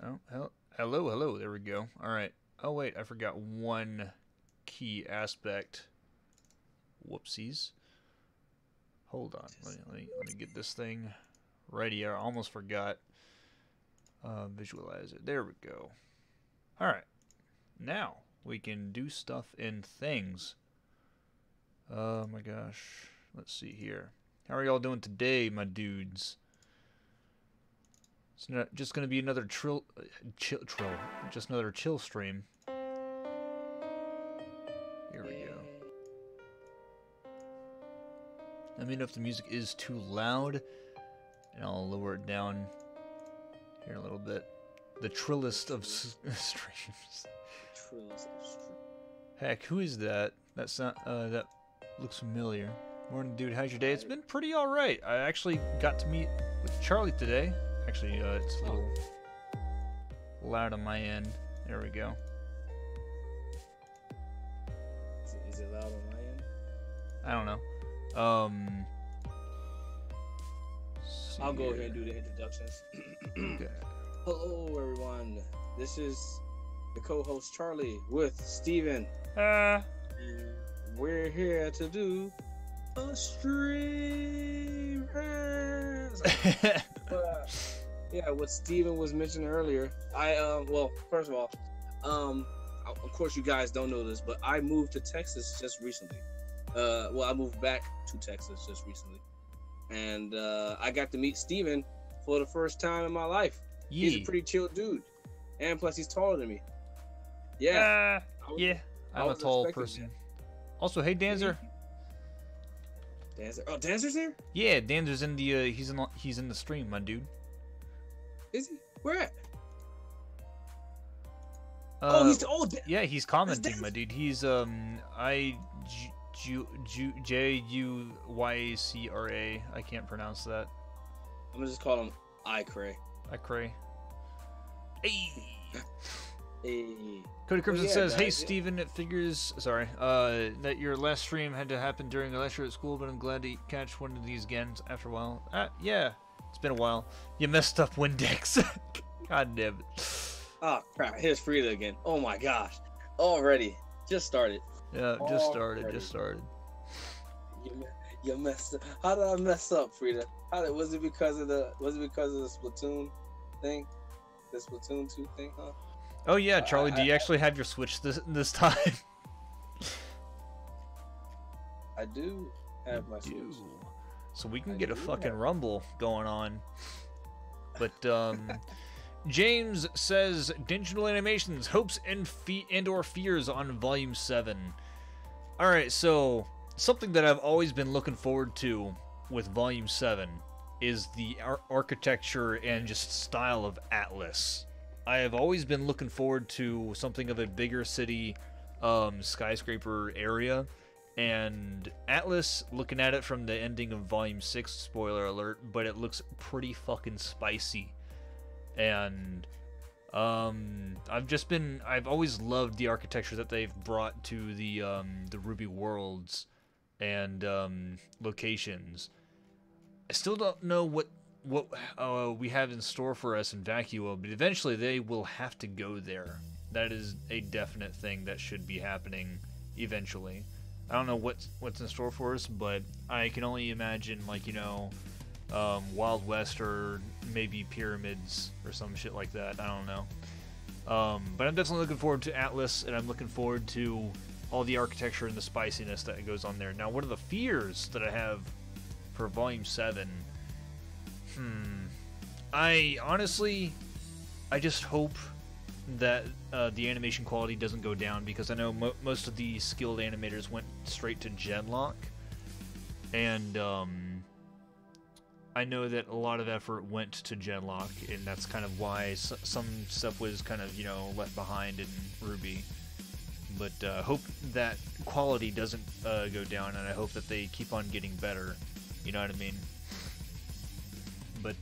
Oh, hello, hello. There we go. All right. Oh wait, I forgot one key aspect. Whoopsies. Hold on. Let me get this thing right here. I almost forgot. Visualize it. There we go. All right. Now we can do stuff in things. Oh my gosh. Let's see here. How are y'all doing today, my dudes? It's not just gonna be another chill stream. Here we go. Let me know if the music is too loud, and I'll lower it down here a little bit. The trillest of streams. Trillest of streams. Heck, who is that? That's not that looks familiar. Morning, dude. How's your day? It's been pretty alright. I actually got to meet with Charlie today. Actually, it's a little loud on my end. There we go. Is it loud on my end? I don't know. I'll go ahead and do the introductions. Okay. Hello, everyone. This is the co-host Charlie with Steven. Ah. We're here to do a stream. Yeah, what Steven was mentioning earlier. Well, first of all, of course you guys don't know this, but I moved to Texas just recently. I moved back to Texas just recently, and I got to meet Steven for the first time in my life. Yee. He's a pretty chill dude, and plus he's taller than me. Yeah. I'm a tall person. Also, hey Danzer. Danzer. Oh, Danzer's there? Yeah, Danzer's in the he's in the stream, my dude. Is he? Where at? Yeah, he's commenting, my dude. He's Juycra. I can't pronounce that. I'm gonna just call him Icray. Icray. Hey. Hey. Cody Crimson says, guys, "Hey Steven, it figures that your last stream had to happen during a lecture at school, but I'm glad to catch one of these again after a while." Yeah, it's been a while. You messed up Windex. God damn it. Oh crap! Here's Frida again. Oh my gosh! Already, just started. Yeah, just started. You messed up. How did I mess up, Frida? Was it because of the Splatoon thing? The Splatoon 2 thing, huh? Oh yeah, Charlie, do you actually have your Switch this time? I do have my Switch. So we can get a fucking rumble going on. But James says digital animations, hopes and or fears on Volume 7. All right, so something that I've always been looking forward to with Volume 7 is the architecture and just style of Atlas. I have always been looking forward to something of a bigger city, skyscraper area, and Atlas, looking at it from the ending of Volume 6, spoiler alert, but it looks pretty fucking spicy. And I've always loved the architecture that they've brought to the Ruby worlds and locations. I still don't know what we have in store for us in Vacuo, but eventually they will have to go there. That is a definite thing that should be happening eventually. I don't know what's in store for us, but I can only imagine, like, Wild West or maybe Pyramids or some shit like that. I don't know. But I'm definitely looking forward to Atlas, and I'm looking forward to all the architecture and the spiciness that goes on there. Now, what are the fears that I have for Volume 7? I just hope that the animation quality doesn't go down, because I know most of the skilled animators went straight to Genlock, and I know that a lot of effort went to Genlock, and that's kind of why some stuff was kind of, left behind in Ruby. But hope that quality doesn't go down, and I hope that they keep on getting better. You know what I mean? But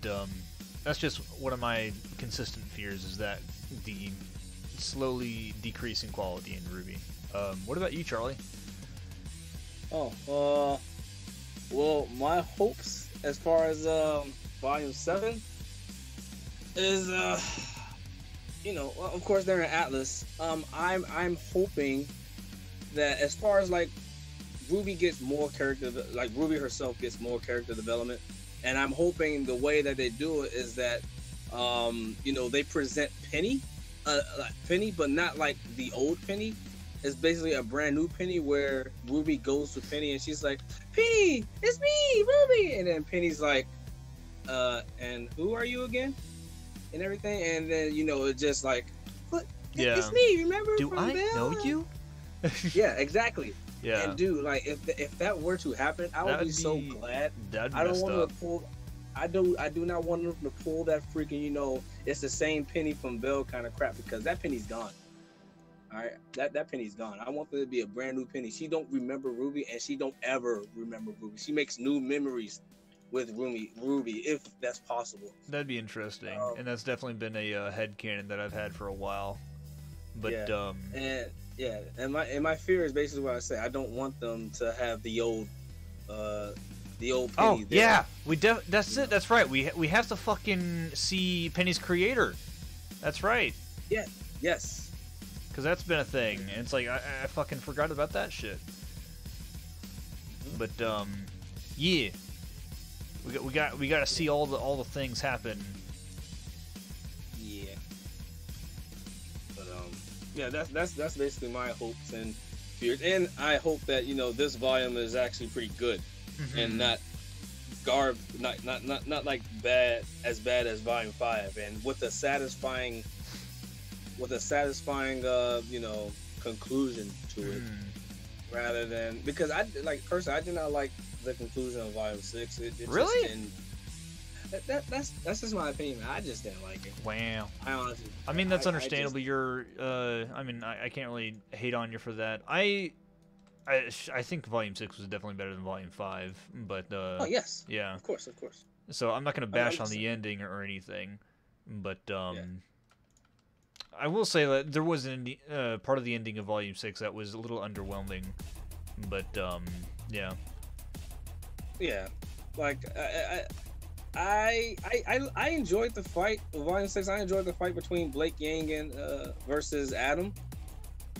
that's just one of my consistent fears, is that the slowly decreasing quality in Ruby. What about you, Charlie? Well, my hopes as far as Volume 7 is you know, well, of course they're in Atlas. I'm hoping that as far as like Ruby gets more character, like Ruby herself gets more character development, and I'm hoping the way that they do it is that, you know, they present Penny, like Penny, but not like the old Penny. It's basically a brand new Penny where Ruby goes to Penny and she's like, Penny, it's me, Ruby, and then Penny's like, and who are you again? And everything, and then you know it's just like, what? Yeah. It's me. Remember? Do from I Bell? know you? Yeah, exactly. Yeah. And dude, like if that were to happen, I would be so glad. That'd be I don't messed want up. to pull. I do not want them to pull that freaking, you know, it's the same Penny from Bell kind of crap, because that Penny's gone. All right, that Penny's gone. I want there to be a brand new Penny. She don't remember Ruby, and she don't ever remember Ruby. She makes new memories with Ruby, if that's possible. That'd be interesting, and that's definitely been a headcanon that I've had for a while. But yeah, and my fear is basically what I say. I don't want them to have the old Penny. oh there. yeah, that's it. That's right. We have to fucking see Penny's creator. That's right. Yeah. Yes. Because that's been a thing, and it's like I fucking forgot about that shit. But yeah, we got to see all the things happen. Yeah. But yeah, that's basically my hopes and fears, and I hope that, you know, this volume is actually pretty good, and not not like bad as Volume 5, and with a satisfying you know, conclusion to it, rather than, because I like personally I did not like the conclusion of Volume 6. It Really? Just didn't, that's just my opinion. I just didn't like it. Wow. I honestly. I mean, that's understandable. You're I mean, I can't really hate on you for that. I think Volume 6 was definitely better than Volume 5, but oh yes. yeah. Of course. So I'm not gonna bash on the ending or anything, but I will say that there was an part of the ending of Volume 6 that was a little underwhelming, but yeah. Yeah, like I enjoyed the fight of Volume 6. I enjoyed the fight between Blake Yang and versus Adam,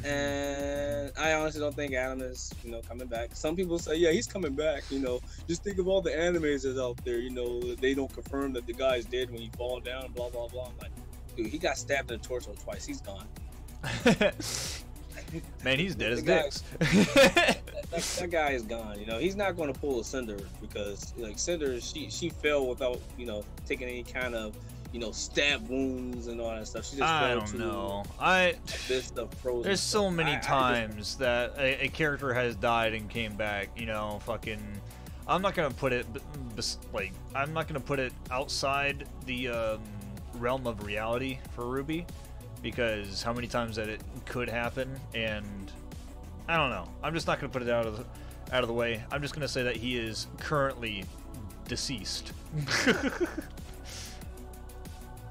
and I honestly don't think Adam is, you know, coming back. Some people say, yeah, he's coming back. You know, just think of all the animes that's out there. You know, they don't confirm that the guy's dead when he fall down. Blah blah blah. I'm like, dude, he got stabbed in the torso twice. He's gone. Man, he's dead as dicks. That guy is gone. You know, he's not going to pull a Cinder, because like Cinder, she fell without, you know, taking any kind of, you know, stab wounds and all that stuff. She just I fell don't to know. this stuff frozen. There's so stuff. many times that a character has died and came back. You know, fucking. I'm not gonna put it like I'm not gonna put it outside the realm of reality for Ruby, because how many times that it could happen, and I don't know. I'm just not gonna put it out of the way. I'm just gonna say that he is currently deceased.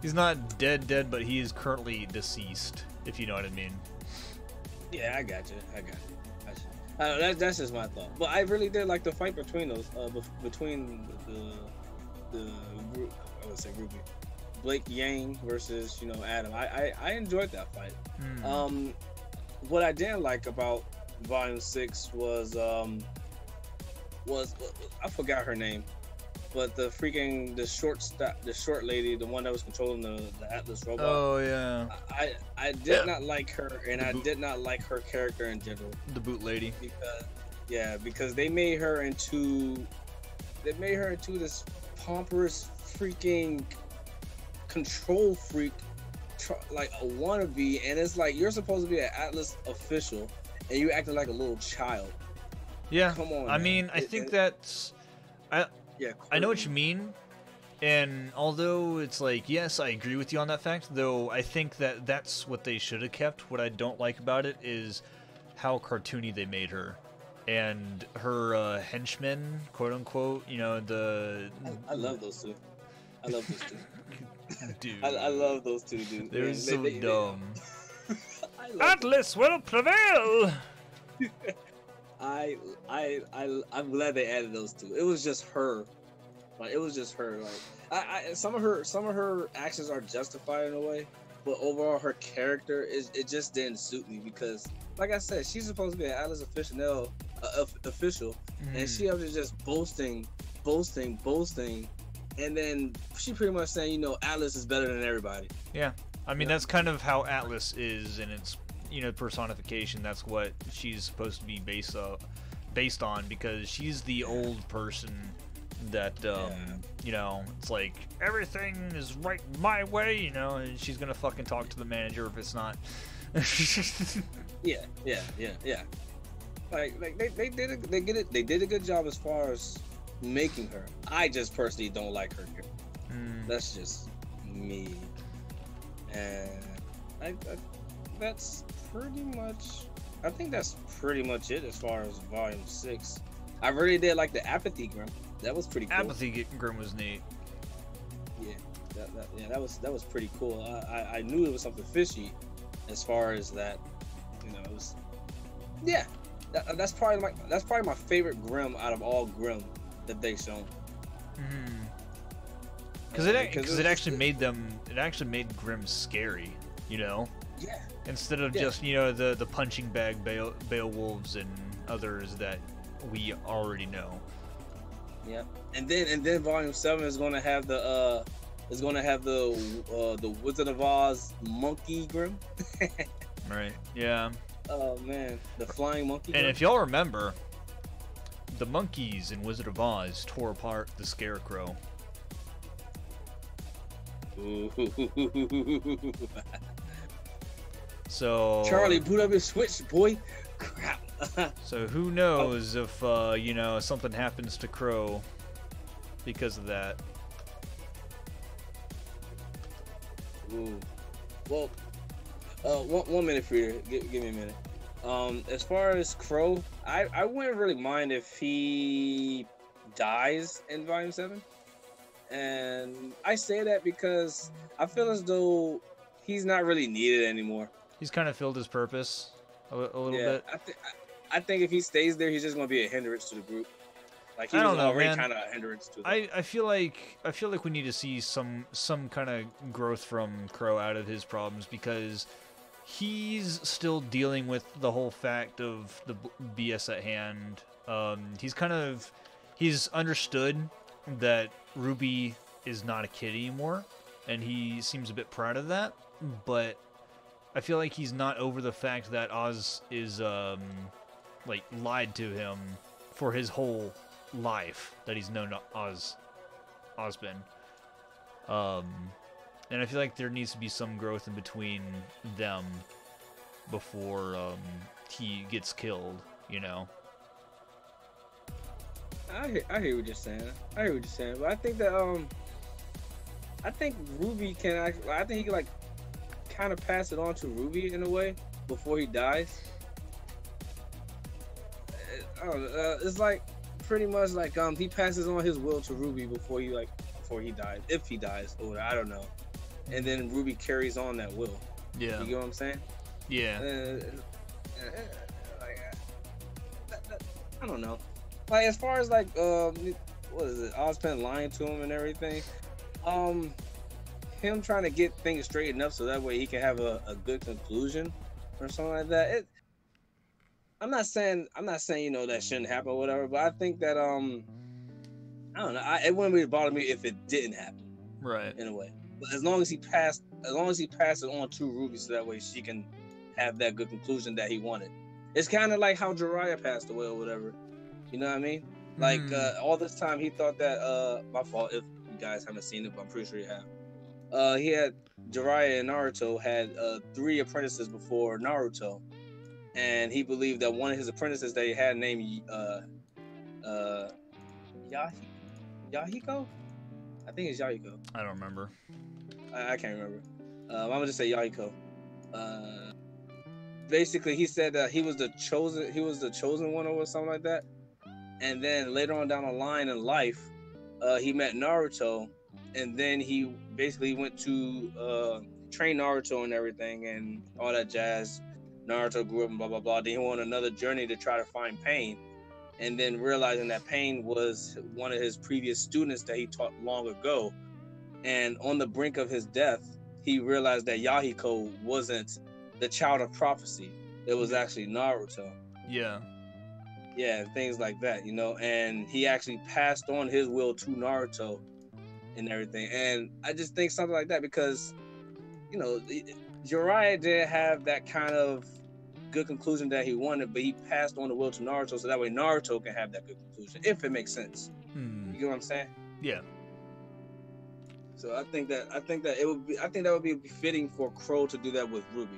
He's not dead, but he is currently deceased, if you know what I mean. Yeah, I got you. That's just my thought. But I really did like the fight between those, between the I would say Ruby, Blake Yang versus, you know, Adam. I enjoyed that fight. What I didn't like about Volume 6 was I forgot her name, but the short lady, the one that was controlling the Atlas robot. Oh yeah. I did not like her, and I did not like her character in general. The boot lady. Because they made her into this pompous freaking control freak, like a wannabe, and it's like, you're supposed to be an Atlas official, and you acting like a little child. Yeah. Come on. I mean, I think that's. Yeah. I know what you mean, and although it's like, yes, I agree with you on that fact, though I think that that's what they should have kept. What I don't like about it is how cartoony they made her, and her henchmen, quote unquote. You know, I love those two. Dude. I love those two, dude. They're so dumb. Atlas will prevail. I'm glad they added those two. It was just her. Like, it was just her. Like, some of her actions are justified in a way, but overall her character it just didn't suit me because, like I said, she's supposed to be an Atlas official, and she up to just boasting, and then she pretty much saying, you know, Atlas is better than everybody. Yeah, I mean that's kind of how Atlas is in its, you know, personification. That's what she's supposed to be based on, because she's the old person that you know, it's like everything is right my way, you know, and she's gonna fucking talk to the manager if it's not. yeah. Like they did a good job as far as making her. I just personally don't like her. That's just me, and I that's pretty much. I think that's pretty much it as far as Volume 6. I really did like the Apathy Grim. That was pretty cool. Apathy Grim was neat. Yeah, that was pretty cool. I knew it was something fishy as far as that. You know, it was. Yeah, that's probably my favorite Grim out of all Grim that they've shown. Because it actually made Grim scary. You know. Yeah. Instead of just, you know, the punching bag Beowulfs and others that we already know. Yeah, and then Volume 7 is going to have the Wizard of Oz monkey Grim. Right. Yeah. Oh man, the flying monkey. And Grim. if y'all remember, the monkeys in Wizard of Oz tore apart the Scarecrow. Ooh. So Charlie, boot up your Switch, boy. Crap. So who knows if you know, something happens to Crow because of that. Ooh. Well, one minute, Frida. Give me a minute. As far as Crow, I wouldn't really mind if he dies in Volume 7. And I say that because I feel as though he's not really needed anymore. He's kind of filled his purpose a little bit. I think if he stays there, he's just going to be a hindrance to the group. Like, he I was don't know, already man. kind of a hindrance to them. I feel like we need to see some kind of growth from Crow out of his problems, because he's still dealing with the whole fact of the BS at hand. He's understood that Ruby is not a kid anymore, and he seems a bit proud of that, but I feel like he's not over the fact that Oz is like lied to him for his whole life that he's known Ozpin. And I feel like there needs to be some growth in between them before he gets killed, you know. I hear what you're saying. But I think that I think Ruby can I think he can like kind of pass it on to Ruby in a way before he dies. I don't know, it's like pretty much like he passes on his will to Ruby before he dies, if he dies, or I don't know, and then Ruby carries on that will. Yeah, you get what I'm saying? Yeah. I don't know. Like, as far as like what is it, Ozpin lying to him and everything, him trying to get things straightened up so that way he can have a good conclusion or something like that. I'm not saying you know that shouldn't happen or whatever, but I think that I don't know. It wouldn't really bother me if it didn't happen. Right. In a way, but as long as he passed it on to Ruby so that way she can have that good conclusion that he wanted. It's kind of like how Jiraiya passed away or whatever. You know what I mean? Like all this time he thought that my fault if you guys haven't seen it, but I'm pretty sure you have. He had Jiraiya and Naruto had 3 apprentices before Naruto, and he believed that one of his apprentices that he had named Yahiko. I think it's Yahiko. I don't remember. I can't remember. I'm gonna just say Yahiko. Basically, he said that he was the chosen one or something like that. And then later on down the line in life, he met Naruto, and then he basically went to train Naruto and everything and all that jazz. Naruto grew up and blah blah blah. Then he went on another journey to try to find Pain, and then realizing that Pain was one of his previous students that he taught long ago. And on the brink of his death, he realized that Yahiko wasn't the child of prophecy. It was actually Naruto. Yeah. Yeah, things like that, you know. And he actually passed on his will to Naruto and everything. And I just think something like that because, you know, Jiraiya didn't have that kind of good conclusion that he wanted, but he passed on the will to Naruto so that way Naruto can have that good conclusion, if it makes sense. You get what I'm saying? Yeah. So I think that would be fitting for Crow to do that with Ruby.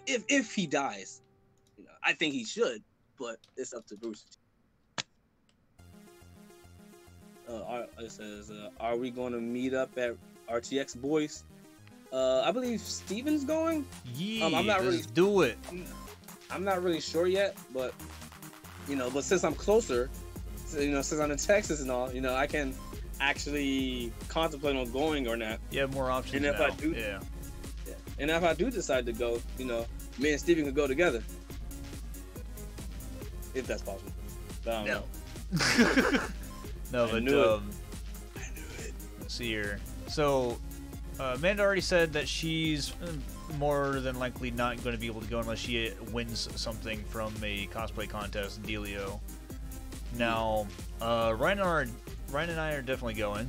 If he dies, you know, I think he should, but it's up to Bruce. It says, "Are we going to meet up at RTX Boys?" I believe Steven's going. Yeah, I'm not let's really do it. I'm not really sure yet, but you know, but since I'm closer, you know, since I'm in Texas and all, you know, I can actually contemplate on going or not. You have more options And if now. I do, yeah. And if I do decide to go, you know, me and Steven could go together, if that's possible. But I don't know. No, but I knew it. Let's see here. So, Amanda already said that she's more than likely not going to be able to go unless she wins something from a cosplay contest, Dealio. Now, Ryan and I are definitely going,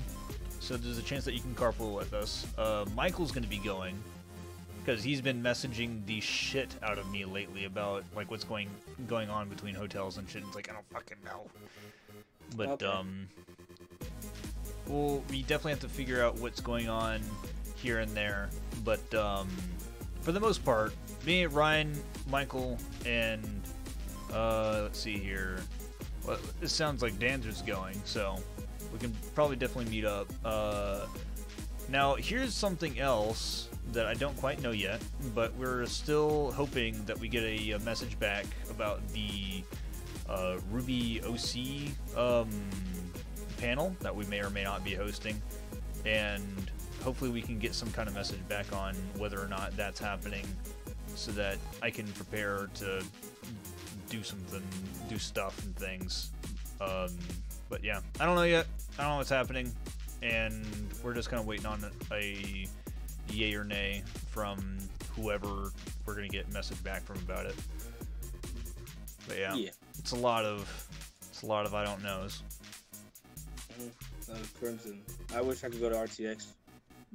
so there's a chance that you can carpool with us. Michael's going to be going because he's been messaging the shit out of me lately about like what's going on between hotels and shit. It's like I don't fucking know. But Okay. well, we definitely have to figure out what's going on here and there. But for the most part, me, Ryan, Michael, and let's see here. Well, it sounds like Danzer's going, so we can probably definitely meet up. Now, here's something else that I don't quite know yet, but we're still hoping that we get a message back about the Ruby OC panel that we may or may not be hosting, and hopefully we can get some kind of message back on whether or not that's happening so that I can prepare to do stuff and things. But yeah, I don't know yet. I don't know what's happening, and we're just kind of waiting on a yay or nay from whoever we're gonna get a message back from about it. But yeah. It's a lot of I don't knows. Crimson. I wish I could go to RTX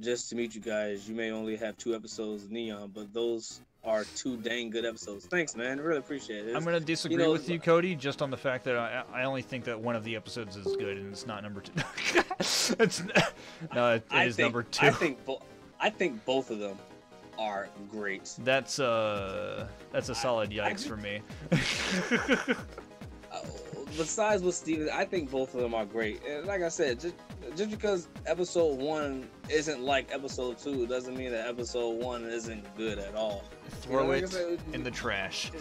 just to meet you guys. You may only have 2 episodes of Neon, but those are 2 dang good episodes. Thanks, man. I really appreciate it. I'm gonna disagree with you, Cody, just on the fact that I only think that one of the episodes is good and it's not number 2. It is number 2. I think both of them are great. That's a solid yikes for me. Besides with Steven, I think both of them are great. And like I said, just because episode 1 isn't like episode 2 doesn't mean that episode 1 isn't good at all. Throw it in the trash.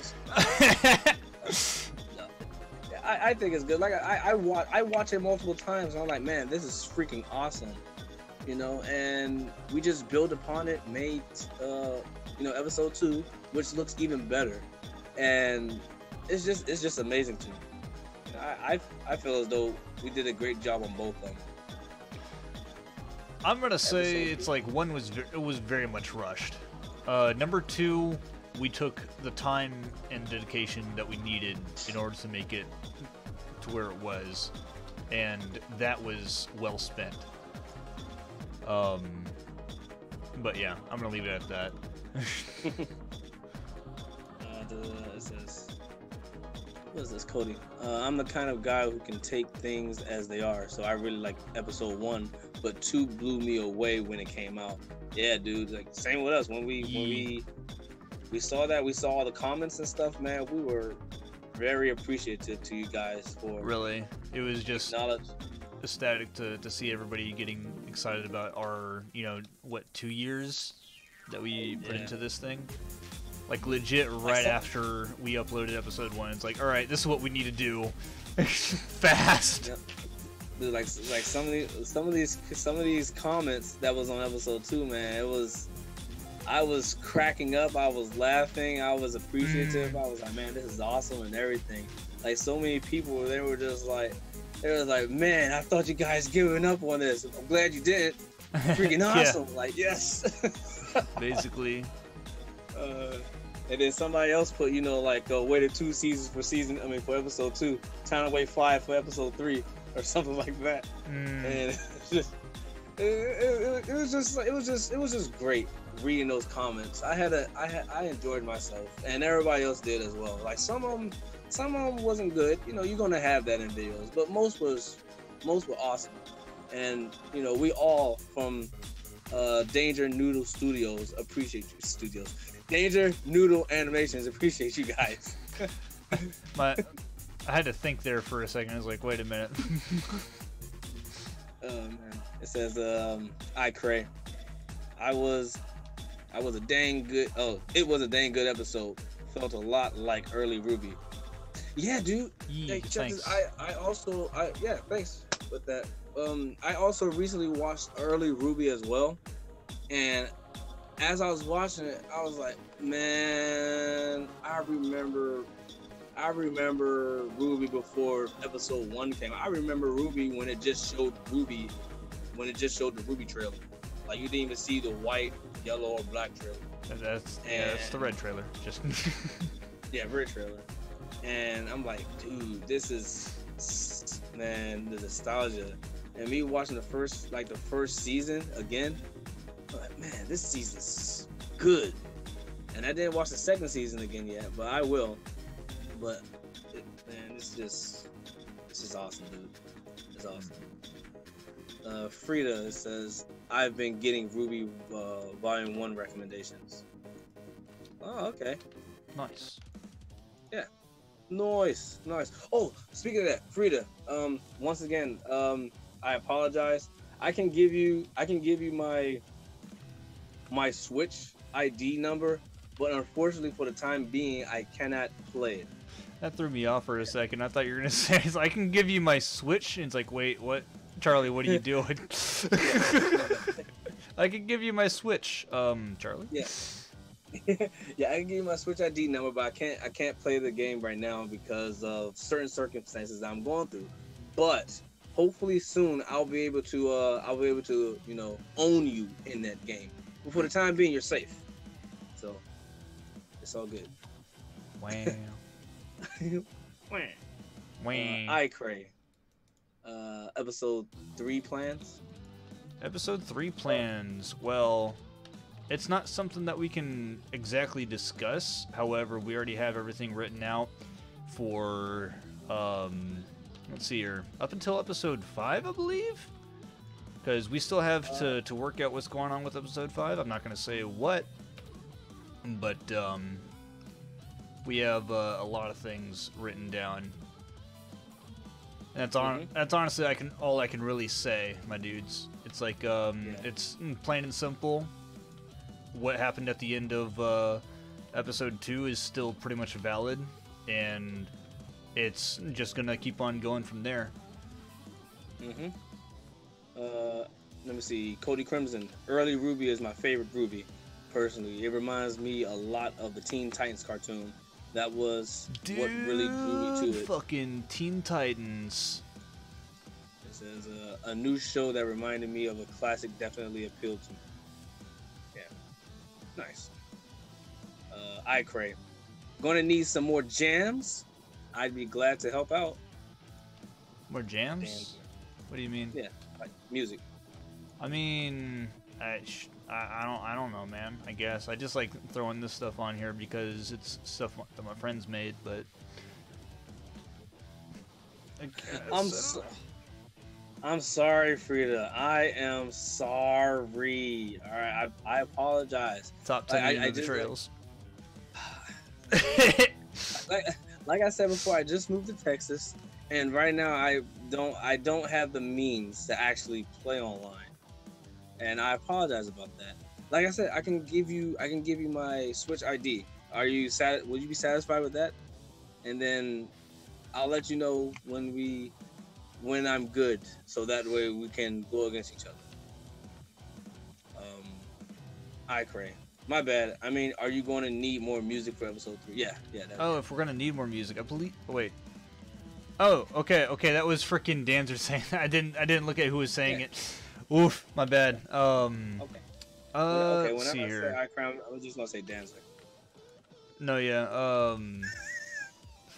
I think it's good. Like I watch it multiple times and I'm like, man, this is freaking awesome. You know, and we just build upon it, made episode 2, which looks even better. And it's just amazing to me. I feel as though we did a great job on both of them. I'm gonna say it's like 1 was very much rushed. Number 2, we took the time and dedication that we needed in order to make it to where it was, and that was well spent. But yeah, I'm gonna leave it at that. It says, what is this, Cody? I'm the kind of guy who can take things as they are, so I really like episode 1, but 2 blew me away when it came out. Yeah, dude, like same with us. When we saw that, we saw all the comments and stuff, man, we were very appreciative to you guys for really. It was just ecstatic to see everybody getting excited about our, 2 years that we put into this thing. Like legit right after we uploaded episode 1, it's like, all right, this is what we need to do fast. Yep. Dude, like some of these comments that was on episode 2, man, I was cracking up, I was laughing, I was appreciative, I was like, man, this is awesome and everything. Like so many people, they were like, man, I thought you guys giving up on this. I'm glad you did. freaking awesome. Like, yes. Basically. And then somebody else put, like, waited 2 seasons for episode 2, time to wait 5 for episode 3, or something like that. And it was just great reading those comments. I enjoyed myself, and everybody else did as well. Like, some of them wasn't good. You're gonna have that in videos, but most were awesome. And we all from Danger Noodle Studios appreciate you. Danger Noodle Animations appreciate you guys. I had to think there for a second. I was like, wait a minute. Man. It says, I cray. It was a dang good episode. Felt a lot like early Ruby. Yeah, dude. Hey, thanks. Thanks with that. I also recently watched early Ruby as well, and as I was watching it, I was like, man, I remember Ruby before episode 1 came out. I remember Ruby when it just showed the Ruby trailer. Like, you didn't even see the white, yellow, or black trailer. That's the red trailer. Just yeah, red trailer. And I'm like, dude, this is, man, the nostalgia. And me watching the first season again, I'm like, man, this season's good. And I didn't watch the second season again yet, but I will. But man, it's just awesome, dude. It's awesome. Frida says, I've been getting Ruby Volume 1 recommendations. Oh, okay. Nice. Yeah. Nice. Oh, speaking of that, Frida, once again, I apologize. I can give you my Switch ID number, but unfortunately for the time being, I cannot play it. That threw me off for a second. I thought you were gonna say, I can give you my Switch, and it's like, wait, what? Charlie, what are you doing? I can give you my Switch, Charlie. Yeah. Yeah, I can give you my Switch ID number, but I can't play the game right now because of certain circumstances that I'm going through. But hopefully soon I'll be able to own you in that game. But for the time being, you're safe. So it's all good. Wow. Wow. I cray. Episode 3 plans. Episode 3 plans. Well, it's not something that we can exactly discuss. However, we already have everything written out for, let's see here, up until episode 5, I believe? Because we still have to work out what's going on with episode 5. I'm not going to say what, but we have a lot of things written down. And that's honestly all I can really say, my dudes. It's like it's plain and simple. What happened at the end of episode 2 is still pretty much valid, and it's just gonna keep on going from there. Let me see. Cody Crimson. Early Ruby is my favorite Ruby, personally. It reminds me a lot of the Teen Titans cartoon. That was what really drew me to it. Fucking Teen Titans. It says a new show that reminded me of a classic definitely appealed to me. Yeah. Nice. I crave. Gonna need some more jams. I'd be glad to help out. More jams? Jams. What do you mean? Yeah, like music. I mean, I don't know, man. I guess I just like throwing this stuff on here because it's stuff that my friends made. But I guess, I'm sorry, Frida. I am sorry. All right, I apologize. Top 10 Ninja Trails. Like I said before, I just moved to Texas, and right now I don't have the means to actually play online, and I apologize about that. Like I said, I can give you my Switch ID. Will you be satisfied with that? And then I'll let you know when I'm good, so that way we can go against each other. I crave. My bad. I mean, are you going to need more music for episode 3? Yeah. If we're gonna need more music, I believe. Oh, wait. Oh, okay. That was freaking Danzer saying that. I didn't look at who was saying it. Oof, my bad. Okay. Okay. Let's see Whenever I say here. iCrown, I was just gonna say Danzer. No, yeah.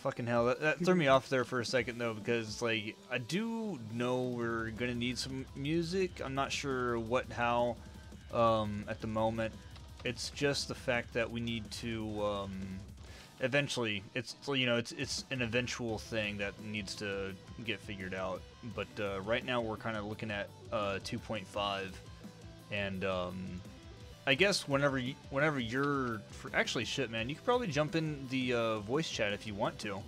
Fucking hell, that threw me off there for a second though, because like I do know we're gonna need some music. I'm not sure what, how, at the moment. It's just the fact that we need to eventually. It's an eventual thing that needs to get figured out. But right now we're kind of looking at 2.5, and I guess whenever you're actually shit, man, you could probably jump in the voice chat if you want to.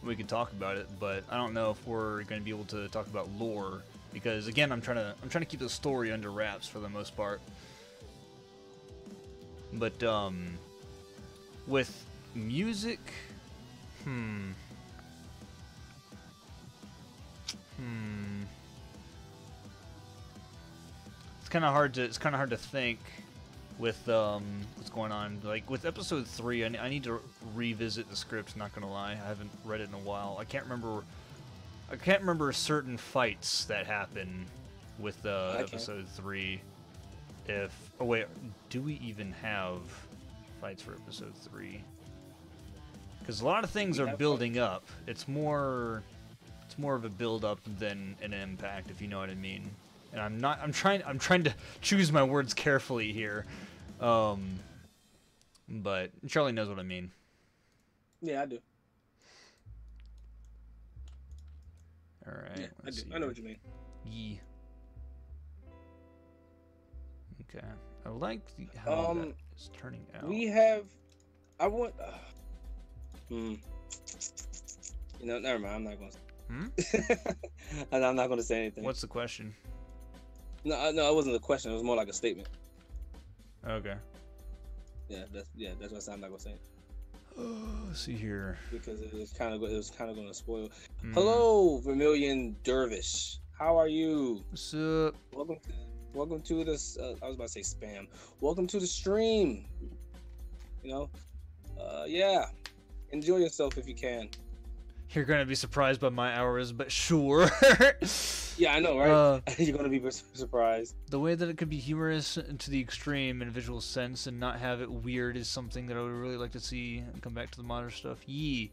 We could talk about it, but I don't know if we're going to be able to talk about lore because again, I'm trying to keep the story under wraps for the most part. But with music, it's kind of hard to think with what's going on. Like with episode 3, I need to revisit the script. Not gonna lie, I haven't read it in a while. I can't remember certain fights that happen with episode 3. Oh wait, do we even have fights for episode 3? Because a lot of things are building up. It's more of a build up than an impact, if you know what I mean. And I'm trying to choose my words carefully here. But Charlie knows what I mean. Yeah, I do. All right. Yeah, I do. I know what you mean. Yee. Okay. I like how that is turning out. We have. I want. You know, never mind. I'm not going to. I'm not going to say anything. What's the question? No, it wasn't a question. It was more like a statement. Okay. Yeah, that's why I'm not gonna say it. Let's see here. Because it was kind of going to spoil. Hello, Vermilion Dervish. How are you? What's up? Welcome to this. I was about to say spam. Welcome to the stream. You know, yeah. Enjoy yourself if you can. You're gonna be surprised by my hours, but sure. Yeah, I know, right? You're gonna be surprised. The way that it could be humorous to the extreme in a visual sense and not have it weird is something that I would really like to see and come back to the modern stuff. Yee.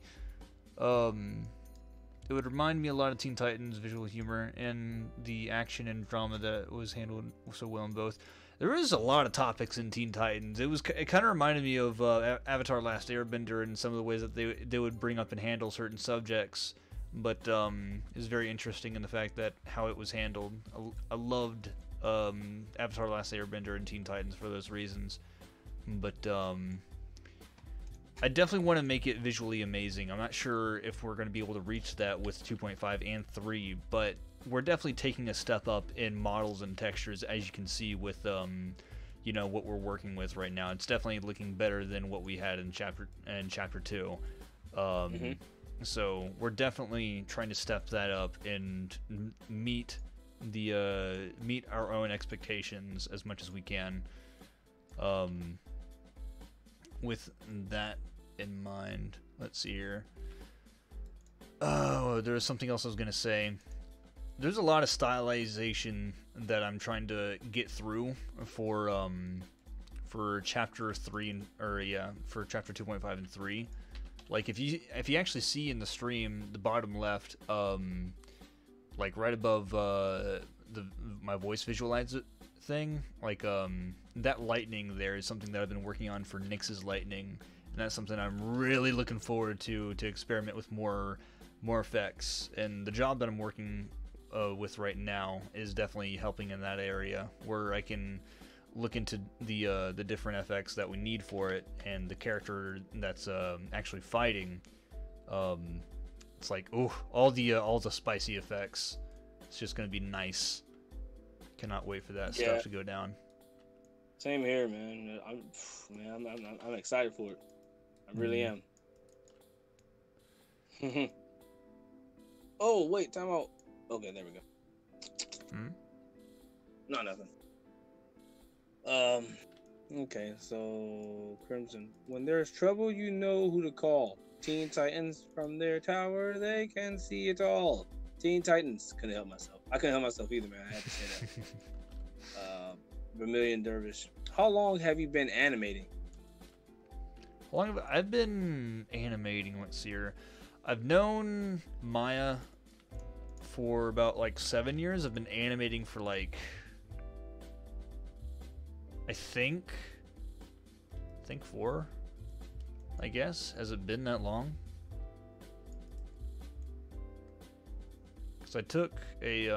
It would remind me a lot of Teen Titans visual humor and the action and drama that was handled so well in both. There is a lot of topics in Teen Titans. It kind of reminded me of Avatar: Last Airbender and some of the ways that they would bring up and handle certain subjects. But it's very interesting in the fact that how it was handled. I loved Avatar: Last Airbender and Teen Titans for those reasons. But I definitely want to make it visually amazing. I'm not sure if we're going to be able to reach that with 2.5 and 3, but we're definitely taking a step up in models and textures, as you can see with what we're working with right now. It's definitely looking better than what we had in chapter 2. So we're definitely trying to step that up and meet our own expectations as much as we can. With that in mind, let's see here. Oh, there was something else I was gonna say. There's a lot of stylization that I'm trying to get through for chapter 3 for chapter 2.5 and 3. Like if you actually see in the stream, the bottom left, like right above my voice visualizer thing, like that lightning there is something that I've been working on for Nyx's lightning, and that's something I'm really looking forward to experiment with more effects. And the job that I'm working with right now is definitely helping in that area, where I can look into the different effects that we need for it, and the character that's actually fighting. It's like, all the spicy effects. It's just gonna be nice. Cannot wait for that stuff to go down. Same here, man. I'm excited for it. I really am. Oh wait, time out. Okay, there we go. No, nothing. Okay, so Crimson. When there's trouble, you know who to call. Teen Titans, from their tower, they can see it all. Teen Titans. Couldn't help myself. I couldn't help myself either, man. I had to say that. Vermilion Dervish. How long have you been animating? How long have I've been animating? Let's see here. I've known Maya for about like 7 years. I've been animating for like, I think 4. I guess. Has it been that long? Because I took a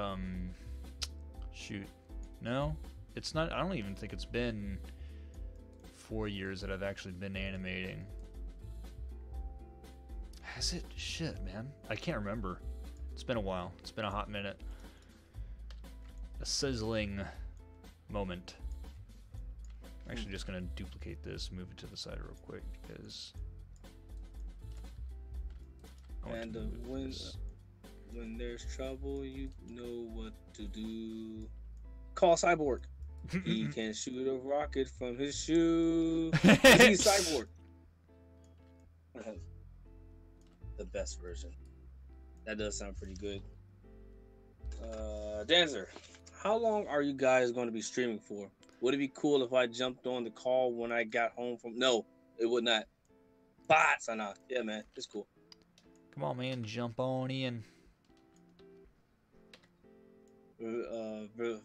shoot. No, it's not. I don't even think it's been 4 years that I've actually been animating. Has it? Shit, man. I can't remember. It's been a while. It's been a hot minute. A sizzling moment. I'm actually just gonna duplicate this, move it to the side real quick because. And when there's trouble, you know what to do. Call Cyborg. He can shoot a rocket from his shoe. He's Cyborg. The best version. That does sound pretty good. Danzer, how long are you guys going to be streaming for? Would it be cool if I jumped on the call when I got home from? No, it would not. Bots or not? Yeah, man, it's cool. Come on, man, jump on in.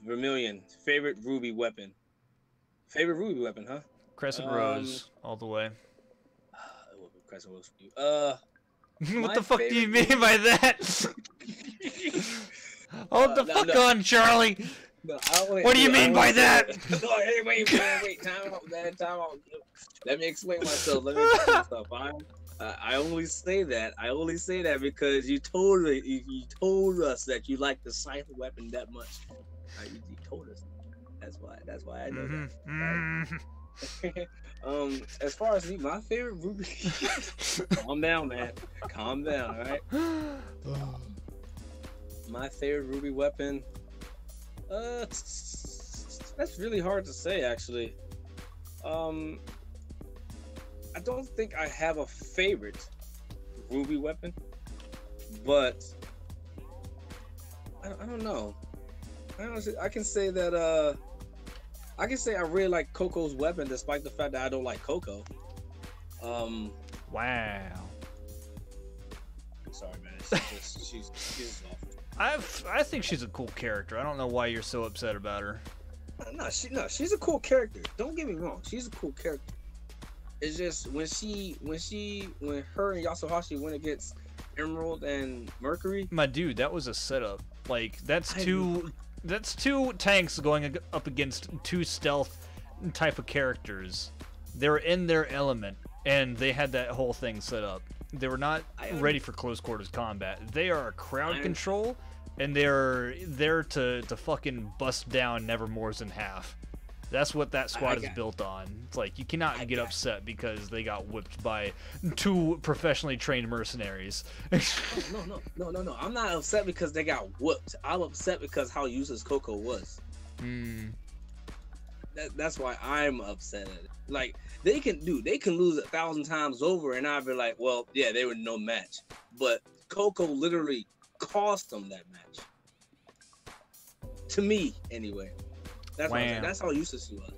Vermilion, favorite ruby weapon. Favorite ruby weapon, huh? Crescent Rose, all the way. Crescent Rose for you. What the fuck do you mean by that? Hold the fuck on, Charlie. No, what do you mean by that? No, hey, wait. Time out, man. Time out. Let me explain myself. I only say that. Because you told us that you like the scythe weapon that much. You told us. That's why I know that. As far as my favorite ruby, calm down, man. Calm down, all right. My favorite ruby weapon. That's really hard to say, actually. I don't think I have a favorite ruby weapon, but I don't know. I can say that I really like Coco's weapon, despite the fact that I don't like Coco. Wow. Sorry, man. She's awful. I think she's a cool character. I don't know why you're so upset about her. No, she's a cool character. Don't get me wrong. She's a cool character. It's just when her and Yasuhashi went against Emerald and Mercury. My dude, that was a setup. Like that's two tanks going up against 2 stealth type of characters. They're in their element, and they had that whole thing set up. They were not ready for close quarters combat. They are crowd control, and they're there to fucking bust down Nevermore's in half. That's what that squad is built on. It's like you cannot get upset because they got whipped by 2 professionally trained mercenaries. No. I'm not upset because they got whooped. I'm upset because how useless Coco was. That's why I'm upset at it. Like they can lose 1,000 times over, and I'd be like, well, yeah, they were no match. But Coco literally cost them that match. To me, anyway. That's what I'm saying. That's how useless he was.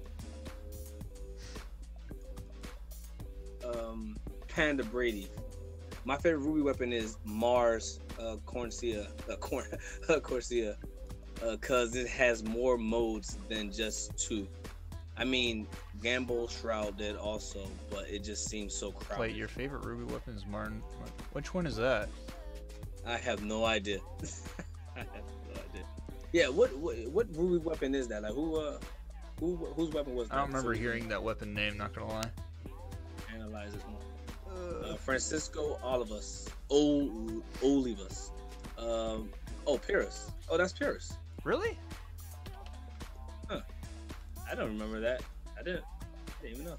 Panda Brady. My favorite ruby weapon is Mars Corsia, because it has more modes than just 2. I mean, Gamble Shroud did also, but it just seems so crowded. Wait, your favorite ruby weapon is Martin? Which one is that? I have no idea. Yeah, what ruby weapon is that? Like whose weapon was that? I don't remember hearing that weapon name, not gonna lie. Analyze it more. Francisco Olivas. Olivas. Paris. Oh, that's Paris. Really? Huh. I don't remember that. I didn't even know.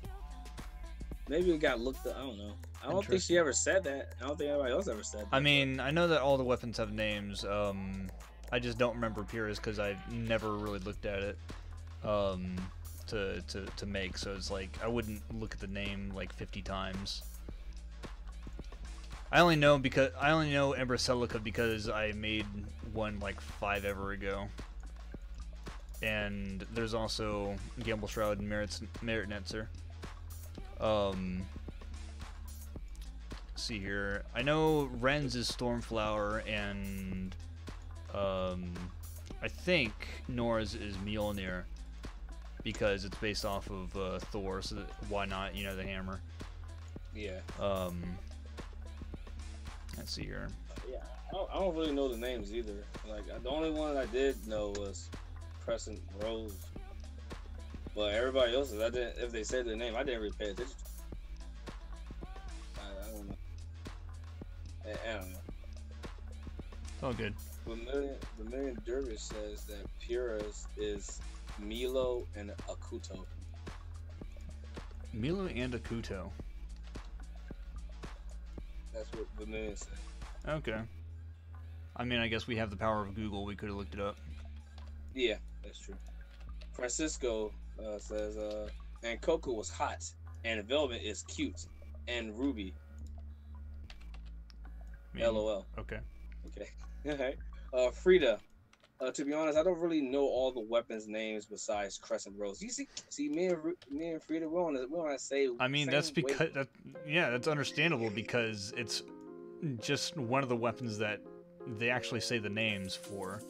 Maybe it got looked up. I don't know. I don't think she ever said that. I don't think anybody else ever said that. I mean, I know that all the weapons have names. I just don't remember Pyrrhus because I've never really looked at it to make. So it's like I wouldn't look at the name like 50 times. I only know Embracelica because I made one like 5 ever ago. and there's also Gamble Shroud and Merit Netzer. See here. I know Ren's is Stormflower, and I think Nora's is Mjolnir because it's based off of Thor. So why not? You know, the hammer. Yeah. Let's see here. Yeah, I don't really know the names either. Like the only one I did know was Crescent Rose, but everybody else's, I didn't. If they said their name, I didn't really pay attention. I don't know. I don't know. Oh, good. Vermilion Dervish says that Pura's is Milo and Akuto. Milo and Akuto. That's what Vermilion said. Okay. I mean, I guess we have the power of Google. We could have looked it up. Yeah, that's true. Francisco says, and Coco was hot, and Velvet is cute, and Ruby. LOL. Okay. Okay. Alright. Frida. To be honest, I don't really know all the weapons names besides Crescent Rose. You see, me and Frida, we're on the same. I mean, that's because that's understandable because it's just one of the weapons that they actually say the names for.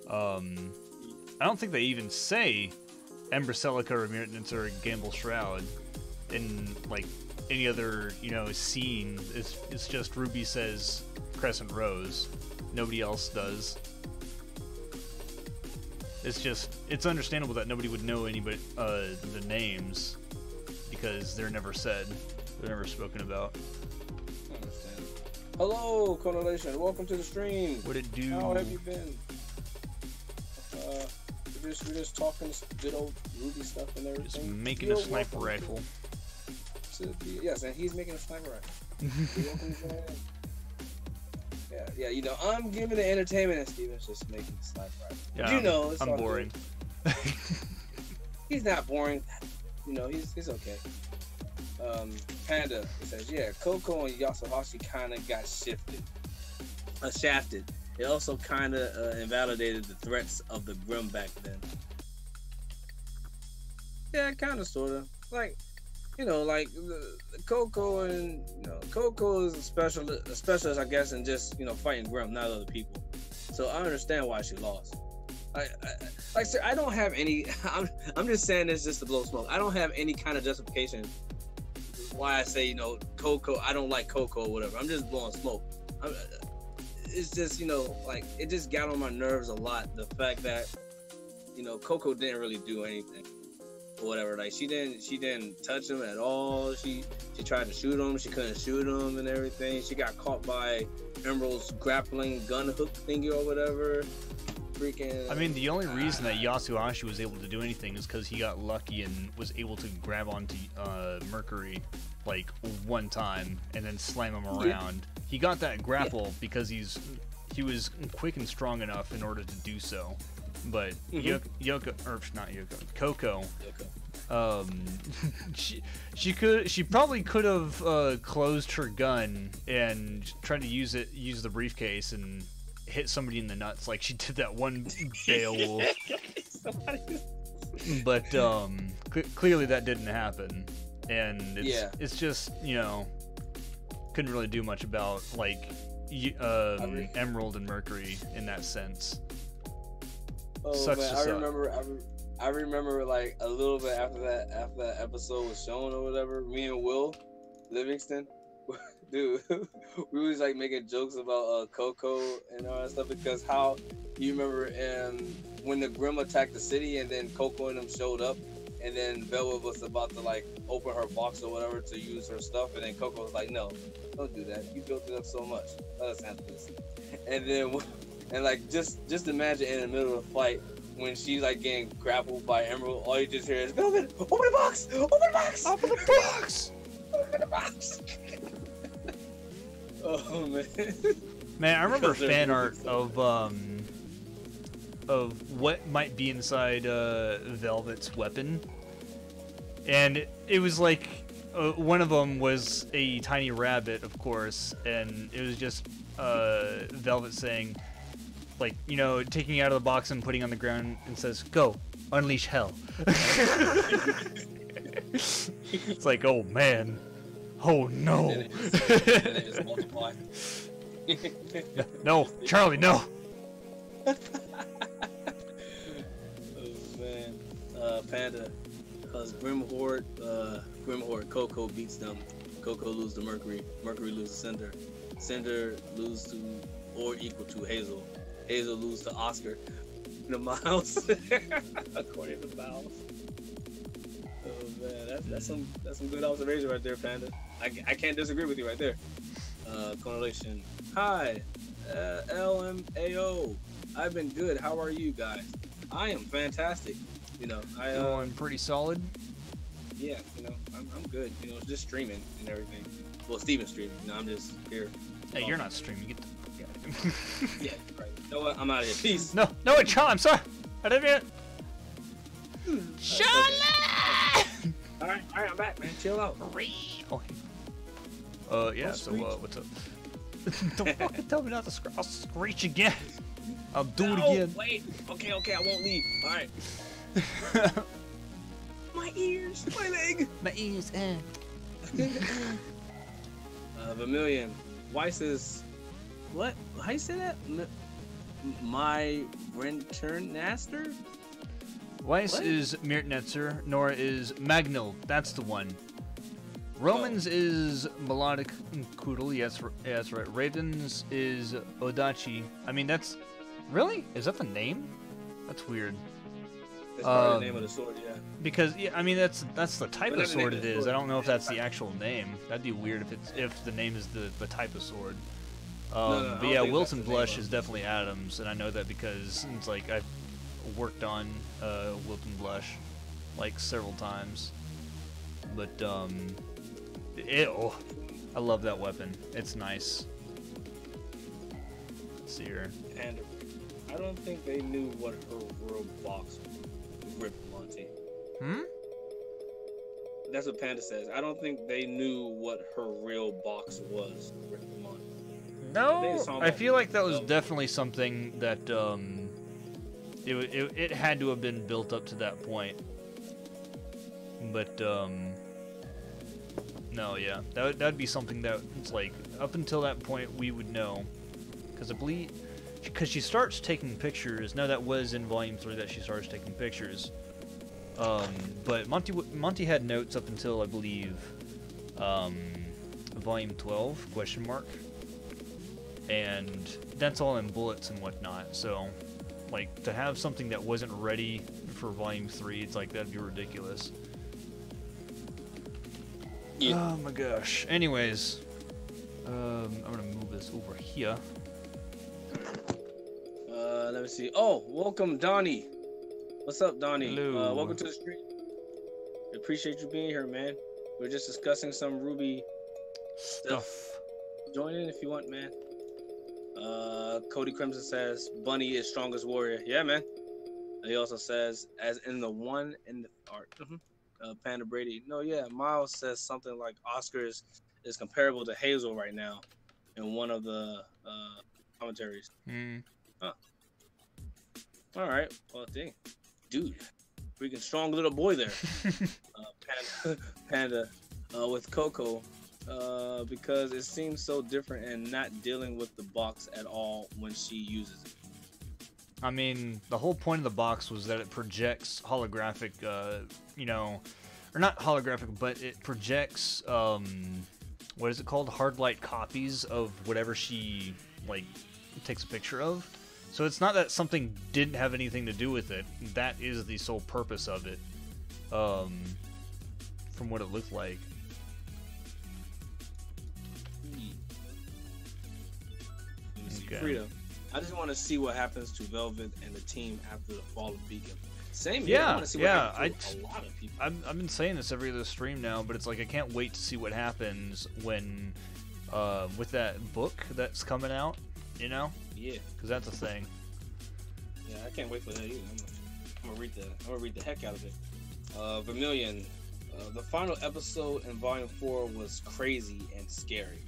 I don't think they even say Ember Celica or Mirtnitz or Gamble Shroud in like any other scene. It's just Ruby says Crescent Rose. Nobody else does. It's understandable that nobody would know anybody the names because they're never said. They're never spoken about. I understand. Hello, Correlation. Welcome to the stream. What it do? How have you been? We're just talking good old Ruby stuff and everything. Just making a sniper rifle. Yes, and he's making a sniper rifle. You're welcome to join in. Yeah, I'm giving the entertainment and Steven's just making the sniper rifle. Yeah, it's I'm boring. He's not boring. He's okay. Panda, it says, yeah, Coco and Yasuhashi kind of got shafted. It also kind of invalidated the threats of the Grim back then. Yeah, kind of, sort of. Like Coco and Coco is a specialist, I guess, in just fighting Grim, not other people. So I understand why she lost. Sir, I don't have any. I'm just saying this just to blow smoke. I don't have any kind of justification why I say Coco. I don't like Coco or whatever. I'm just blowing smoke. It's just it just got on my nerves a lot. The fact that Coco didn't really do anything. Or whatever, like she didn't touch him at all. She tried to shoot him, she couldn't shoot him and everything. She got caught by Emerald's grappling gun hook thingy or whatever. Freaking. I mean, the only reason that Yasuhashi was able to do anything is because he got lucky and was able to grab onto Mercury like one time and then slam him around. Yeah. He got that grapple because he was quick and strong enough in order to do so. But Coco. She probably could have closed her gun and tried to use the briefcase and hit somebody in the nuts like she did that one Beowulf. But clearly that didn't happen, and it's just couldn't really do much about like Emerald and Mercury in that sense. Oh man, I remember like a little bit after that episode was shown or whatever. Me and Will Livingston, dude, we was like making jokes about Coco and all that stuff because how you remember when the Grim attacked the city and then Coco and them showed up and then Velvet was about to like open her box or whatever to use her stuff and then Coco was like, no, don't do that. You built it up so much. Let us handle this. And then. And like just imagine in the middle of the fight when she's like getting grappled by Emerald, all you just hear is Velvet, open the box! Open the box! Open the box! Open the box! Oh man. Man, I remember fan art of what might be inside Velvet's weapon. And it was like one of them was a tiny rabbit, of course, and it was just Velvet saying, like, taking it out of the box and putting it on the ground and says, go, unleash hell. It's like, oh man, oh no. And it just multiply. No, Charlie, no. Oh man, Panda, because Grimhorde, Coco beats them. Coco loses to Mercury. Mercury loses to Cinder. Cinder loses to or equal to Hazel. Hazel loses to Oscar. The Miles, according to Miles. Oh man, that's some good observation right there, Panda. I can't disagree with you right there. Correlation. Hi, LMAO. I've been good. How are you guys? I am fantastic. You know, I'm pretty solid. Yeah, you know, I'm good. You know, just streaming and everything. Well, Steven's streaming. You know, I'm just here. Hey, you're not streaming. Get the fuck out of here. Yeah, right. You know what? I'm out of here. Peace. No, wait, Charlie, I'm sorry. I didn't mean it. Charlie! All right, I'm back, man. Chill out. Oh, yeah. So, what's up? Don't fucking tell me not to screech. I'll screech again. I'll do it again. Wait. Okay. I won't leave. All right. My ears. My leg. My ears. Vermilion. Weiss is. What? How you say that? My Renternaster? Weiss What? is Mirtnetzer. Nora is Magnil. That's the one. Romans is Melodic Kudel. Yes, that's right. Ravens is Odachi. I mean, that's... Really? Is that the name? That's weird. That's probably the name of the sword, yeah. Because, yeah, I mean, that's the type But of that's the name sword of it the is. sword. I don't know if that's the actual name. That'd be weird if the name is the type of sword. No, I But don't yeah, think Wilson that's the name Blush of is definitely Adams, and I know that because it's like I've worked on Wilton Blush like several times. But ew, I love that weapon. It's nice. Let's see here. And I don't think they knew what her real box ripped Monty. That's what Panda says. I don't think they knew what her real box was. Ripped Monty. No, I feel like that was definitely something that it had to have been built up to that point. But no, yeah, that'd be something that it's like up until that point we would know, because I believe she starts taking pictures. No, that was in Volume 3 that she starts taking pictures. But Monty had notes up until I believe Volume 12 ? And that's all in bullets and whatnot. So, like, to have something that wasn't ready for Volume 3, it's like that'd be ridiculous. Yeah. Oh my gosh. Anyways, I'm gonna move this over here. Let me see. Oh, welcome, Donnie. What's up, Donnie? Hello. Welcome to the stream. Appreciate you being here, man. We're just discussing some Ruby Stuff. Join in if you want, man. Cody Crimson says Bunny is strongest warrior. Yeah, man. And he also says, as in the one in the art. Panda Brady. No, yeah. Miles says something like Oscar is comparable to Hazel right now in one of the commentaries. Huh. All right. Well, dang. Dude. Freaking strong little boy there. Panda with Coco. Because it seems so different and not dealing with the box at all when she uses it. I mean, the whole point of the box was that it projects holographic, or not holographic, but it projects, what is it called? Hard light copies of whatever she, like, takes a picture of. So it's not that something didn't have anything to do with it. That is the sole purpose of it, from what it looked like. Okay. Freedom. I just want to see what happens to Velvet and the team after the fall of Beacon. Same here. I want to see what happens to a lot of people. I've been saying this every other stream now, but it's like I can't wait to see what happens when, with that book that's coming out, you know? Yeah. Because that's a thing. Yeah, I can't wait for that either. I'm gonna read that. I'm gonna read the heck out of it. Vermilion. The final episode in Volume 4 was crazy and scary.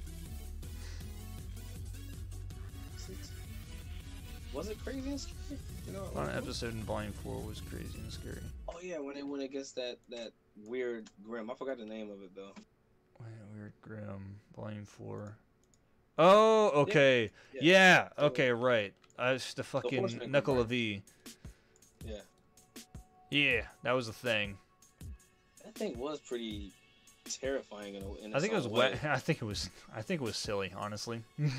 Was it crazy and scary? You know, One episode in Volume 4 was crazy and scary. Oh yeah, when they went against that weird Grim. I forgot the name of it though. Weird Grim, Volume 4. Oh, okay. Yeah. Okay, right. It's the fucking Knuckle of V. Yeah. Yeah, that was a thing. That thing was pretty terrifying in I think it was way. I think it was silly, honestly. It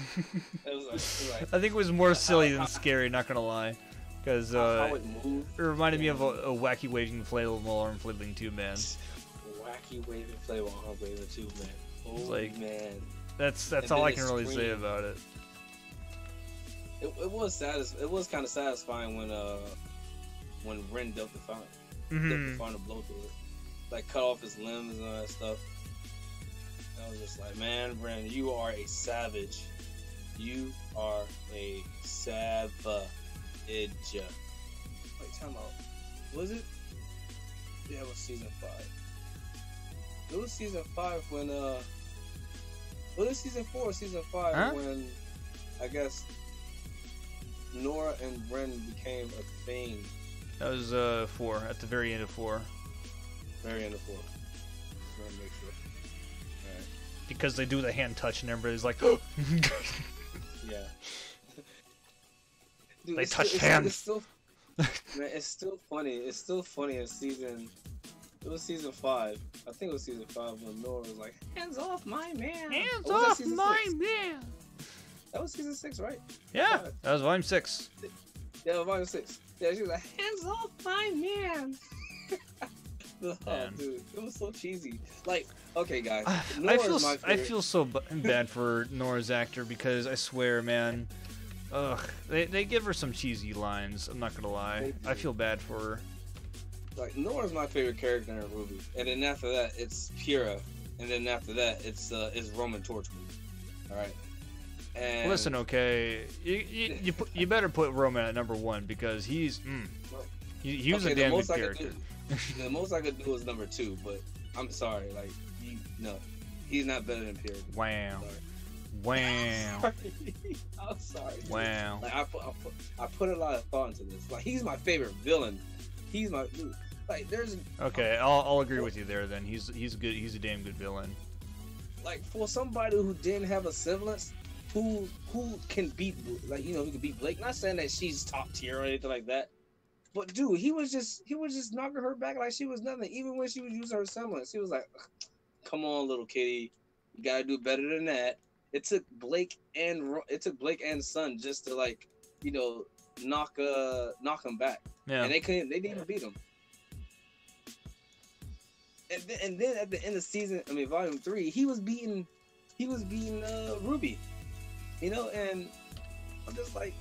was like, I think it was more silly than scary, not gonna lie. Because how it moved. It reminded me of a wacky waving inflatable arm flailing tube, man. Wacky waving inflatable arm flailing tube, man. Oh like, man. That's all I can really say about it. It was It was kind of satisfying when Ren dumped the final, dumped the final blow through it, like cut off his limbs and all that stuff. I was just like, man, Ren, you are a savage. You are a savage. Wait, time out. Was it? Yeah, it was season 5. It was season 5 when was it season 4 or season 5 when I guess Nora and Ren became a thing? That was 4, at the very end of 4. Very end of 4. Just want to make sure. Alright. Because they do the hand touch and everybody's like, yeah. Dude, they touched hands. Man, it's still funny. It's still funny in season. It was season 5. I think it was season 5 when Nora was like, "Hands off my man! Hands off my man!" That was season 6, right? Yeah, that was Volume 6. Yeah, Volume 6. Yeah, she was like, "Hands off my man!" Oh, dude, it was so cheesy. Like, okay, guys, I feel so bad for Nora's actor because I swear, man. Ugh, they give her some cheesy lines. I'm not gonna lie. I feel bad for her. Like, Nora's my favorite character in RWBY, and then after that it's Kira, and then after that it's Roman Torchwood. All right. And listen, okay, you better put Roman at number 1 because he was a damn good character. The most I could do is number 2, but I'm sorry, like he's not better than Pierre. Wow. Wow. I'm sorry. Dude. Wow. Like I put a lot of thought into this. Like, he's my favorite villain. He's my dude. Like, there's okay. I'll agree with you there. Then he's good. He's a damn good villain. Like, for somebody who didn't have a semblance, who can beat, like, who can beat Blake. Not saying that she's top tier or anything like that, but dude, he was just knocking her back like she was nothing. Even when she was using her semblance, he was like, "Come on, little kitty, you gotta do better than that." It took Blake and Sun just to, like, knock him back. Yeah. And they didn't even beat him. And then at the end of season, Volume 3, he was beating Ruby. And I'm just like,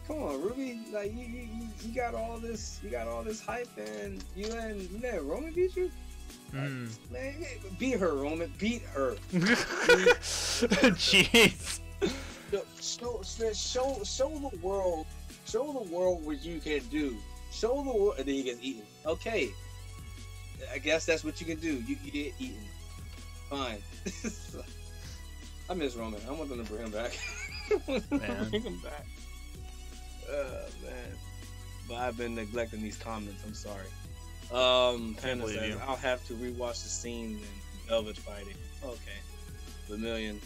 come on, Ruby, like you got all this hype, and you let Roman beat you? Man, beat her, Roman. Beat her. Jeez. Show the world what you can do. Show the world, and then he gets eaten. Okay, I guess that's what you can do. You get eaten. Fine. I miss Roman. I want them to bring him back. Bring him back. Man. But I've been neglecting these comments. I'm sorry. Panda says, I'll have to rewatch the scene in Velvet fighting. Okay. Vermilion.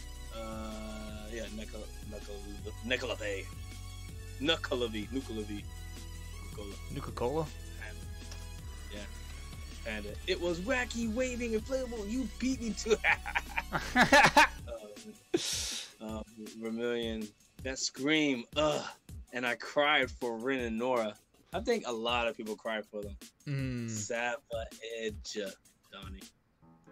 Yeah, Nuka-Cola? Yeah. Panda. It was wacky, waving, inflatable. You beat me to it. Vermilion. That scream. Ugh. And I cried for Ren and Nora. I think a lot of people cried for them. Savage, Donnie.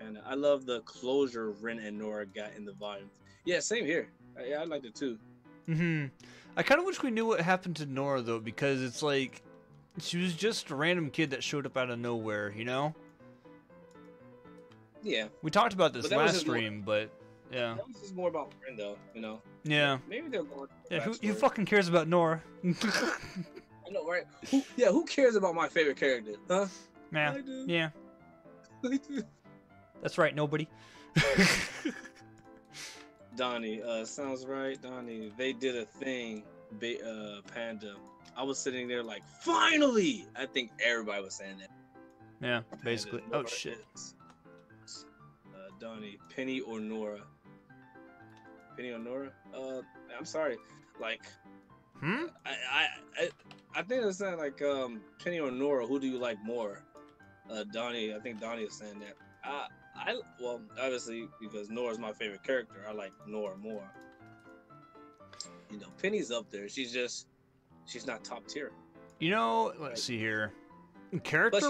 And I love the closure Ren and Nora got in the volume. Yeah, same here. Yeah, I liked it too. I kind of wish we knew what happened to Nora, though, because it's like she was just a random kid that showed up out of nowhere, Yeah. We talked about this last stream, but yeah. That was just more about Ren, though, Yeah. Maybe they're going. Yeah, who fucking cares about Nora? I know, right? Who cares about my favorite character? Huh? Yeah. I do. Yeah. I do. That's right, nobody. Donnie, sounds right, Donnie. They did a thing. Panda, I was sitting there like, finally! I think everybody was saying that. Yeah, basically. And Oh Nora shit. is, Donnie, Penny or Nora? Penny or Nora? I'm sorry. Like, I think it's saying like Penny or Nora. Who do you like more? Donnie. I think Donnie is saying that. Well, obviously because Nora's my favorite character. I like Nora more. You know, Penny's up there. She's not top tier. You know, let's see here. Character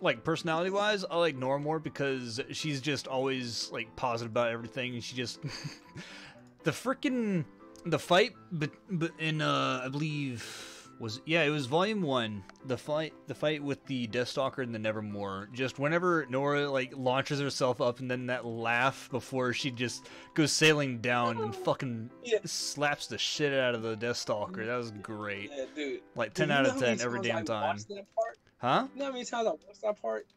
like personality wise, I like Nora more because she's just always like positive about everything. She just the fight, but in I believe it was Volume 1. The fight with the Deathstalker and the Nevermore. Just whenever Nora like launches herself up and then that laugh before she just goes sailing down and fucking slaps the shit out of the Deathstalker. That was great. Yeah, dude. Like 10 out of 10 every damn time. Huh? You know how many times I watched that part?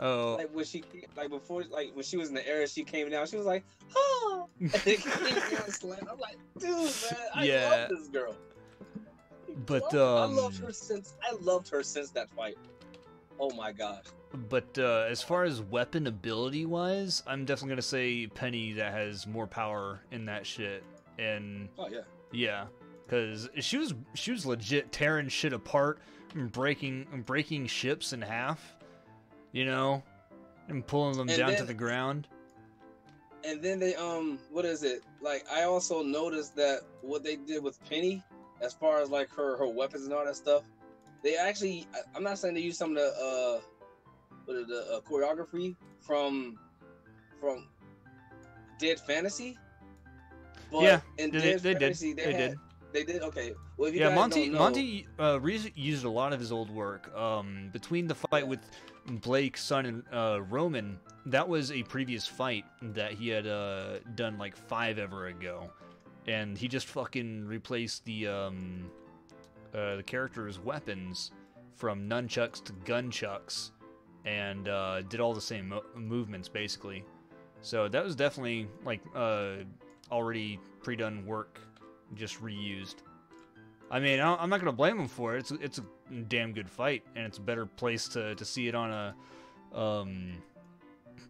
Oh. Like when she, like before, like when she was in the air, she came down. She was like, "Oh!" And it came down slam. I'm like, dude, man, I love this girl. But I loved her since that fight. Oh my gosh. But as far as weapon ability wise, I'm definitely gonna say Penny that has more power in that shit. And yeah, because she was legit tearing shit apart and breaking ships in half, you know, and pulling them down to the ground. And then they what is it? Like I also noticed that what they did with Penny, as far as like her weapons and all that stuff, they actually, I'm not saying they used some of the choreography from Dead Fantasy, but in Dead Fantasy they did. Okay, well if you guys don't know, Monty used a lot of his old work. Between the fight with Blake's son and Roman, that was a previous fight that he had done like 5 ever ago, and he just fucking replaced the character's weapons from nunchucks to gunchucks, and did all the same movements basically. So that was definitely like already pre-done work, just reused. I mean, I'm not gonna blame him for it. It's a damn good fight, and it's a better place to see it on a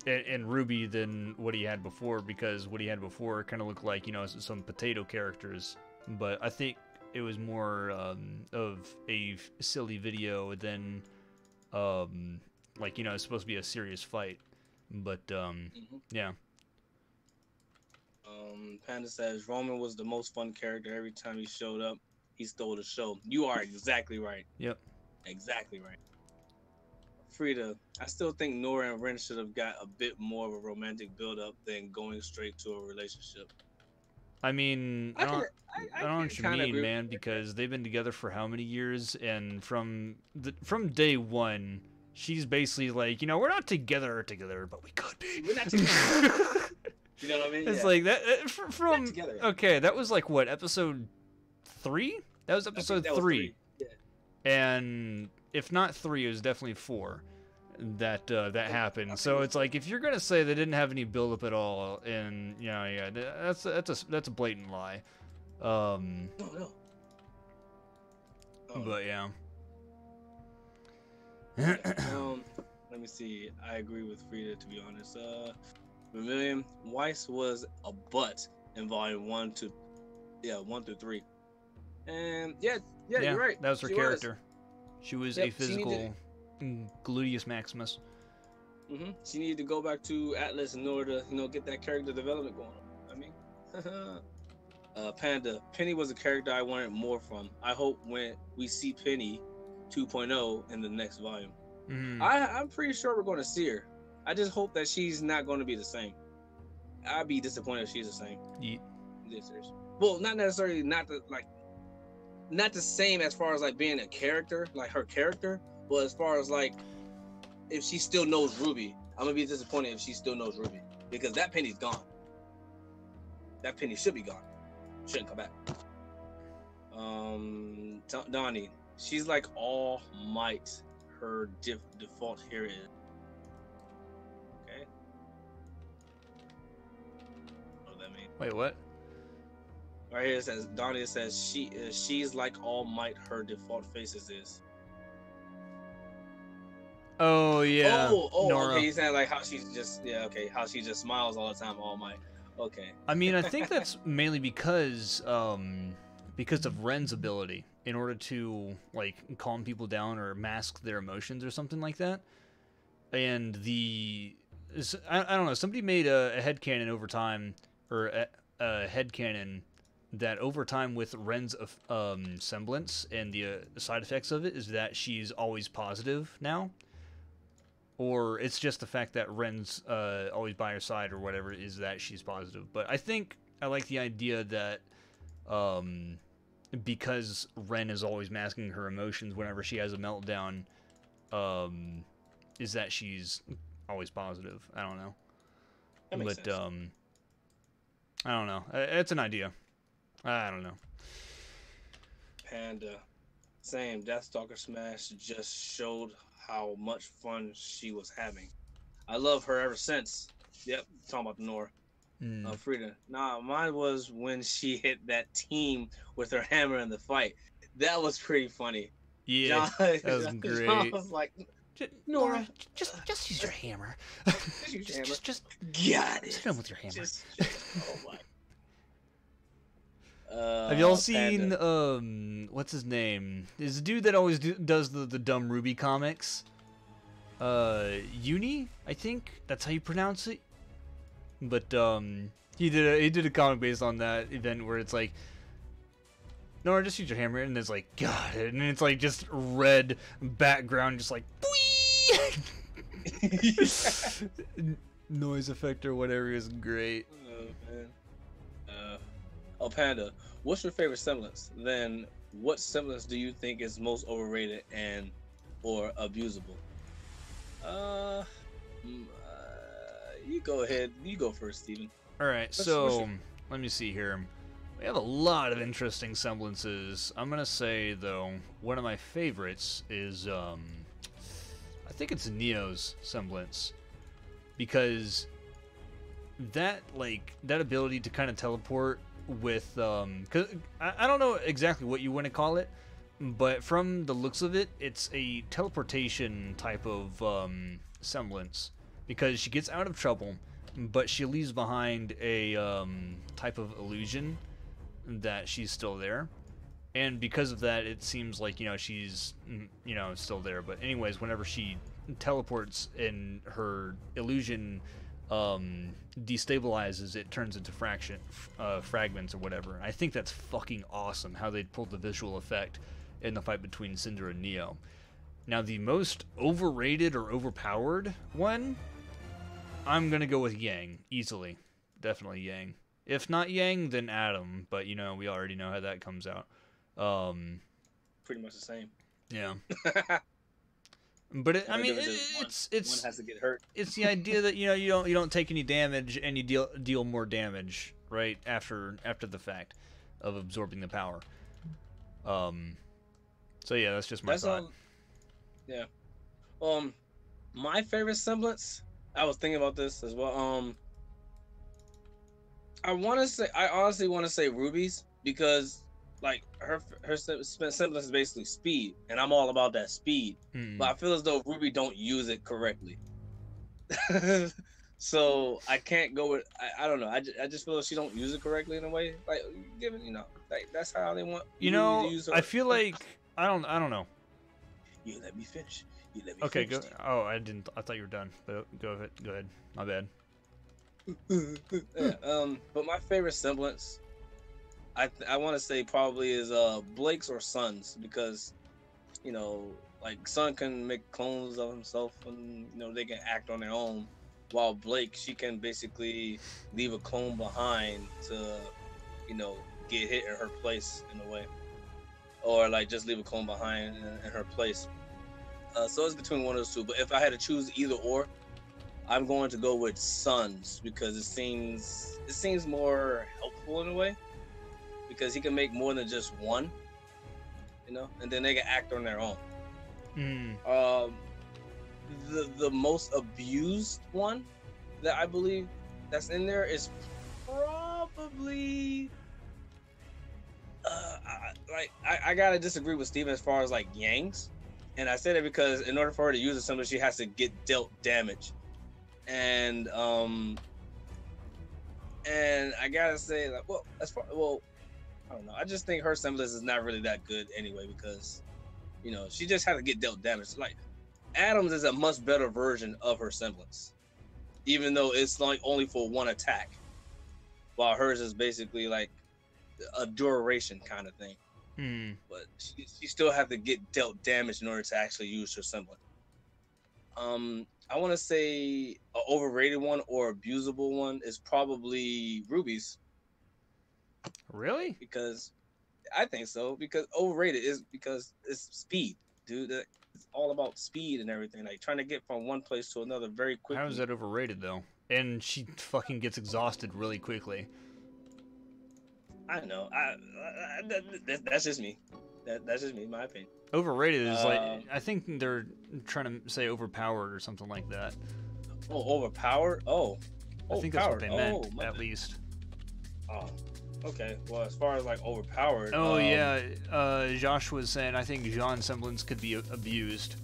in Ruby than what he had before, because what he had before kind of looked like, you know, some potato characters. But I think it was more of a silly video than like, you know, it's supposed to be a serious fight. But yeah. Panda says Roman was the most fun character. Every time he showed up, he stole the show. You are exactly right. Yep. Exactly right. Frida, I still think Nora and Ren should have got a bit more of a romantic build-up than going straight to a relationship. I mean, I don't know what you mean, man, because they've been together for how many years, and from day one, she's basically like, you know, we're not together, but we could be. We're not together. You know what I mean? It's like that from okay. That was like what, episode 3? That was episode 3. Yeah. And if not 3, it was definitely 4 that happened. So it's like, if you're gonna say they didn't have any build up at all, and you know, yeah, that's a blatant lie. No. But yeah. Let me see. I agree with Frida, to be honest. Vermilion Weiss was a butt in volume 1 through 3. And yeah, you're right. That was her character. She was a physical gluteus maximus. She needed to go back to Atlas in order to, you know, get that character development going on. I mean, Panda, Penny was a character I wanted more from. I hope when we see Penny 2.0 in the next volume. I'm pretty sure we're going to see her. I just hope that she's not going to be the same. I'd be disappointed if she's the same. Yeet. Well, not necessarily not the same as far as like being a character, like her character, but as far as like if she still knows Ruby, I'm gonna be disappointed if she still knows Ruby, because that Penny's gone. That Penny should be gone. Shouldn't come back. Donnie, she's like All Might. Her default here is. Okay. What does that mean? Wait, what? Right here it says Donnie says she's like All Might. Her default faces is. Oh yeah, Okay. Nora. He's saying like how she's just okay. How she just smiles all the time. All Might. Okay. I mean, I think that's mainly because of Ren's ability in order to like calm people down or mask their emotions or something like that. And I don't know. Somebody made a headcanon over time, or a headcanon that over time with Ren's semblance and the side effects of it is that she's always positive now. Or it's just the fact that Ren's always by her side or whatever is that she's positive. But I think I like the idea that because Ren is always masking her emotions whenever she has a meltdown, is that she's always positive. I don't know. That makes sense. I don't know. It's an idea. I don't know. Panda. Same. Deathstalker Smash just showed how much fun she was having. I love her ever since. Yep, talking about the Nora. Frida. Nah, mine was when she hit that team with her hammer in the fight. That was pretty funny. Yeah, that was great. John was like, Nora, just use your hammer. Just use your hammer. Just got it. sit down with your hammer. Oh my. Have y'all seen what's his name? There's a dude that always does the dumb Ruby comics. Uni, I think that's how you pronounce it. But he did a comic based on that event where it's like, Nora, just use your hammer, and it's like, got it, and it's like just red background, just like, noise effect or whatever is great. Oh man. Panda, what's your favorite semblance? Then, what semblance do you think is most overrated and or abusable? You go ahead. You go first, Steven. All right, let me see here. We have a lot of interesting semblances. I'm gonna say though, one of my favorites is I think it's Neo's semblance, because that ability to kind of teleport with cause I don't know exactly what you want to call it, but from the looks of it, it's a teleportation type of semblance, because she gets out of trouble, but she leaves behind a type of illusion that she's still there, and because of that, it seems like she's still there. But anyways, whenever she teleports and her illusion destabilizes, it turns into fragments or whatever. I think that's fucking awesome how they pulled the visual effect in the fight between Cinder and Neo. Now, the most overrated or overpowered one, I'm gonna go with Yang, easily. Definitely Yang. If not Yang, then Adam, but we already know how that comes out. Pretty much the same. Yeah. But it's one has to get hurt. It's the idea that you don't take any damage and you deal more damage right after the fact of absorbing the power. So yeah, that's just my thought. Yeah. My favorite semblance, I was thinking about this as well. I honestly want to say Ruby's, because like her semblance is basically speed, and I'm all about that speed. But I feel as though Ruby don't use it correctly. So I can't go with I don't know. I just feel like she don't use it correctly in a way. Like given like that's how they want. To use her. I feel like I don't know. You let me finish. Okay, go. Oh, I didn't. I thought you were done. But go ahead. My bad. Yeah, but my favorite semblance, I want to say probably is Blake's or Sun's, because like Sun can make clones of himself, and they can act on their own, while Blake, she can basically leave a clone behind to get hit in her place in a way, or like just leave a clone behind in her place. So it's between one of those two, but if I had to choose either or, I'm going to go with Sun's, because it seems more helpful in a way, because he can make more than just one, and then they can act on their own. The most abused one that I believe that's in there is probably I gotta disagree with Steven as far as like Yang's, and I say that because in order for her to use a symbol, she has to get dealt damage, and I gotta say like, well, I don't know. I just think her semblance is not really that good anyway because, you know, she just had to get dealt damage. Like Adams is a much better version of her semblance, even though it's like only for one attack, while hers is basically like a duration kind of thing. But she still have to get dealt damage in order to actually use her semblance. I want to say an overrated one or abusable one is probably Ruby's. Really? Because I think so. Because overrated is because it's speed, dude. It's all about speed and everything. Like trying to get from one place to another very quickly. How is that overrated though? And she fucking gets exhausted really quickly. I know. That's just me. That's just me, my opinion. Overrated is like, I think they're trying to say overpowered or something like that. Oh, overpowered? Oh. I think that's what they meant, at least. Oh, okay. Well, as far as like overpowered. Oh, yeah. Josh was saying, I think Jean's semblance could be abused.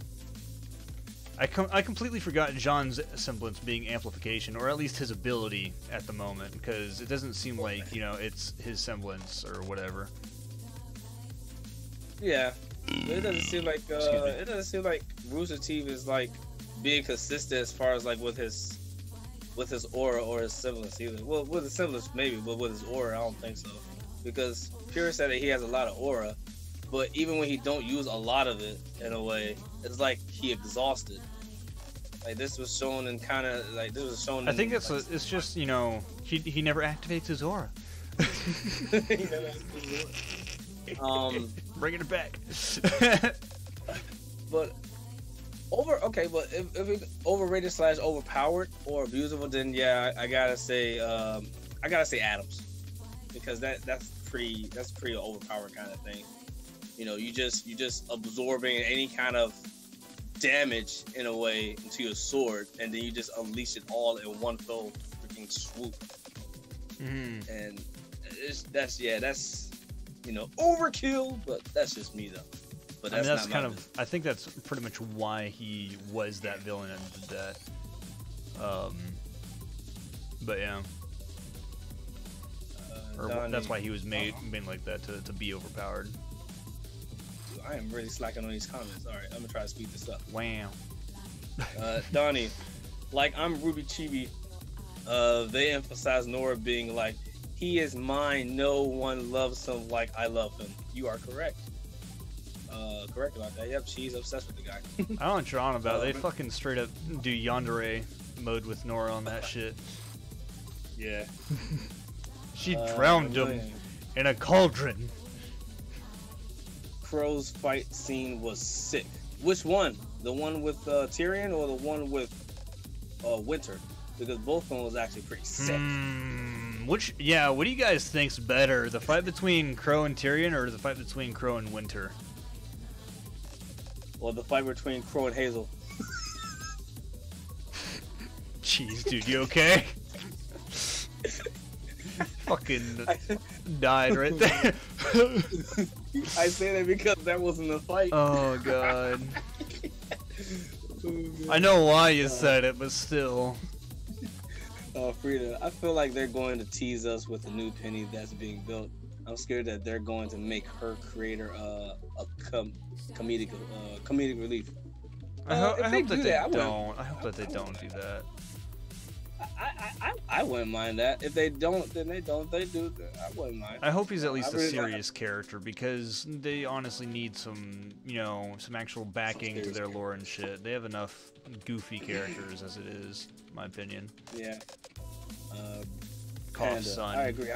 I completely forgot Jean's semblance being amplification, or at least his ability at the moment, because it doesn't seem like, you know, it's his semblance or whatever. Yeah. It doesn't seem like Rooster Teeth is like being consistent as far as like with his aura or his semblance either. Well, with his semblance maybe, but with his aura I don't think so. Because Pure said that he has a lot of aura, but even when he don't use a lot of it in a way, it's like he exhausted. Like this was shown in kind of like this was shown. I think it's like, it's just, you know, he never activates his aura. Bringing it back. But if it overrated / overpowered or abusable, then yeah, I gotta say Adams, because that's pretty overpowered kind of thing. You know, you just absorbing any kind of damage in a way into your sword, and then you just unleash it all in one fell freaking swoop. And that's you know, overkill, but that's just me though. But that's, that's kind of, I think that's pretty much why he was that villain and did that. But yeah. Or that's why he was made like that, to be overpowered. I am really slacking on these comments. All right, I'm gonna try to speed this up. Wow. Donnie, like I'm Ruby Chibi. They emphasize Nora being like, he is mine. No one loves him like I love him. You are correct. Correct about that. Yep, she's obsessed with the guy. I don't know what you're on about. They fucking straight up do yandere mode with Nora on that shit. Yeah. She drowned him in a cauldron. Crow's fight scene was sick. Which one? The one with Tyrion or the one with Winter? Because both of them was actually pretty sick. What do you guys think's better? The fight between Crow and Tyrion, or the fight between Crow and Winter? Well, the fight between Crow and Hazel. Jeez, dude, you okay? Fucking died right there. I say that because that wasn't a fight. Oh god. I know why you said it, but still. Frida, I feel like they're going to tease us with a new Penny that's being built. I'm scared that they're going to make her creator a comedic relief. I hope that they don't. I hope that they don't do that. I wouldn't mind that. If they don't, then they don't. If they do, then I wouldn't mind. I hope he's at least a serious character, because they honestly need some, you know, some actual backing to their lore and shit. They have enough goofy characters as it is, in my opinion. Yeah. Cough, son. I agree.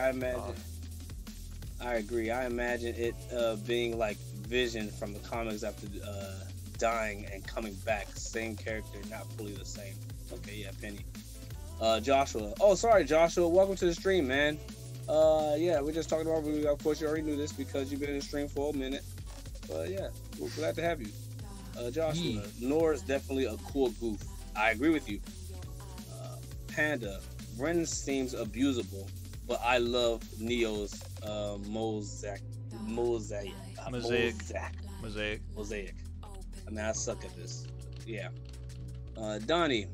I imagine it being like Vision from the comics after dying and coming back. Same character, not fully the same. Okay, yeah, Penny. Joshua. Oh, sorry, Joshua. Welcome to the stream, man. Yeah, we're just talking about Ruby. Of course, you already knew this because you've been in the stream for a minute. But yeah, we're glad to have you. Joshua. Nora's definitely a cool goof. I agree with you. Panda. Ren seems abusable, but I love Neo's Mosaic. Mosaic. Mosaic. Mosaic. I mean, I suck at this. Yeah. Donnie,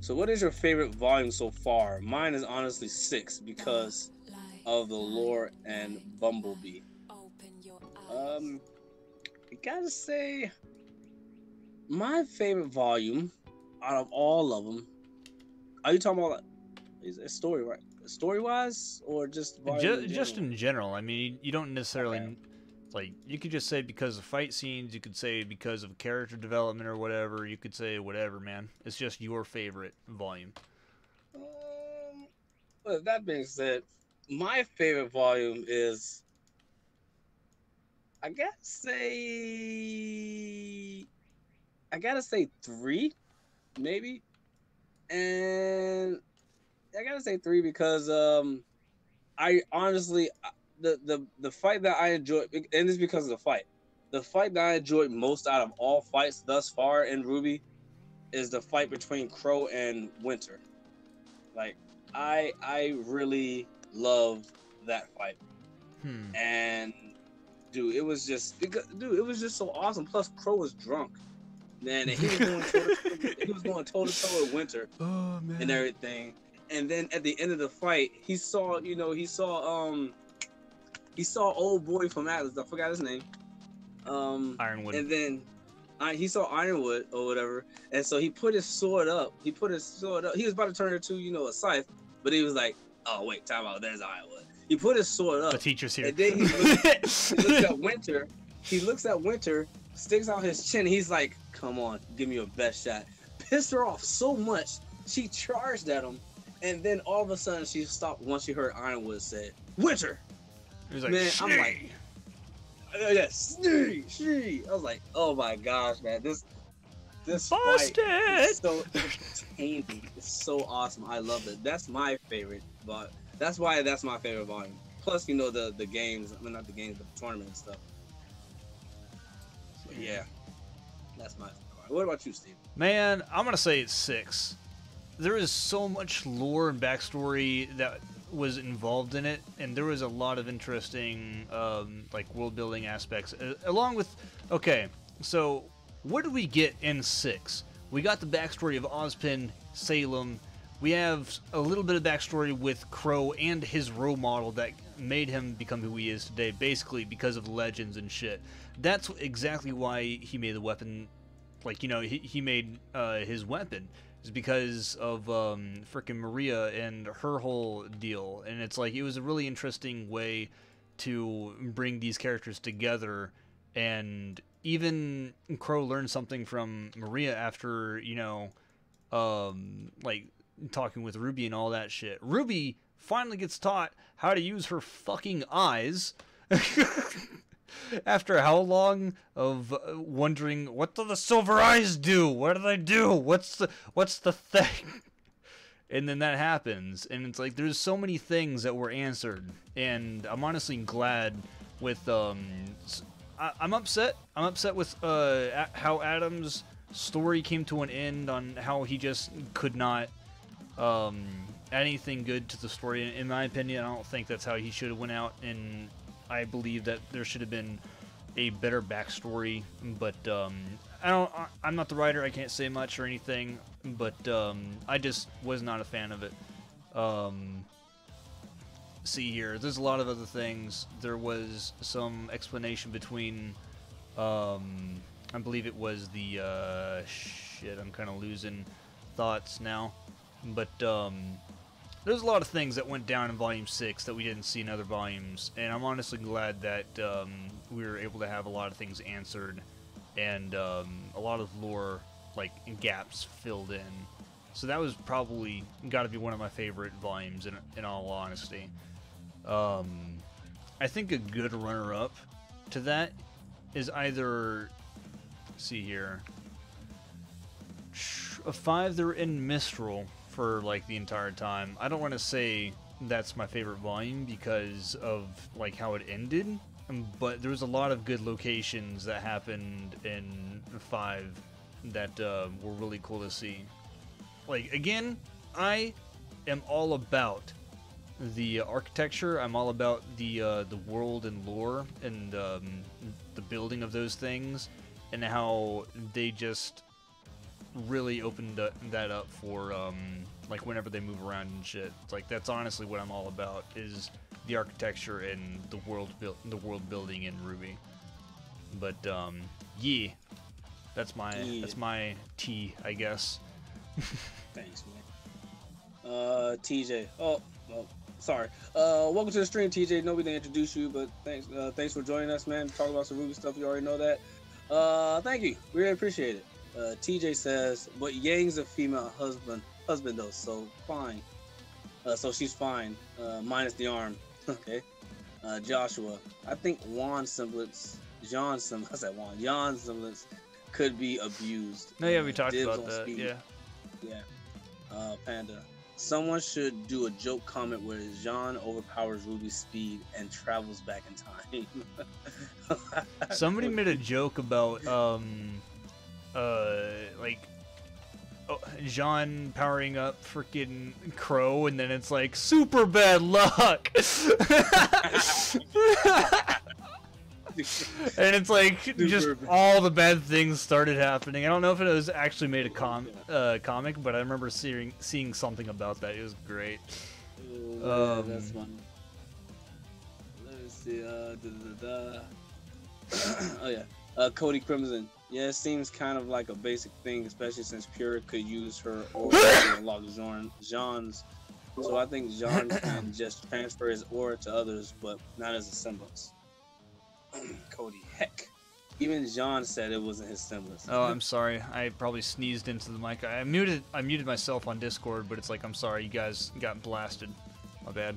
so what is your favorite volume so far? Mine is honestly 6 because of the lore and Bumblebee. I gotta say, my favorite volume out of all of them. Are you talking about is it story right? Story wise, or just volume Just in general? I mean, you don't necessarily like. You could just say because of fight scenes. You could say because of character development or whatever. You could say whatever, man. It's just your favorite volume. Well, that being said, my favorite volume is, I gotta say 3, maybe, and I gotta say 3 because I honestly the fight that I enjoyed, and it's because of the fight. The fight that I enjoyed most out of all fights thus far in Ruby is the fight between Crow and Winter. Like I really loved that fight, and dude, it was just so awesome. Plus, Crow was drunk, man, and he was going toe to toe with Winter, and everything. And then at the end of the fight, he saw old boy from Atlas. I forgot his name. Ironwood. And then he saw Ironwood or whatever, and so he put his sword up. He was about to turn it to a scythe, but he was like, "Oh wait, time out. There's Ironwood." He put his sword up. The teacher's here. And then he looks at Winter. He looks at Winter, sticks out his chin. He's like, "Come on, give me your best shot." Pissed her off so much, she charged at him. And then all of a sudden she stopped once she heard Ironwood say, "Winter." He was like, man, Shee. I'm like, yeah, she. I was like, oh my gosh, man, this fight is so entertaining. It's so awesome. I love it. That's my favorite, but that's why that's my favorite volume. Plus, the games. I mean, not the games, but the tournament and stuff. So, yeah, that's my favorite. What about you, Steve? Man, I'm gonna say it's 6. There is so much lore and backstory that was involved in it, and there was a lot of interesting, like, world-building aspects. Along with, okay, so what did we get in 6? We got the backstory of Ozpin, Salem. We have a little bit of backstory with Crow and his role model that made him become who he is today, basically because of legends and shit. That's exactly why he made the weapon. Like, he made his weapon. Is because of frickin' Maria and her whole deal, and it's like it was a really interesting way to bring these characters together. And even Crow learned something from Maria after like talking with Ruby and all that shit. Ruby finally gets taught how to use her fucking eyes. After how long of wondering, what do the silver eyes do? What do they do? What's the thing? And then that happens, and it's like there's so many things that were answered, and I'm honestly glad with I'm upset. I'm upset with how Adam's story came to an end, on how he just could not add anything good to the story. In my opinion, I don't think that's how he should have went out, and I believe that there should have been a better backstory, but I'm not the writer. I can't say much or anything, but I just was not a fan of it. See here, there's a lot of other things. There was some explanation between, I believe it was the shit. I'm kind of losing thoughts now, but there's a lot of things that went down in Volume 6 that we didn't see in other volumes, and I'm honestly glad that we were able to have a lot of things answered, and a lot of lore, like, gaps filled in. So that was probably got to be one of my favorite volumes, in all honesty. I think a good runner-up to that is either, let's see here, a 5 they're in Mistral for like the entire time. I don't want to say that's my favorite volume because of like how it ended, but there was a lot of good locations that happened in 5 that were really cool to see. Like, again, I am all about the architecture. I'm all about the world and lore and the building of those things, and how they just really opened that up for like whenever they move around and shit. It's like that's honestly what I'm all about, is the architecture and the world building in Ruby. But yeah, that's my tea, I guess. Thanks, man. TJ. Oh, sorry. Welcome to the stream, TJ. No, we didn't introduce you, but thanks for joining us, man. Talk about some Ruby stuff. You already know that. Thank you. We really appreciate it. TJ says, but Yang's a female husband though, so fine. So she's fine, minus the arm. Okay. Joshua, I think Jan's semblance could be abused. No, yeah, we talked about that. Speed. Yeah. Yeah. Panda, someone should do a joke comment where Jean overpowers Ruby's speed and travels back in time. Somebody made a joke about like Jean powering up freaking Crow, and then it's like super bad luck. And it's like just all the bad things started happening. I don't know if it was actually made a comic, but I remember seeing something about that. It was great. Oh, man, that's funny. Let me see. Oh yeah. Cody Crimson. Yeah, it seems kind of like a basic thing, especially since Pure could use her aura to unlock Jean's. So I think Jean can just transfer his aura to others, but not as a semblance. Cody, heck. Even Jean said it wasn't his semblance. Oh, I'm sorry. I probably sneezed into the mic. I muted myself on Discord, but it's like, I'm sorry, you guys got blasted. My bad.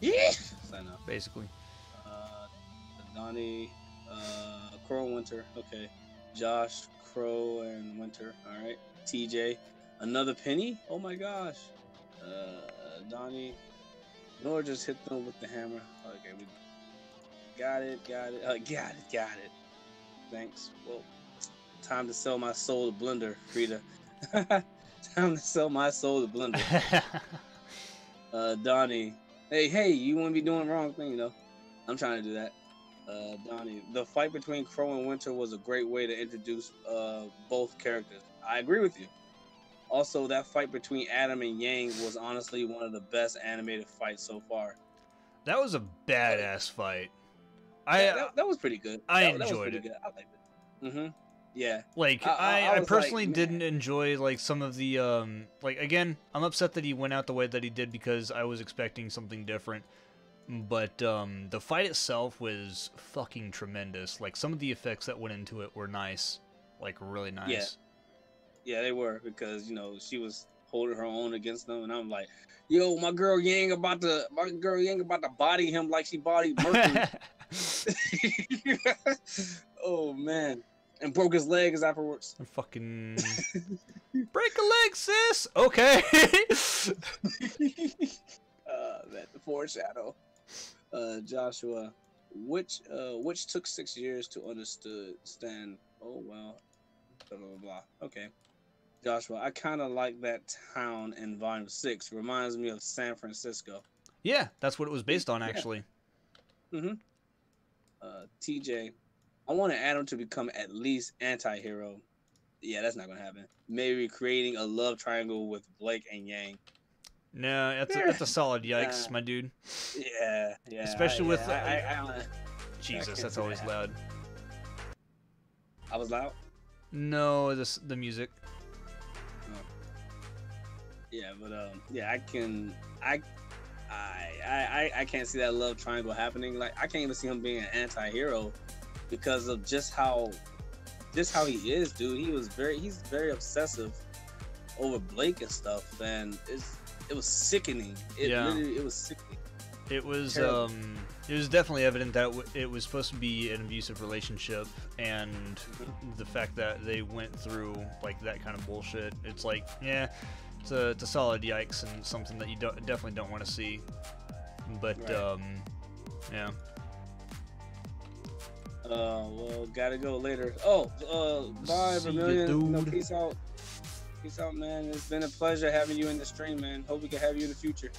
Yeah. I know. Basically. Donnie, Crow and Winter. Okay. Josh, Crow and Winter. All right. TJ, another penny? Oh my gosh. Donnie, Nora just hit them with the hammer. Okay, we got it. Got it. Thanks. Well, time to sell my soul to Blender, Frida. Time to sell my soul to Blender. Donnie, hey, you wouldn't be doing the wrong thing, you know. I'm trying to do that. Donnie, the fight between Crow and Winter was a great way to introduce both characters. I agree with you. Also, that fight between Adam and Yang was honestly one of the best animated fights so far. That was a badass fight. That was pretty good. I enjoyed it. Good. I liked it. Mm-hmm. Yeah. Like I personally didn't enjoy like some of the like, again, I'm upset that he went out the way that he did because I was expecting something different. But the fight itself was fucking tremendous. Like some of the effects that went into it were nice, like really nice. Yeah, they were, because you know she was holding her own against them, and I'm like, yo, my girl Yang about to body him like she bodied Mercury. Oh man, and broke his legs afterwards. Fucking break a leg, sis. Okay. Man, the foreshadow. Joshua, which took 6 years to understand. Oh well, blah blah blah. Okay, Joshua, I kind of like that town in Volume 6. Reminds me of San Francisco. Yeah, that's what it was based on, actually. Mm-hmm. TJ, I want Adam to become at least anti-hero. Yeah, that's not gonna happen. Maybe creating a love triangle with Blake and Yang. No, that's a solid yikes, my dude. Yeah. Especially with Jesus, that's always loud. I was loud? No, the music. Oh. Yeah, but yeah, I can't see that love triangle happening. Like, I can't even see him being an anti-hero because of just how he is, dude. He's very obsessive over Blake and stuff, and it was sickening. It was sickening. It was definitely evident that it was supposed to be an abusive relationship, and the fact that they went through like that kind of bullshit, it's like, yeah, it's a solid yikes and something that you definitely don't want to see. But right. Yeah. Well, gotta go later. Bye, Vermilion. No, peace out. Peace out, man. It's been a pleasure having you in the stream, man. Hope we can have you in the future.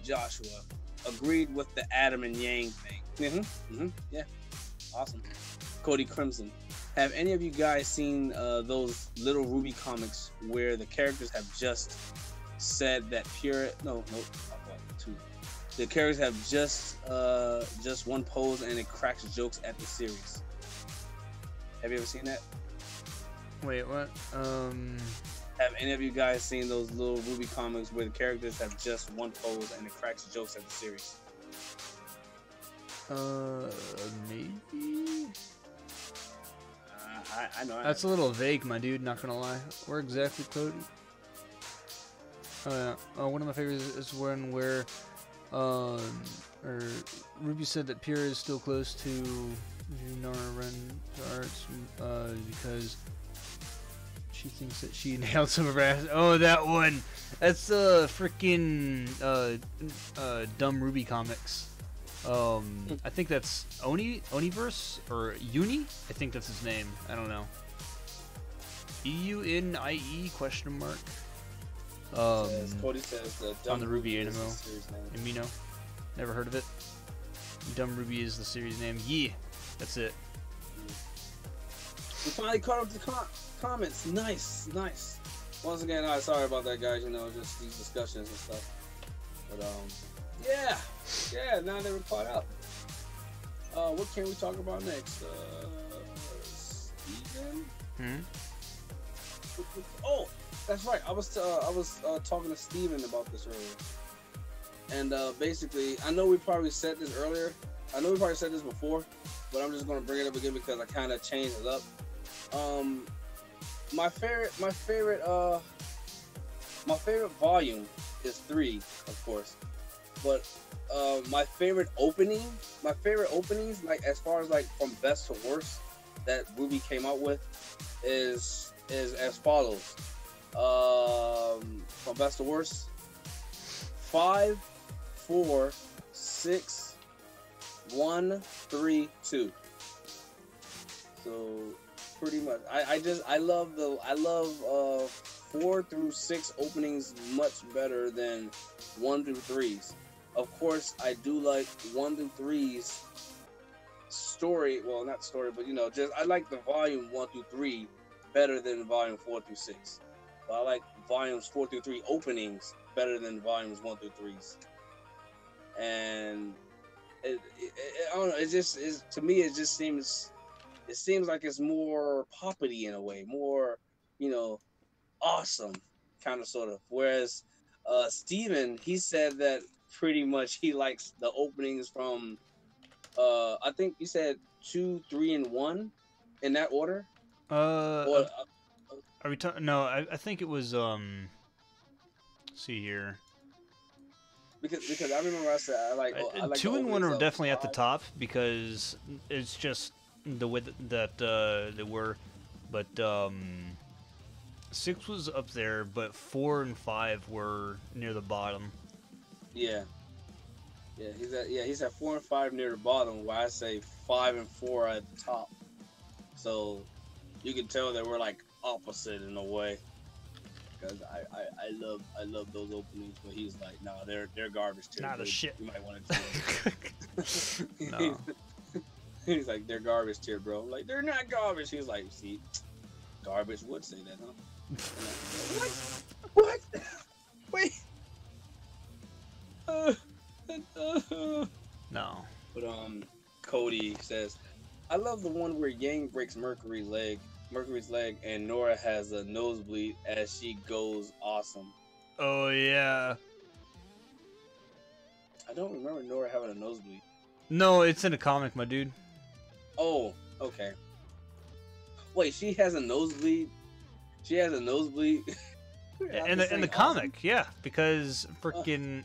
Joshua agreed with the Adam and Yang thing. Yeah, awesome. Cody Crimson, have any of you guys seen those Little Ruby comics where the characters have just said that the characters have just one pose and it cracks jokes at the series? Have you ever seen that? Wait, what? Have any of you guys seen those Little Ruby comics where the characters have just one pose and it cracks jokes at the series? Maybe. I know. That's a little vague, my dude. Not gonna lie. Where exactly, Cody? Oh yeah. Oh, one of my favorites is one where, or Ruby said that Pyrrha is still close to Nora Ren's arts because she thinks that she nailed some of her ass. Oh, that one. That's freaking dumb Ruby comics. I think that's Oniverse or Uni. I think that's his name. I don't know. EUNIE question mark. Cody says the on the Ruby Animo. Amino. Never heard of it. Dumb Ruby is the series name. Yeah, that's it. We finally caught up to comments. Nice. Once again, sorry about that, guys. You know, just these discussions and stuff. But yeah. Now that we're caught up, what can we talk about next? Steven? Oh, that's right. I was talking to Steven about this earlier, and basically, I know we probably said this earlier. I know we probably said this before, but I'm just gonna bring it up again because I kind of changed it up. My favorite volume is 3, of course, but my favorite openings, like as far as like from best to worst that Ruby came out with, is as follows. From best to worst: 5, 4, 6, 1, 3, 2. So pretty much, I love 4 through 6 openings much better than 1 through 3s. Of course, I do like 1 through 3's story. Well, not story, but you know, just I like the volume 1 through 3 better than volume 4 through 6. But I like volumes 4 through 3 openings better than volumes 1 through 3's. And I don't know. It just is to me. It just seems. It seems like it's more poppity in a way, more, you know, awesome, kind of sort of. Whereas Steven, he said that pretty much he likes the openings from I think you said 2, 3, and 1 in that order. Are we talking? No, I think it was see here. Because I remember I said I like 2 and 1 are definitely at the top because it's just the way that they were, but 6 was up there, but 4 and 5 were near the bottom. Yeah, he's at 4 and 5 near the bottom, while I say 5 and 4 at the top. So you can tell that we're like opposite in a way. Because I love those openings, but he's like, no, they're garbage too. Nah, the shit. You might want to. No. He's like, they're garbage tier, bro. I'm like, they're not garbage. He's like, see, garbage would say that, huh? What? Wait. No. But Cody says, I love the one where Yang breaks Mercury's leg, and Nora has a nosebleed as she goes awesome. Oh yeah. I don't remember Nora having a nosebleed. No, it's in a comic, my dude. Oh, okay. Wait, she has a nosebleed? She has a nosebleed? in the comic, yeah, because freaking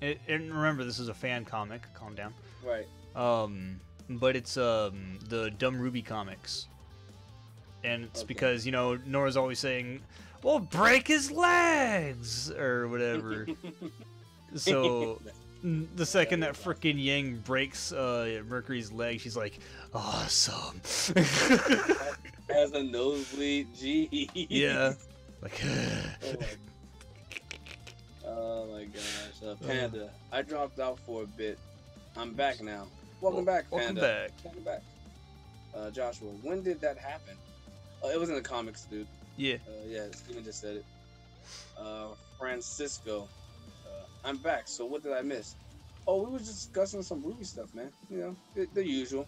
and remember, this is a fan comic. Calm down. Right. But it's the Dumb Ruby comics, and it's because, you know, Nora's always saying, "Well, break his legs" or whatever. So the second that freaking Yang breaks Mercury's leg, she's like, "Awesome." Has a nosebleed. Gee. Yeah. Like. Oh my gosh, Panda. I dropped out for a bit. I'm back now. Welcome back, Panda. Welcome back. Joshua, when did that happen? It was in the comics, dude. Yeah. Yeah, Steven just said it. Francisco, I'm back. So what did I miss? Oh, we were just discussing some Ruby stuff, man. You know, the usual.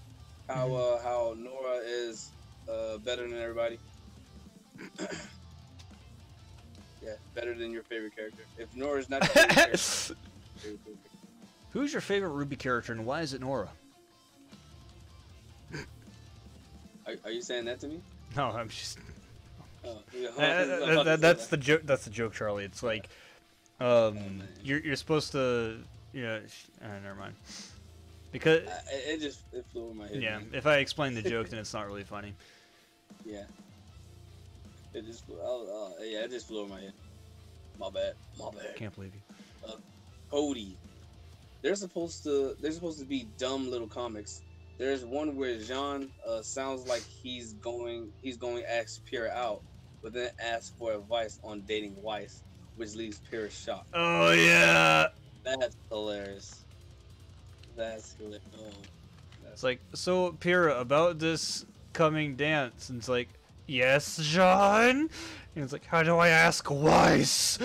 How Nora is better than everybody. Yeah, better than your favorite character. If Nora's not your favorite character, who's your favorite Ruby character and why is it Nora? Are you saying that to me? No, I'm just. Oh, yeah, that's the joke. That's the joke, Charlie. It's like, you're supposed to, never mind. Because it flew in my head. Yeah, man. if I explain the joke, then it's not really funny. Yeah. It just it just flew in my head. My bad. Can't believe you. Cody. They're supposed to be dumb little comics. There's one where Jean sounds like he's going to ask Pierre out, but then asks for advice on dating Weiss, which leaves Pierre shocked. Oh yeah. That's hilarious. That's hilarious. Oh, it's like, so Pierre, about this coming dance, and it's like, yes, Jean. And it's like, how do I ask Weiss?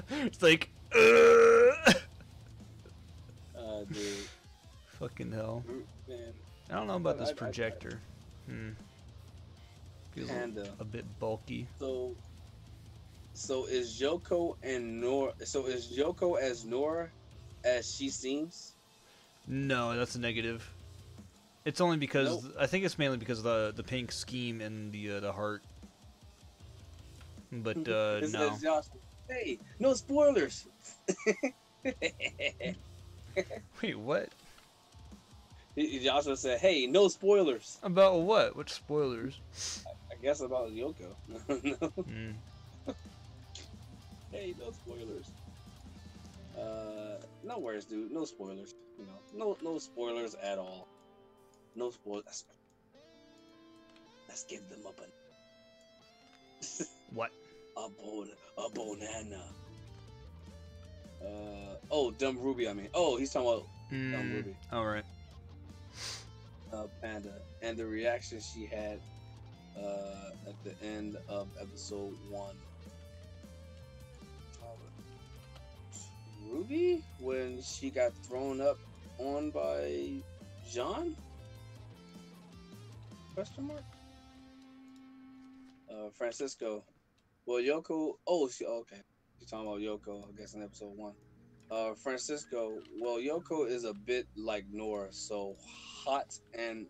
It's like, dude. Fucking hell. Man. I don't know about this projector. Feels a bit bulky. So is Yoko and Nora? So is Yoko as Nora as she seems? No, that's a negative. It's only because I think it's mainly because of the pink scheme and the heart. But no. Hey, no spoilers. Wait, what? Joshua said, "Hey, no spoilers." About what? Which spoilers? I guess about Yoko. No. Hey, no spoilers. No worries, dude. No spoilers. You know, no spoilers at all. No spoilers. Let's give them a what? A banana. Dumb Ruby. I mean, he's talking about Dumb Ruby. All right. Panda, and the reaction she had at the end of episode 1. Ruby, when she got thrown up on by John? Question mark? Francisco. Well, Yoko. Okay. She's talking about Yoko, I guess, in episode 1. Francisco. Well, Yoko is a bit like Nora, so hot and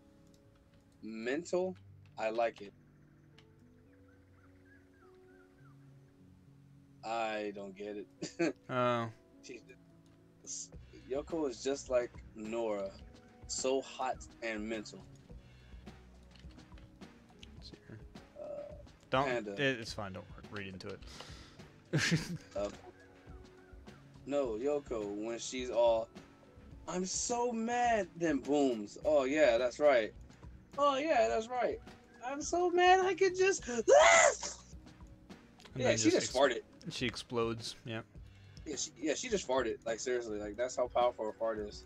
mental. I like it. I don't get it. Oh. Yoko is just like Nora, so hot and mental. Let's see here. It's fine. Don't read into it. No, Yoko, when she's all, I'm so mad, then booms. Oh yeah, that's right. Oh yeah, that's right. I'm so mad I could just. Yeah, she just farted. She explodes. Yeah. Yeah, she just farted. Like seriously, like that's how powerful a fart is.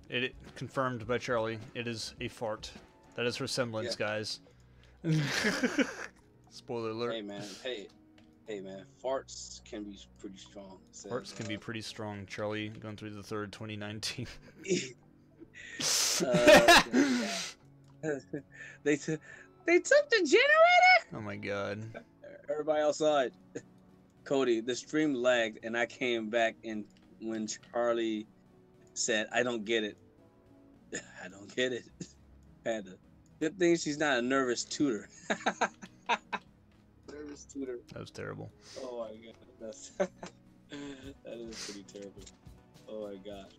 It confirmed by Charlie. It is a fart. That is her semblance, guys. Spoiler alert. Hey man, farts can be pretty strong. Farts can be pretty strong, Charlie. Going through the 3rd, 2019. They took the generator. Oh my god. Everybody outside. Cody, the stream lagged, and I came back in when Charlie said, "I don't get it." I don't get it. Panda. Good thing she's not a nervous tutor. Nervous tutor. That was terrible. Oh my god, that is pretty terrible. Oh my gosh.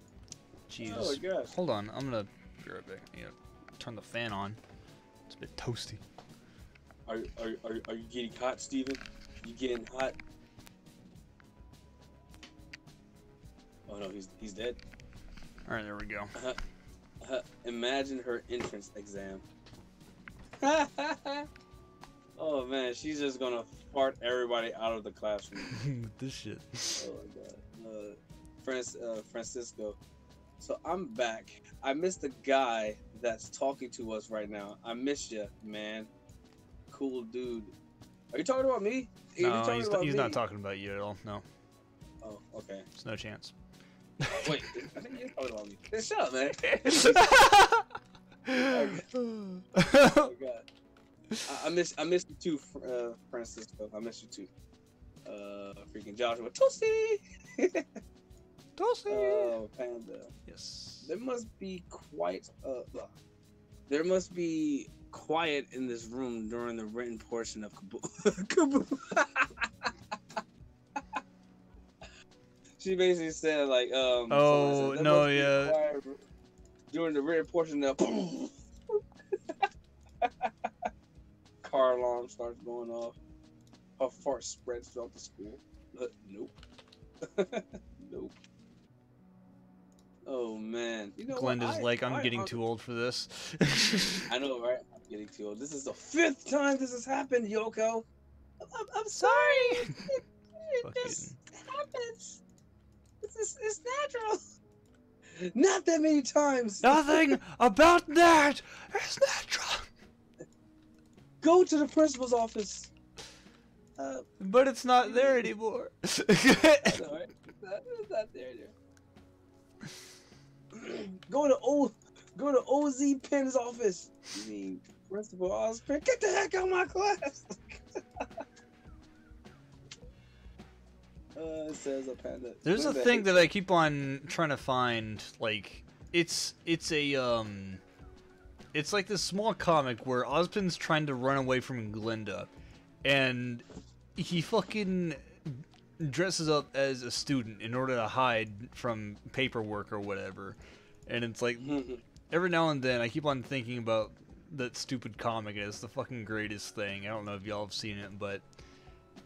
Jeez. Oh my gosh. Hold on, I'm gonna be right back. Turn the fan on. It's a bit toasty. Are you getting hot, Steven? You getting hot? Oh no, he's dead. All right, there we go. Imagine her entrance exam. Oh man, she's just gonna fart everybody out of the classroom. This shit. Oh my god. Francisco. So I'm back. I missed the guy that's talking to us right now. I miss you, man. Cool dude. Are you talking about me? No, he's not talking about you at all. No. Oh, okay. There's no chance. Wait, I think you're talking about me. Hey, shut up, man. Oh god. I miss you too, Francisco. I miss you too. Freaking Joshua. Toasty! Toasty! Oh, Panda. Yes. There must be quiet in this room during the written portion of Kaboom. She basically said like, oh said, no, yeah. During the written portion of car alarm starts going off. Her fart spreads throughout the school. Nope. Nope. Oh man. You know Glenda's like, I'm getting too old for this. I know, right? I'm getting too old. This is the 5th time this has happened, Yoko. I'm sorry. It just happens. It's natural. Not that many times. Nothing about that is natural. Go to the principal's office. But it's not there anymore. I know, right? It's not there anymore. Go to OZ Penn's office. You mean Principal Osprey? Get the heck out of my class. It says a panda. There's a thing that I keep on trying to find. Like, it's like this small comic where Ozpin's trying to run away from Glenda, and he fucking dresses up as a student in order to hide from paperwork or whatever. And it's like, every now and then I keep on thinking about that stupid comic, and it's the fucking greatest thing. I don't know if y'all have seen it, but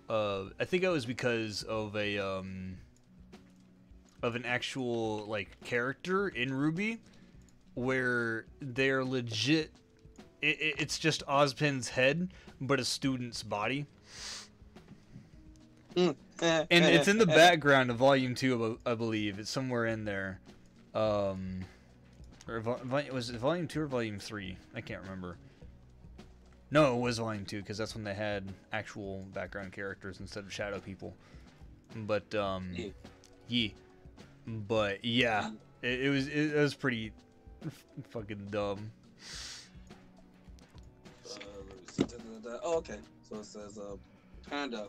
I think it was because of an actual like character in Ruby where they're legit. It's just Ozpin's head, but a student's body. And it's in the background of Volume 2, I believe. It's somewhere in there. Was it Volume 2 or Volume 3? I can't remember. No, it was Volume 2, because that's when they had actual background characters instead of shadow people. But, yeah. But, yeah. It was pretty fucking dumb. Oh, okay. So it says, Panda.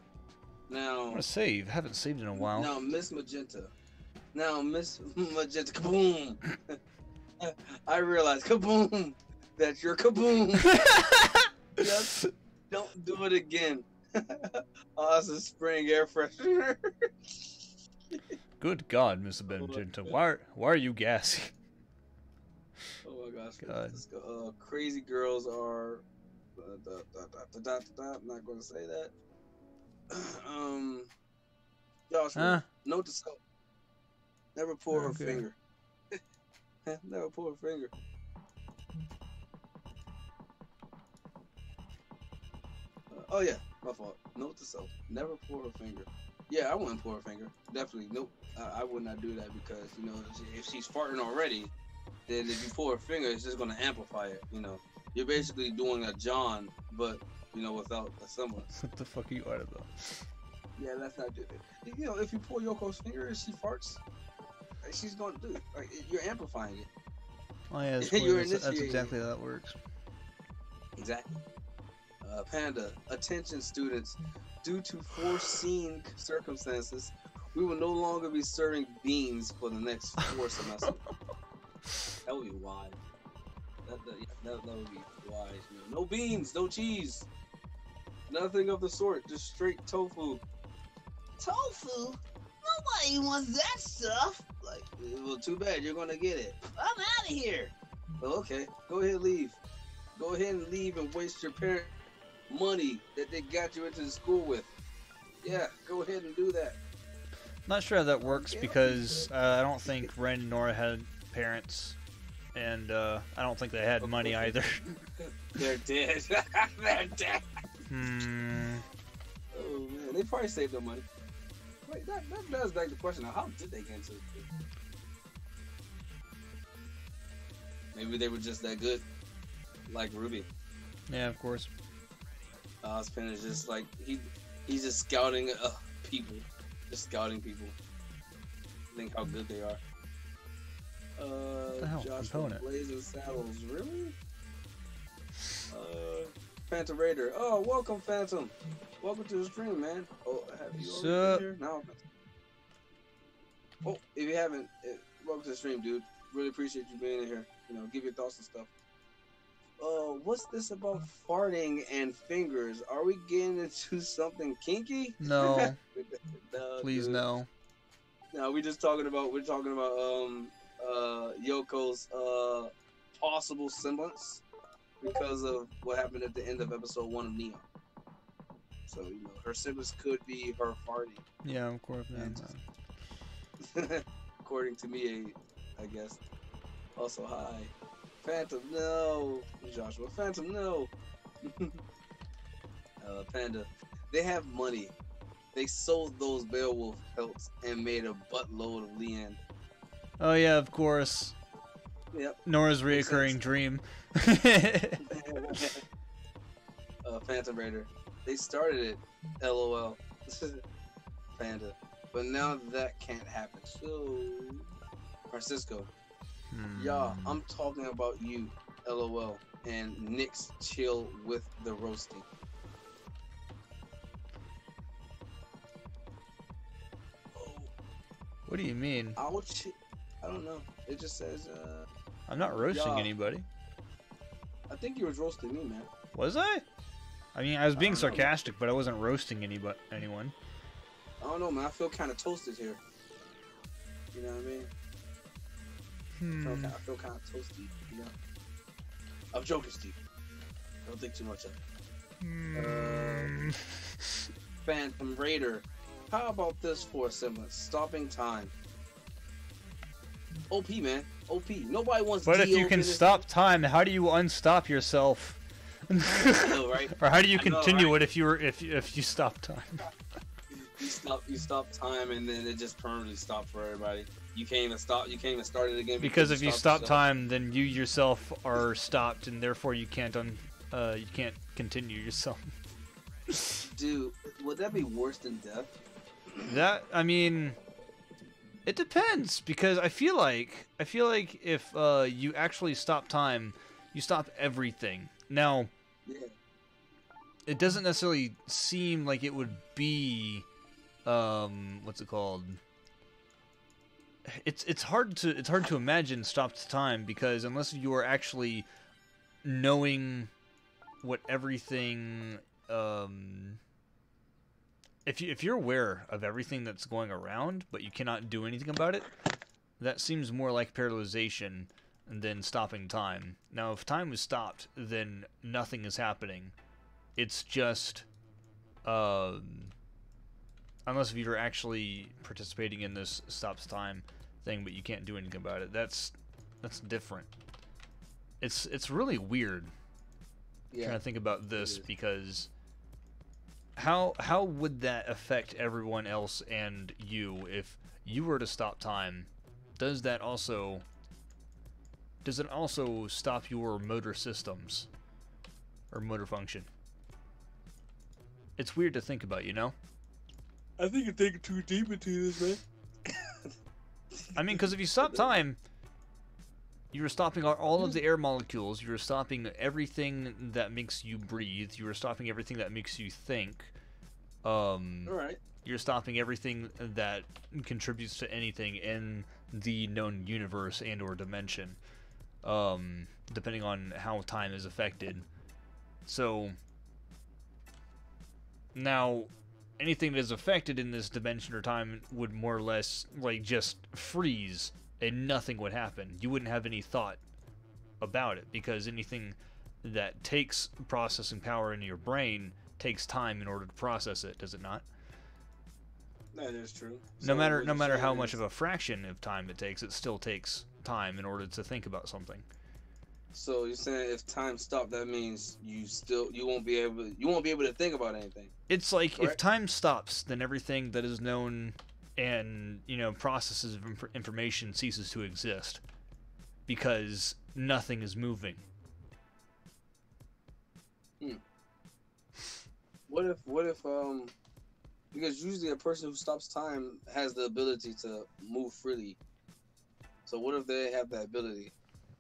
Now, I want to save. I haven't saved in a while. Now, Miss Magenta. Kaboom! I realize, kaboom, that you're kaboom. Just don't do it again. Awesome spring air freshener. Good God, Miss Magenta. Why are you gassy? Oh my gosh. God. Let's go. Crazy girls are. I'm not going to say that. Joshua, note to self. Never pull her finger. Never pull her finger. Oh yeah, my fault. Note to self. Never pull her finger. Yeah, I wouldn't pull her finger. Definitely. Nope. I would not do that because, you know, if she's farting already, then if you pull her finger, it's just going to amplify it, you know. You're basically doing a John, but, you know, without a semblance. What the fuck are you on about? Yeah, that's not good. You know, if you pull Yoko's finger and she farts, she's going to do it. Like, you're amplifying it. Oh yeah, that's exactly how that works. Exactly. Panda, attention students. Due to foreseen circumstances, we will no longer be serving beans for the next 4 semesters. That would be wise. That would be wise. You know. No beans, no cheese. Nothing of the sort. Just straight tofu. Tofu? Nobody wants that stuff. Like, well, too bad. You're gonna get it. I'm out of here. Well, okay. Go ahead, leave. Go ahead and leave and waste your parents' money that they got you into the school with. Yeah, go ahead and do that. Not sure how that works because I don't think Ren and Nora had parents, and I don't think they had money either. They're dead. They're dead. Hmm. Oh Oh man, they probably saved their money. Wait, that does beg the question: how did they get into it? Maybe they were just that good, like Ruby. Yeah, of course. Spin is just like he's just scouting people, just scouting people. Think how good they are. What the hell? Joshua Component. Blazing Saddles, really? Phantom Raider. Oh, welcome, Phantom. Welcome to the stream, man. Oh, have you already been here? No. Oh, if you haven't, welcome to the stream, dude. Really appreciate you being in here. You know, give your thoughts and stuff. What's this about farting and fingers? Are we getting into something kinky? No. No, Please, dude. no. No, we're talking about Yoko's possible semblance because of what happened at the end of episode 1 of Neon. So, you know, her semblance could be her farting. Yeah, of course, man. According to me, I guess. Also, hi. Phantom, no. Joshua, Phantom, no. Panda, they have money. They sold those Beowulf pelts and made a buttload of Leanne. Oh yeah, of course. Yep. Nora's reoccurring dream. Phantom Raider. They started it. LOL. Panda. But now that can't happen. So, Francisco. Yeah, I'm talking about you. LOL. And Nick's chill with the roasting. What do you mean? I don't know. It just says, I'm not roasting anybody. I think you was roasting me, man. Was I? I mean, I was being sarcastic, but I wasn't roasting anyone. I don't know, man. I feel kind of toasted here. You know what I mean? I feel kind of toasty, you know? I'm joking, Steve. Don't think too much of it. Phantom Raider. How about this for a semblance? Stopping time. OP, man. OP. Nobody wants. But if you can stop time, how do you unstop yourself? I know, right? Or how do you continue right? it if you stop time? You stop time, and then it just permanently stops for everybody. You can't even stop. You can't even start it again. Because if you stop time, then you yourself are stopped, and therefore you can't continue yourself. Dude, would that be worse than death? I mean, it depends, because I feel like if you actually stop time, you stop everything. Now, yeah. It doesn't necessarily seem like it would be, what's it called? It's hard to imagine stopped time, because unless you are actually knowing what everything, if you're aware of everything that's going around, but you cannot do anything about it, that seems more like paralyzation than stopping time. Now, if time is stopped, then nothing is happening. It's just, unless if you're actually participating in this stops time thing, but you can't do anything about it. That's different. It's really weird. Yeah. Trying to think about this, because how would that affect everyone else and you if you were to stop time? Does it also stop your motor systems or motor function? It's weird to think about, you know? I think you're thinking too deep into this, man. I mean, because if you stop time, you were stopping all of the air molecules. You were stopping everything that makes you breathe. You were stopping everything that makes you think. All right. You're stopping everything that contributes to anything in the known universe and or dimension, depending on how time is affected. So now, anything that is affected in this dimension or time would more or less like just freeze, and nothing would happen. You wouldn't have any thought about it, because anything that takes processing power into your brain takes time in order to process it, does it not? That is true. No matter how much of a fraction of time it takes, it still takes time in order to think about something. So you're saying if time stopped, that means you won't be able to think about anything. It's like Correct? if time stops, then everything that is known and processes of information ceases to exist because nothing is moving. What if because usually a person who stops time has the ability to move freely. So what if they have that ability?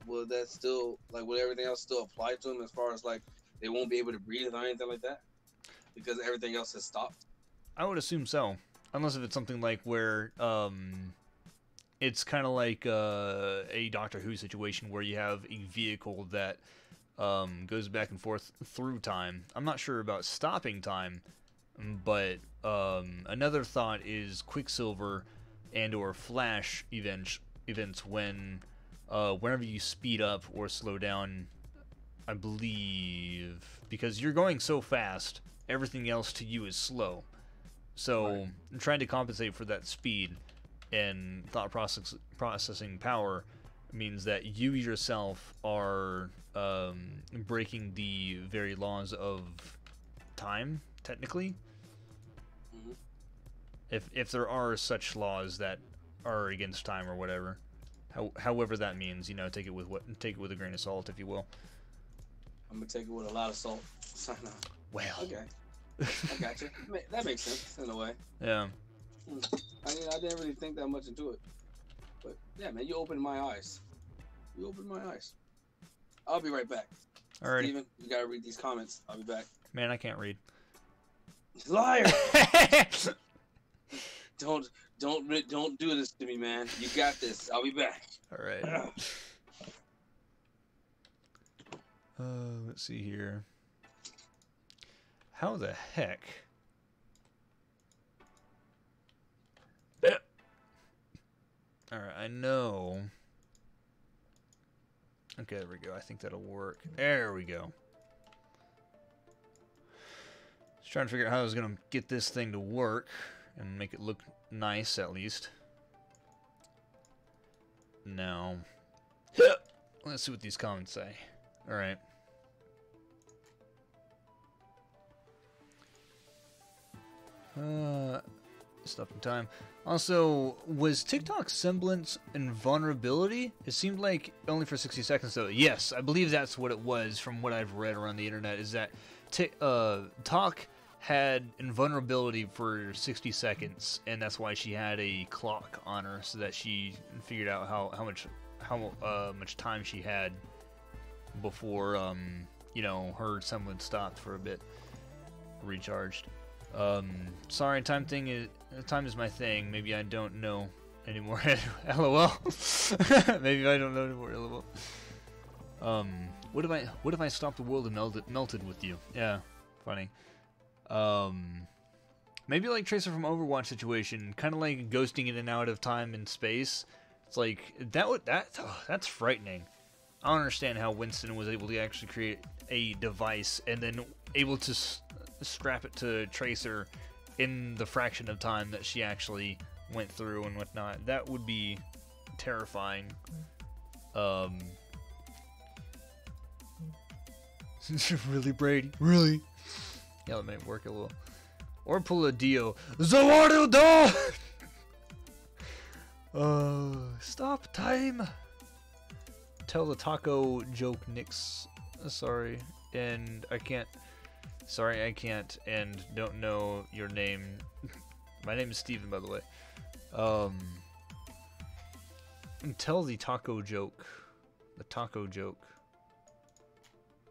Will that still, like, will everything else still apply to them as far as, like, they won't be able to breathe or anything like that? Because everything else has stopped? I would assume so. Unless if it's something like where it's kind of like a Doctor Who situation where you have a vehicle that goes back and forth through time. I'm not sure about stopping time, but another thought is Quicksilver and or Flash events when whenever you speed up or slow down, I believe, because you're going so fast, everything else to you is slow. So Right. trying to compensate for that speed and thought processing power means that you yourself are breaking the very laws of time, technically. Mm-hmm. If there are such laws that are against time or whatever. However that means, take it with a grain of salt, if you will. I'm gonna take it with a lot of salt. Well, Okay, I got you. That makes sense in a way. yeah. I didn't really think that much into it, but yeah, man, you opened my eyes. You opened my eyes. I'll be right back. Alright. Steven, you gotta read these comments. I'll be back. Man, I can't read. Liar! Don't do this to me, man. You got this. I'll be back. All right. Let's see here. How the heck? All right, I know. Okay, there we go. I think that'll work. There we go. Just trying to figure out how I was gonna get this thing to work and make it look nice, at least. Now, let's see what these comments say. All right. Stuff in time. Also, was TikTok's semblance and vulnerability? It seemed like only for 60 seconds, though. Yes, I believe that's what it was from what I've read around the internet, is that Talk had invulnerability for 60 seconds, and that's why she had a clock on her, so that she figured out how much time she had before her semblance stopped for a bit, recharged. Sorry, time is my thing. Maybe I don't know anymore. LOL. Maybe I don't know anymore. LOL. What if I stopped the world and melted with you? Yeah, funny. Maybe like Tracer from Overwatch situation, kind of like ghosting in and out of time and space. It's like that's frightening. I don't understand how Winston was able to actually create a device and then able to strap it to Tracer in the fraction of time that she actually went through and whatnot. That would be terrifying. Really, Brady? Really? Yeah, that might work a little. Or pull a Dio. Zawardo do! Stop time! Tell the taco joke, Nix. Sorry. And I can't. Sorry, I can't. And don't know your name. My name is Steven, by the way. Tell the taco joke. The taco joke.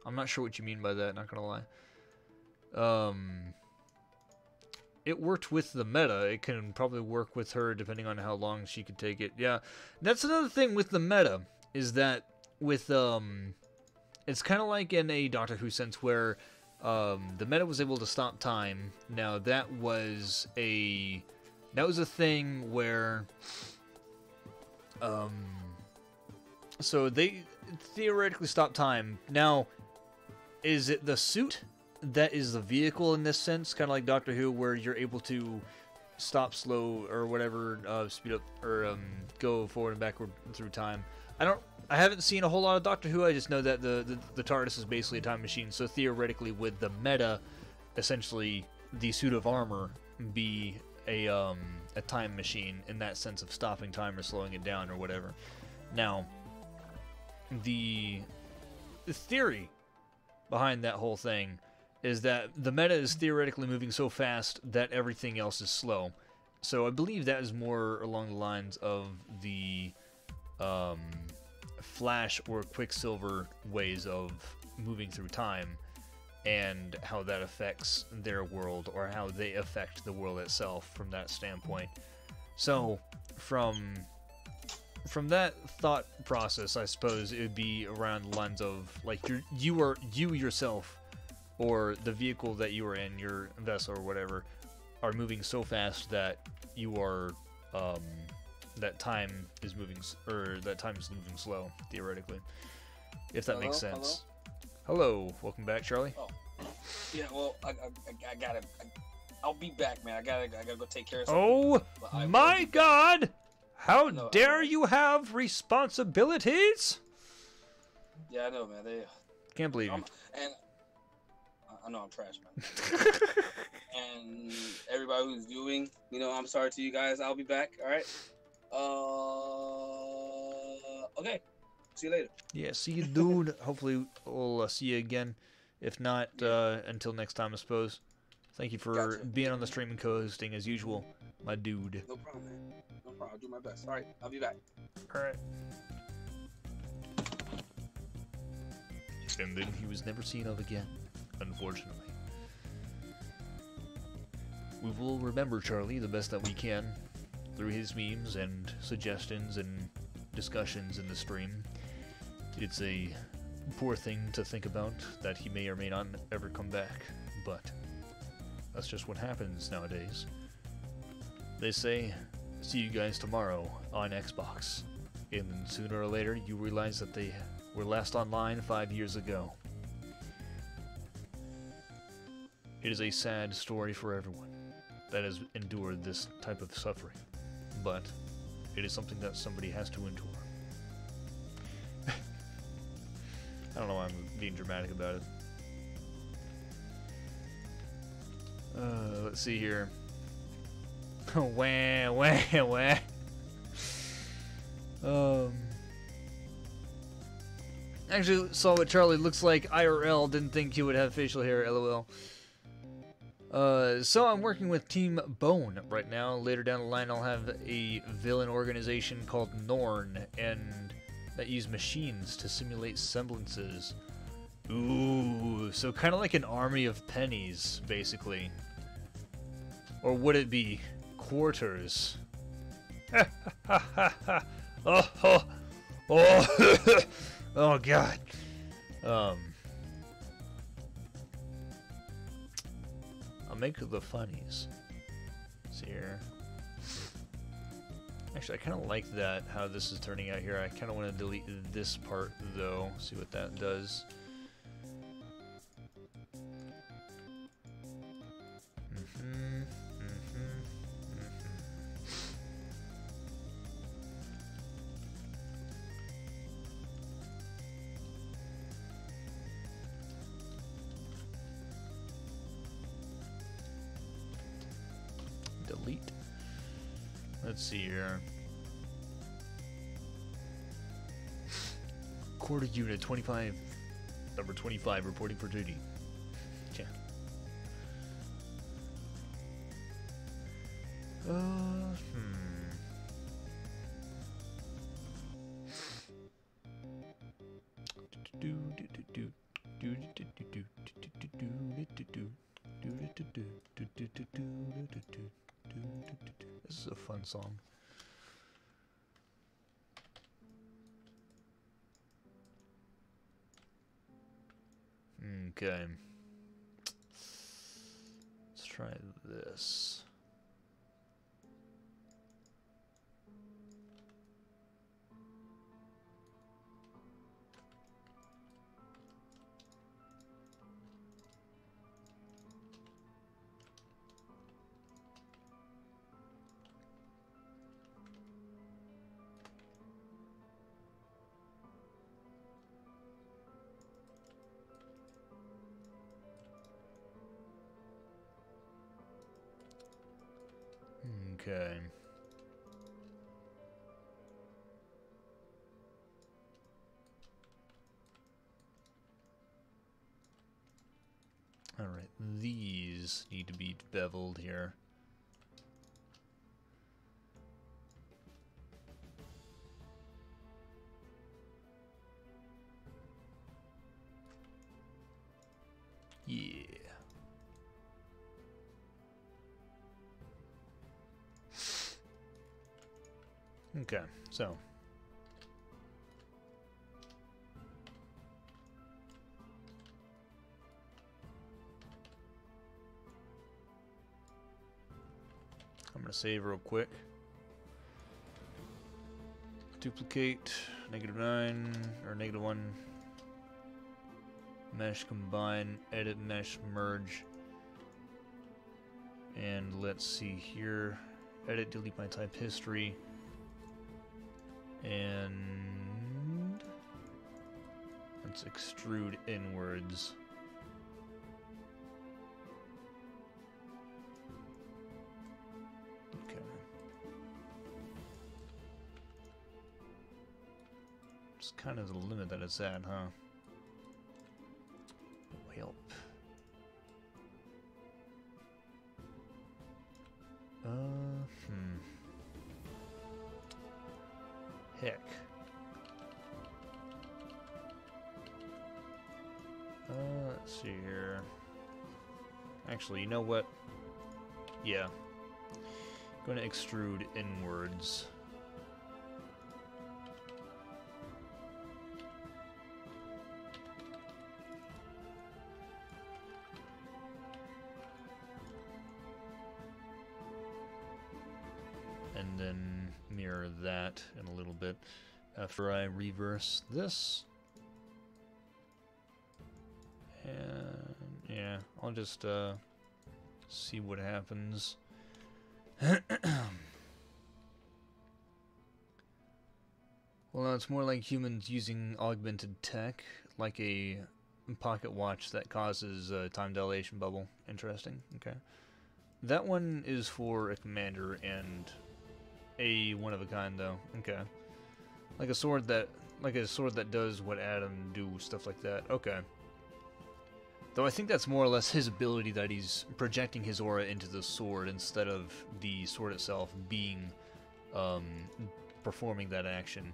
I'm not sure what you mean by that, not gonna lie. It worked with the meta. It can probably work with her depending on how long she could take it. Yeah, that's another thing with the meta, is that with it's kind of like in a Doctor Who sense where the meta was able to stop time. Now that was a thing where so they theoretically stop time. Now, is it the suit that is the vehicle in this sense, kind of like Doctor Who, where you're able to stop, slow, or whatever, speed up, or go forward and backward through time. I haven't seen a whole lot of Doctor Who. I just know that the TARDIS is basically a time machine. So theoretically, with the meta, essentially the suit of armor be a time machine in that sense of stopping time or slowing it down or whatever. Now, the theory behind that whole thing is that the meta is theoretically moving so fast that everything else is slow. So I believe that is more along the lines of the Flash or Quicksilver ways of moving through time, and how that affects their world, or how they affect the world itself from that standpoint. So, from that thought process, I suppose it would be around the lines of, like, you yourself, or the vehicle that you are in, your vessel or whatever, are moving so fast that you are, that time is moving slow, theoretically. If that makes sense. Hello, welcome back, Charlie. Oh, yeah. Well, I gotta. I'll be back, man. I gotta go take care of something. Oh my God! How dare you have responsibilities? Yeah, I know, man. Can't believe you. And I know I'm trash, man. And everybody who's viewing, I'm sorry to you guys. I'll be back. All right. Okay. See you later. Yeah, see you, dude. Hopefully we'll see you again. If not, until next time, I suppose. Thank you for being on the stream and co-hosting as usual, my dude. No problem, man. No problem. I'll do my best. All right. I'll be back. All right. And then he was never seen of again, unfortunately. We will remember Charlie the best that we can through his memes and suggestions and discussions in the stream. It's a poor thing to think about that he may or may not ever come back, but that's just what happens nowadays. They say, see you guys tomorrow on Xbox, and then sooner or later you realize that they were last online 5 years ago. It is a sad story for everyone that has endured this type of suffering, but it is something that somebody has to endure. I don't know why I'm being dramatic about it. Let's see here. Wah, wah, wah. Actually saw what Charlie looks like IRL. Didn't think he would have facial hair. LOL. So I'm working with Team Bone right now. Later down the line, I'll have a villain organization called Norn, and that use machines to simulate semblances. Ooh, so kind of like an army of pennies, basically. Or would it be quarters? Oh, oh God. I'll make the funnies. See here. Actually, I kind of like that, how this is turning out here. I kind of want to delete this part, though. See what that does. Delete. Let's see here. Quarter unit 25, number 25, reporting for duty. Yeah. This is a fun song. Okay. Let's try this. Okay. Alright, these need to be beveled here. Yeah. Okay, so I'm gonna save real quick. Duplicate, -9 or -1. Mesh, combine, edit, mesh, merge. And let's see here. Edit, delete my type history. And let's extrude inwards. Okay. It's kind of the limit that it's at, huh? Help. Heck. Let's see here. Actually, you know what? Yeah. I'm going to extrude inwards. And then mirror that in a little bit after I reverse this. And yeah, I'll just see what happens. Well, it's more like humans using augmented tech, like a pocket watch that causes a time dilation bubble. Interesting. Okay, that one is for a commander and a one of a kind, though. Okay, like a sword that does what Adam do, stuff like that. Okay. Though I think that's more or less his ability, that he's projecting his aura into the sword instead of the sword itself being performing that action.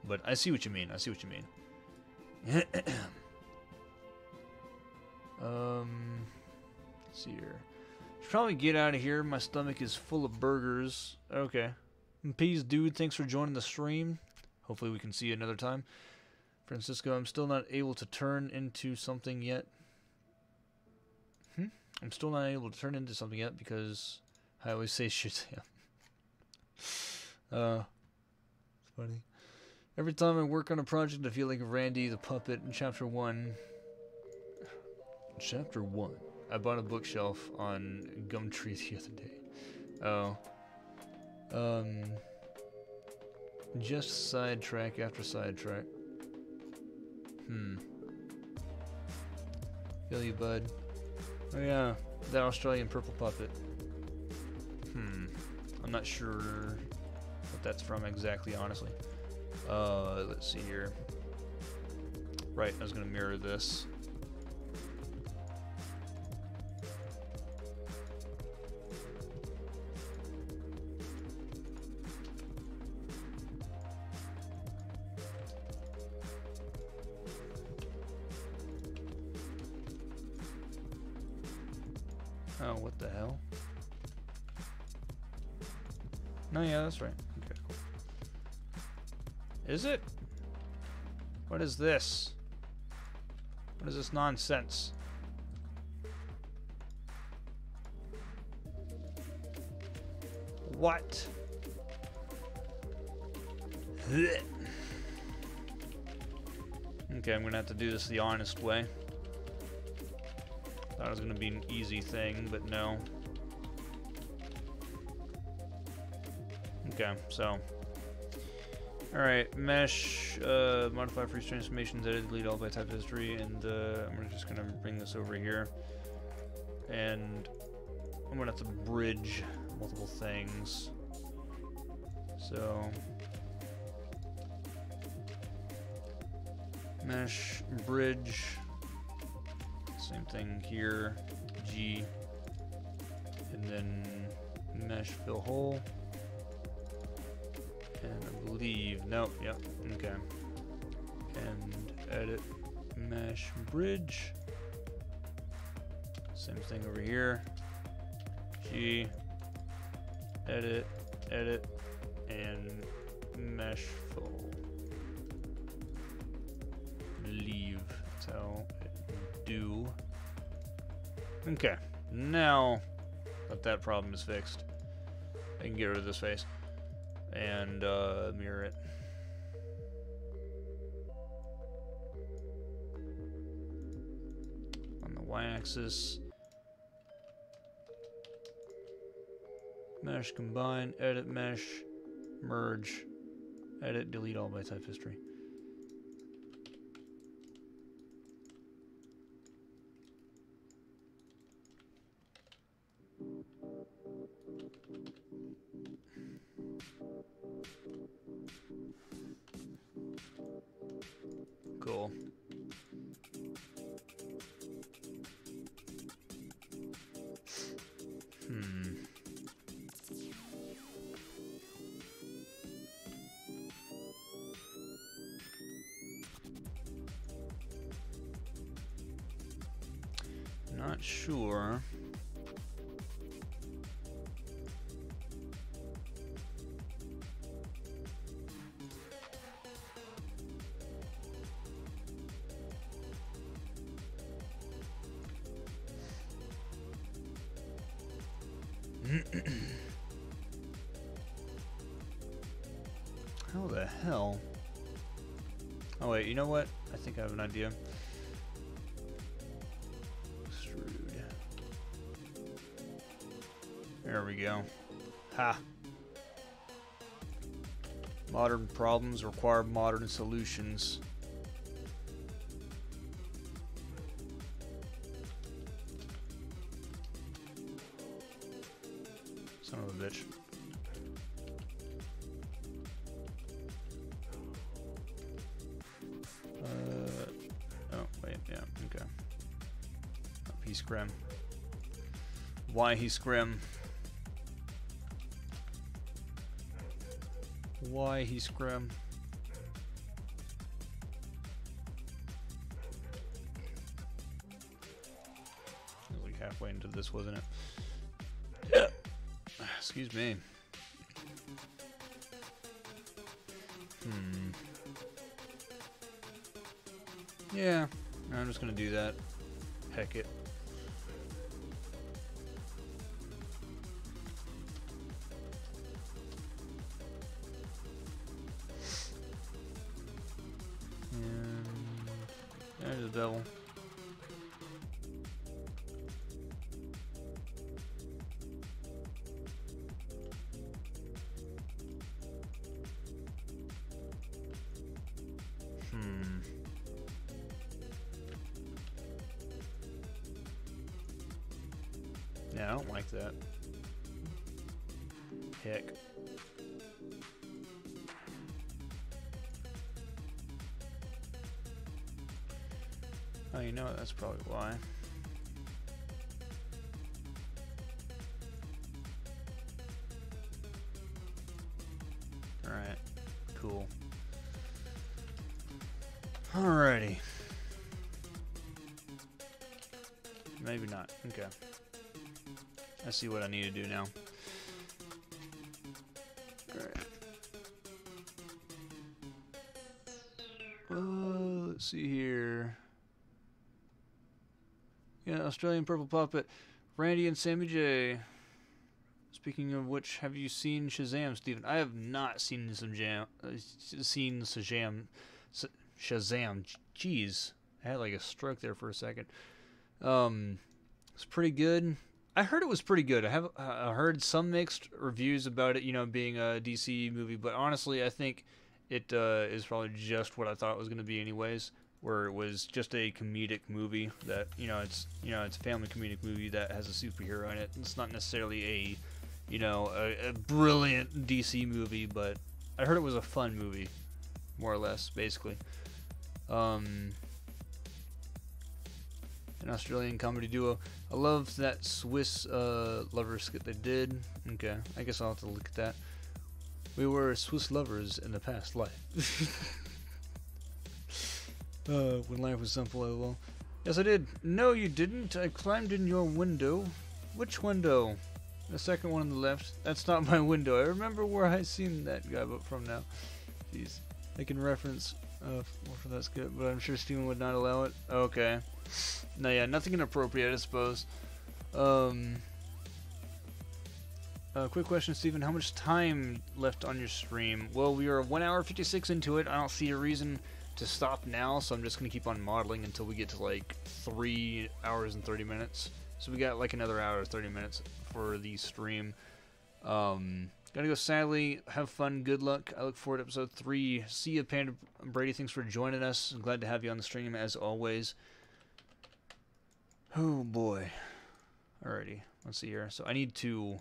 But I see what you mean. I see what you mean. Let's see here. Should probably get out of here. My stomach is full of burgers. Okay. Peace, dude. Thanks for joining the stream. Hopefully we can see you another time. Francisco, I'm still not able to turn into something yet. I'm still not able to turn into something yet because I always say shit. It's funny. Every time I work on a project, I feel like Randy the puppet in Chapter 1. Chapter 1. I bought a bookshelf on Gumtree the other day. Oh. Just sidetrack after sidetrack. Feel you, bud. Oh yeah, that Australian purple puppet. I'm not sure what that's from exactly, honestly. Let's see here. Right, I was gonna mirror this. Oh, what the hell? No, yeah, that's right. Okay, cool. Is it? What is this? What is this nonsense? What? Okay, I'm gonna have to do this the honest way. Thought it was gonna be an easy thing, but no. Okay, so. Alright, mesh, modify freeze transformations, edit, delete all by type history, and I'm just gonna bring this over here. And I'm gonna have to bridge multiple things. So mesh bridge, same thing here, G, and then mesh fill hole, and I believe, nope, yep, okay, and edit mesh bridge, same thing over here, G, edit, edit, and mesh fill, leave, that's how it do. Okay, now that problem is fixed, I can get rid of this face and mirror it. On the y-axis, mesh combine, edit mesh, merge, edit, delete all by type history. Cool. Not sure. How the hell? Oh wait, you know what? I think I have an idea. Extrude. There we go. Ha! Modern problems require modern solutions. Son of a bitch. Oh, wait, yeah, okay. Up he scrim. Why he scrim? Why he scrim? I was like halfway into this, wasn't it? Yeah. Excuse me. Yeah, I'm just gonna do that. Heck it. And there's the devil. Yeah, I don't like that. Heck. Oh, you know what? That's probably why. Alright. Cool. Alrighty. Maybe not. Okay. I see what I need to do now. Alright. Let's see here. Yeah, Australian Purple Puppet. Randy and Sammy J. Speaking of which, have you seen Shazam, Steven? I have not seen Shazam. Shazam. Jeez. I had like a stroke there for a second. It's pretty good. I heard it was pretty good. I heard some mixed reviews about it, you know, being a DC movie, but honestly, I think it is probably just what I thought it was going to be anyways, where it was just a comedic movie that, it's a family comedic movie that has a superhero in it. It's not necessarily a, you know, a brilliant DC movie, but I heard it was a fun movie, more or less, basically. An Australian comedy duo. I love that Swiss lovers skit they did. Okay, I guess I'll have to look at that. We were Swiss lovers in the past life. When life was simple, lol. Yes, I did. No, you didn't. I climbed in your window. Which window? The second one on the left. That's not my window. I remember where I seen that guy from now. Jeez. I can reference for that skit, but I'm sure Steven would not allow it. Okay. No, yeah, nothing inappropriate, I suppose. Quick question, Steven. How much time left on your stream? Well, we are 1 hour 56 into it. I don't see a reason to stop now, so I'm just going to keep on modeling until we get to like 3 hours and 30 minutes. So we got like another hour 30 minutes for the stream. Gotta go, sadly. Have fun. Good luck. I look forward to episode 3. See you, Panda Brady. Thanks for joining us. I'm glad to have you on the stream as always. Oh boy. Alrighty. Let's see here. So I need to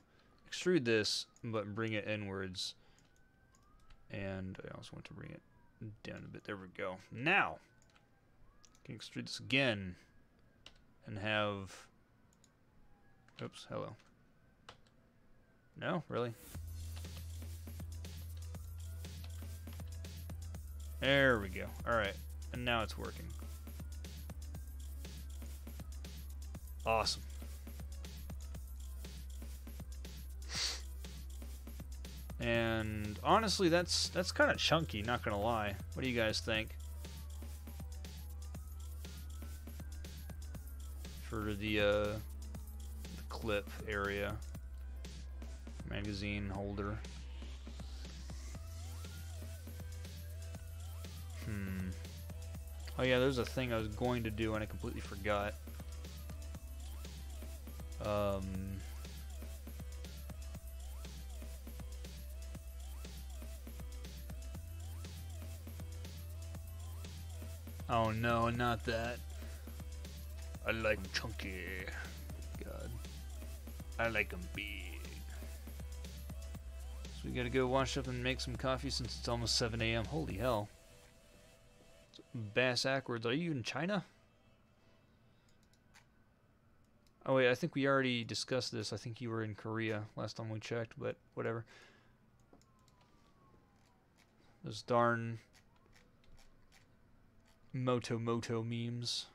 extrude this, but bring it inwards. And I also want to bring it down a bit. There we go. Now, I can extrude this again and have... Oops, hello. No, really? There we go. Alright, and now it's working. Awesome. And honestly, that's kind of chunky, not gonna lie. What do you guys think? For the clip area. Magazine holder. Oh yeah, there's a thing I was going to do and I completely forgot. Oh no, not that. I like 'em chunky. God. I like 'em big. So we gotta go wash up and make some coffee since it's almost 7 a.m. Holy hell. Bass backwards. Are you in China? Oh wait, I think we already discussed this. I think you were in Korea last time we checked, but whatever. Those darn Moto memes.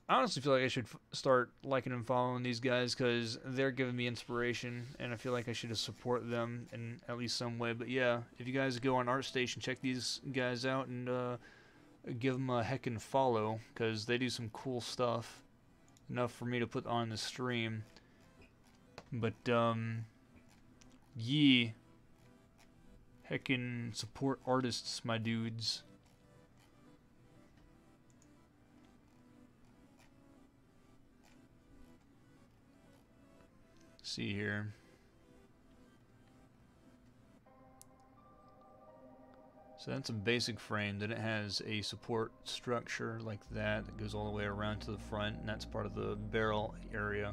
I honestly feel like I should start liking and following these guys because they're giving me inspiration, and I feel like I should support them in at least some way. But yeah, if you guys go on ArtStation, check these guys out and give them a heckin' follow because they do some cool stuff. Enough for me to put on the stream. But yeah, heckin' support artists, my dudes. See here. So that's a basic frame. Then it has a support structure like that that goes all the way around to the front, and that's part of the barrel area.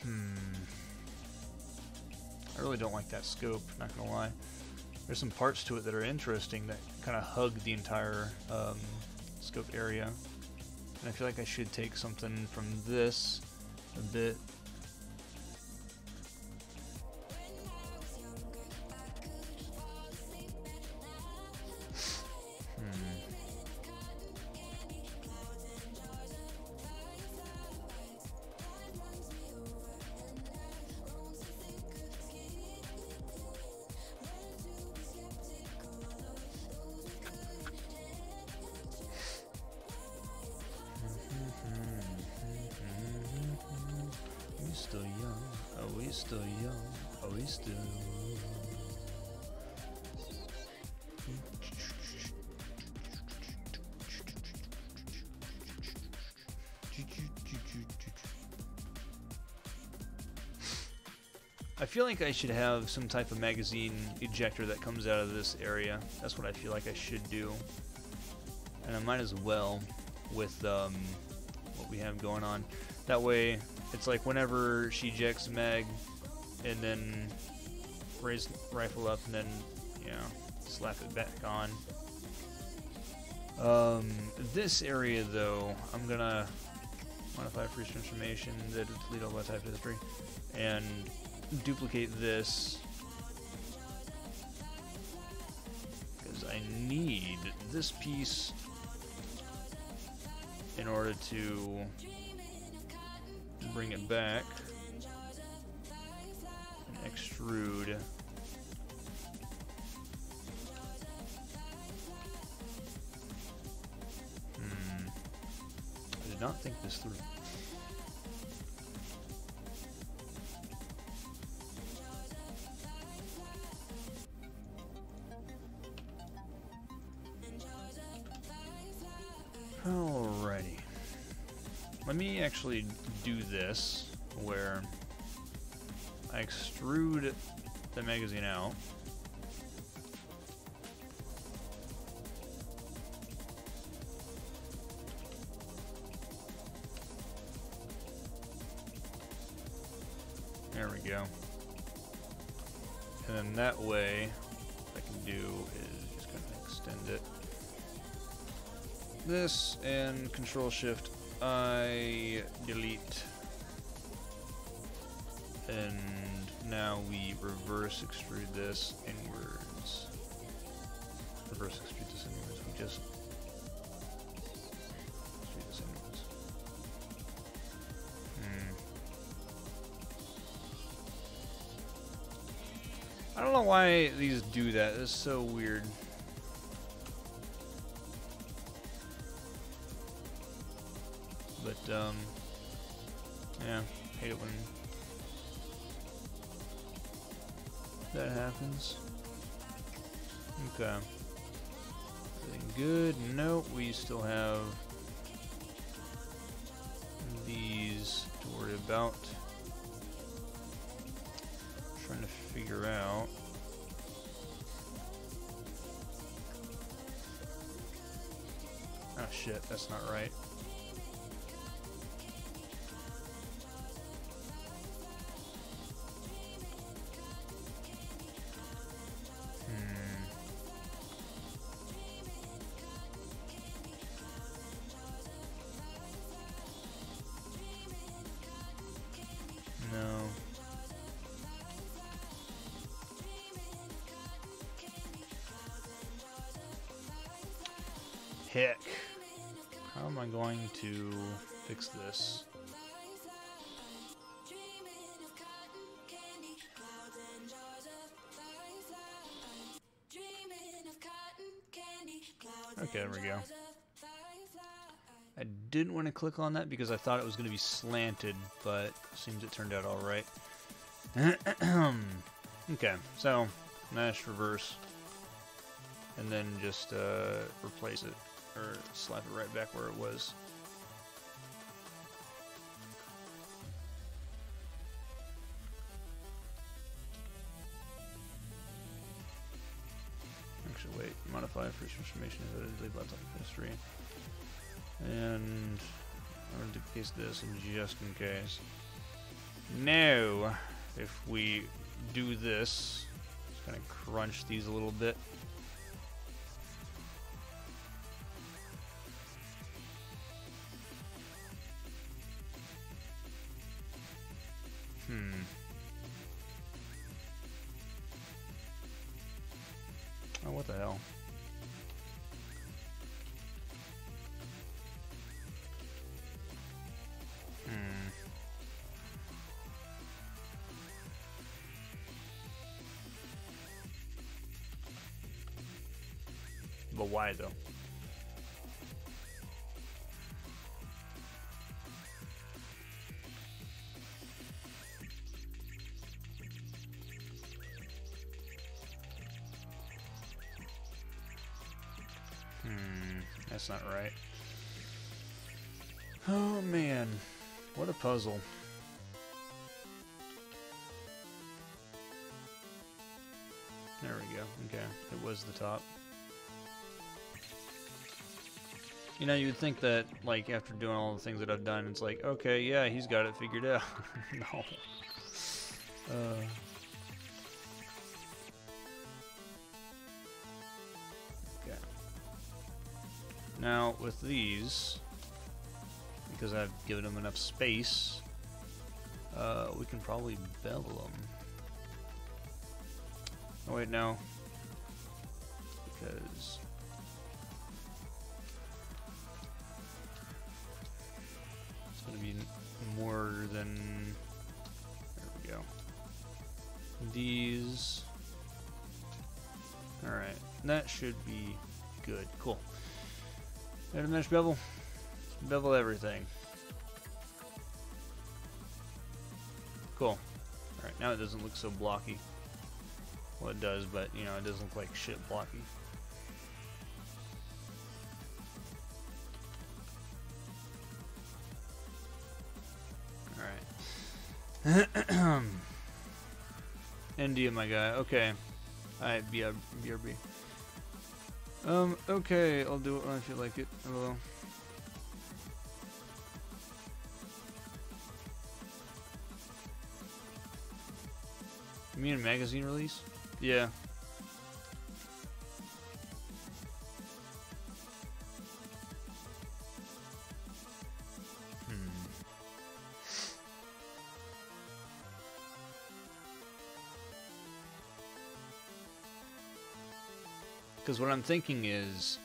I really don't like that scope, not gonna lie. There's some parts to it that are interesting that kind of hug the entire scope area. And I feel like I should take something from this a bit. I feel like I should have some type of magazine ejector that comes out of this area. That's what I feel like I should do. and I might as well with what we have going on. That way, it's like whenever she ejects mag, and then raise rifle up, and then, you know, slap it back on. This area, though, I'm gonna modify freeze transformation, delete all that type history, and duplicate this, because I need this piece in order to bring it back and extrude. I did not think this through. Alrighty. Let me actually do this where I extrude the magazine out. There we go. And then that way, what I can do is just kind of extend it. This and Control Shift I delete, and now we reverse extrude this inwards. Reverse extrude this inwards. We just extrude this inwards. I don't know why these do that. It's so weird. But, yeah, hate it when that happens. Okay. Everything good? Nope, we still have these to worry about. Trying to figure out. Oh shit, that's not right. Heck, how am I going to fix this? Okay, there we go. I didn't want to click on that because I thought it was going to be slanted, but seems it turned out all right. Okay, so mash reverse, and then just replace it. Or slap it right back where it was. Actually, wait. Modify freeze transformation is delete lots of history. And I'm going to duplicate this just in case. Now, if we do this, just kind of crunch these a little bit. Oh, what the hell? But why, though? That's not right. Oh man, what a puzzle. There we go. Okay, it was the top. You know, you'd think that, like, after doing all the things that I've done, it's like, okay, yeah, he's got it figured out. No. Okay. Now, with these, because I've given them enough space, we can probably bevel them. Oh, wait, no. Because... it's going to be more than... there we go. These... alright, that should be good. Cool. Add a mesh bevel. Bevel everything. Cool. Alright, now it doesn't look so blocky. Well, it does, but, you know, it doesn't look like shit blocky. Alright. India, my guy. Okay. Alright, BRB. Okay, I'll do it when I feel like it. Hello. You mean a magazine release? Yeah. Because what I'm thinking is,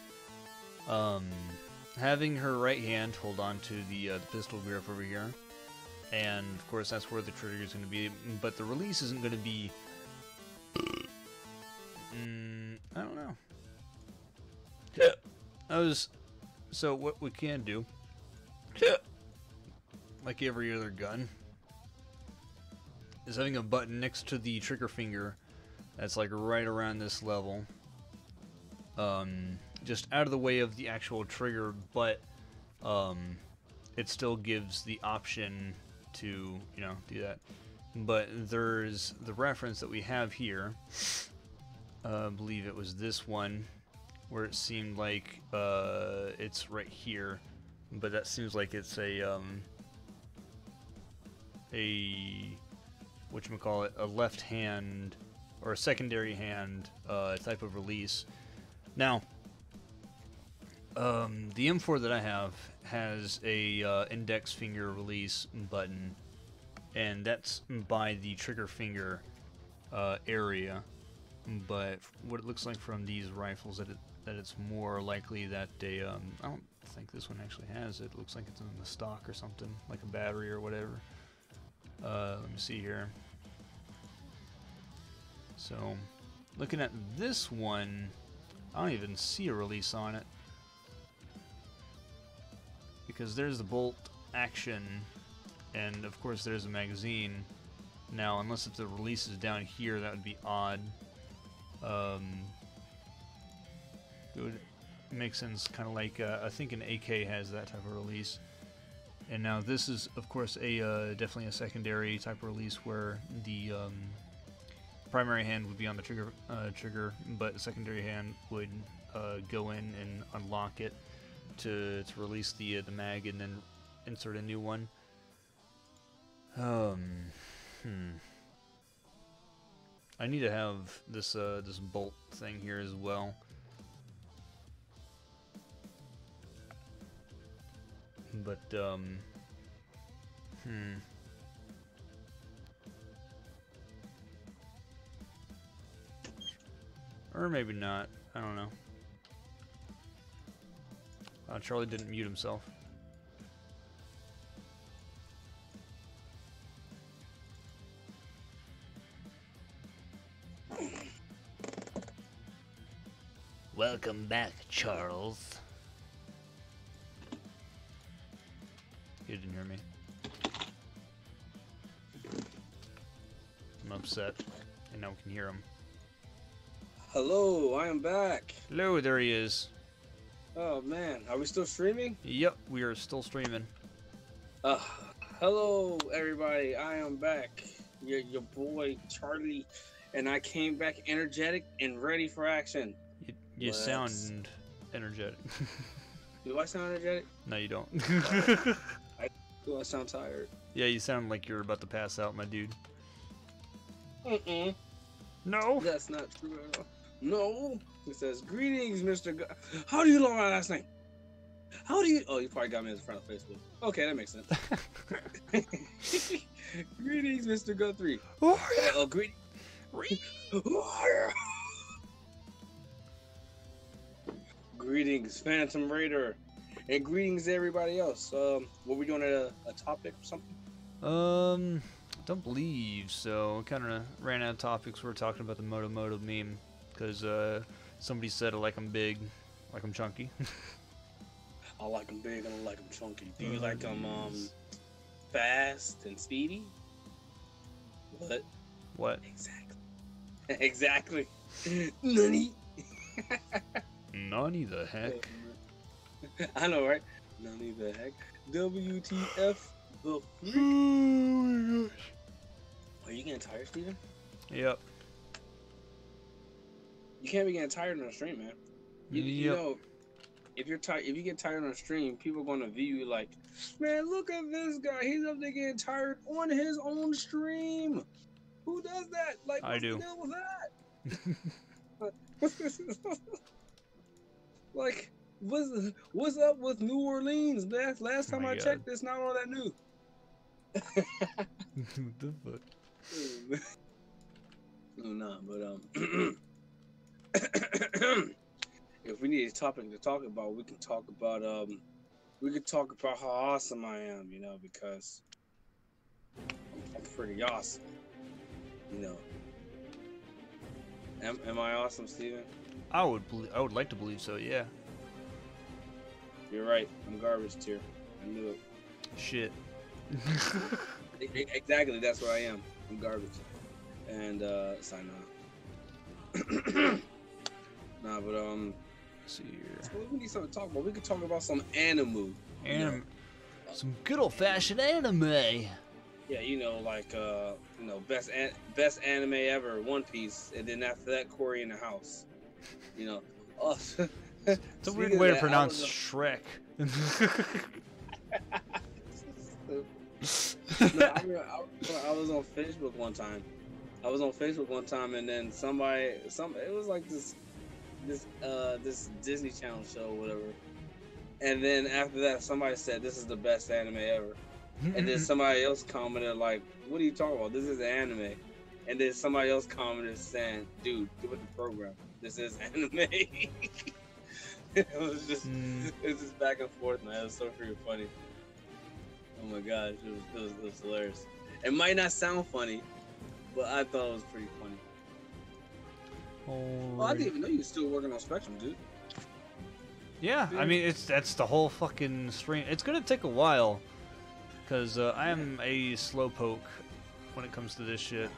having her right hand hold on to the pistol grip over here, and of course that's where the trigger is going to be, but the release isn't going to be, I don't know. So what we can do, like every other gun, is having a button next to the trigger finger that's like right around this level. Just out of the way of the actual trigger, but it still gives the option to, you know, do that. But there's the reference that we have here. I believe it was this one, where it seemed like it's right here, but that seems like it's a whatchamacallit, a left hand or a secondary hand type of release. Now, the M4 that I have has a index finger release button, and that's by the trigger finger area. But what it looks like from these rifles, that it's more likely that they I don't think this one actually has it. It looks like it's in the stock or something, like a battery or whatever. Let me see here. So, looking at this one, I don't even see a release on it, because there's the bolt action, and of course there's a magazine. Now, unless if the release is down here, that would be odd. It would make sense, kind of like I think an AK has that type of release. And now this is, of course, a definitely a secondary type of release, where the primary hand would be on the trigger, but the secondary hand would go in and unlock it to release the mag, and then insert a new one. I need to have this this bolt thing here as well. But or maybe not. I don't know. Charlie didn't mute himself. Welcome back, Charles. You didn't hear me. I'm upset. And now we can hear him. Hello, I am back. Hello, there he is. Oh man, are we still streaming? Yep, we are still streaming. Hello everybody, I am back. Your boy Charlie, and I came back energetic and ready for action. You sound energetic. Do I sound energetic? No, you don't. Do I sound tired? Yeah, you sound like you're about to pass out, my dude. Mm-mm. No. That's not true at all. No. It says, greetings, Mr. How do you know my last name? How do you... Oh, you probably got me in front of Facebook. Okay, that makes sense. Greetings, Mr. Guthrie. Greetings. Greetings, Phantom Raider. And greetings to everybody else. Were we doing a topic or something? I don't believe so. Kind of ran out of topics. We were talking about the Moto meme because somebody said I like them big, like them chunky. I like them big and I like them chunky. Do you like them fast and speedy? What? What? Exactly. Nani? Nani the heck? I know, right? Nani the heck? WTF the freak? Oh my gosh. Are you getting tired, Steven? Yep. You can't be getting tired on the stream, man. You know, if you're tired, if you get tired on the stream, people are gonna view you like, man, look at this guy. He's up there getting tired on his own stream. Who does that? Like, I do. What's the deal with that? Like, what's up with New Orleans? Last time I checked, it's not all that new. What the fuck? No, but if we need a topic to talk about, we can talk about how awesome I am, you know, because I'm pretty awesome, you know. Am I awesome, Steven? I would like to believe so. Yeah. You're right. I'm garbage tier. I knew it. Shit. Exactly. That's what I am. I'm garbage. And sign on. Nah, but let's see here. So we need something to talk about. We could talk about some anime. Some good old fashioned anime. Yeah, you know, like you know, best anime ever, One Piece, and then after that, Cory in the House. You know, it's a weird way to pronounce Shrek. No, I was on Facebook one time. And then it was like this Disney Channel show or whatever. And then after that, somebody said this is the best anime ever. And then somebody else commented like, "What are you talking about? This is anime." And then somebody else commented saying, "Dude, get with the program. This is anime." It was just back and forth, man. It was so freaking funny. Oh my gosh, it was hilarious. It might not sound funny, but I thought it was pretty funny. Oh, I didn't even know you were still working on Spectrum, dude. Yeah, dude. I mean, that's the whole fucking stream. It's gonna take a while, cause I am a slowpoke when it comes to this shit.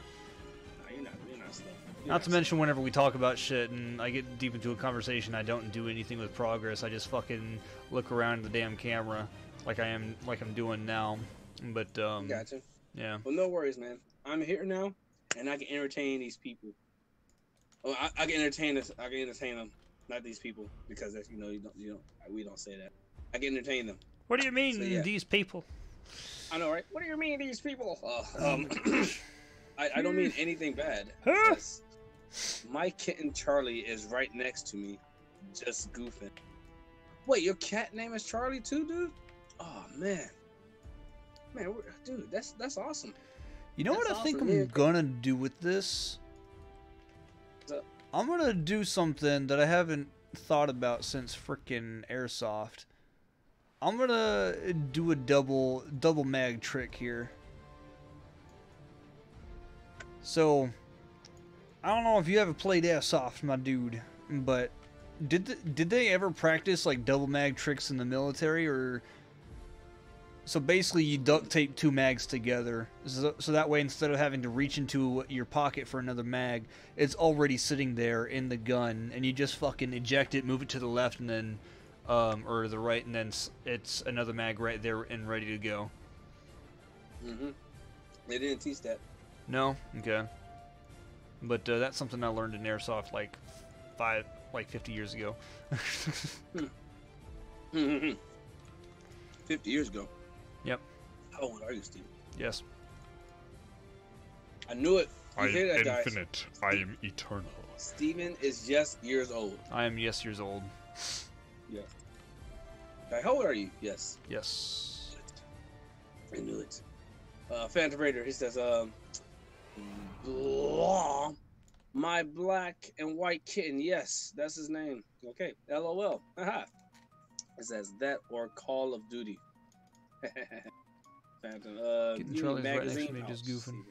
No, you're not slow. Not to mention, whenever we talk about shit and I get deep into a conversation, I don't do anything with progress. I just fucking look around the damn camera like I'm doing now. But Gotcha. Yeah. Well, no worries, man. I'm here now, and I can entertain these people. Well, I can entertain this. I can entertain them, not these people, because that's, you know, we don't say that. I can entertain them. What do you mean, these people? I know, right? What do you mean, these people? I don't mean anything bad. My kitten Charlie is right next to me, just goofing. Wait, your cat name is Charlie too, dude? Oh man, dude, that's awesome. You know what I think I'm gonna do with this? I'm gonna do something that I haven't thought about since frickin' Airsoft. I'm gonna do a double mag trick here. So, I don't know if you ever played Airsoft, my dude, but did they ever practice like double mag tricks in the military? Or so basically you duct tape two mags together, so that way instead of having to reach into your pocket for another mag, it's already sitting there in the gun, and you just fucking eject it, move it to the left, and then or the right, and then it's another mag right there and ready to go. They didn't teach that. No? Okay. But that's something I learned in Airsoft like 50 years ago. 50 years ago. Yep. How old are you, Steve? Yes. I knew it. I You hear am that, infinite. I am eternal. Steven is just years old. I am yes years old. Yeah. Okay, how old are you? Yes. Yes. I knew it. Phantom Raider, he says, my black and white kitten. Yes, that's his name. Okay. LOL. Haha. It says that or Call of Duty. Phantom. Getting you Charlie's need right next to magazine me, pouch, just goofing. Steven.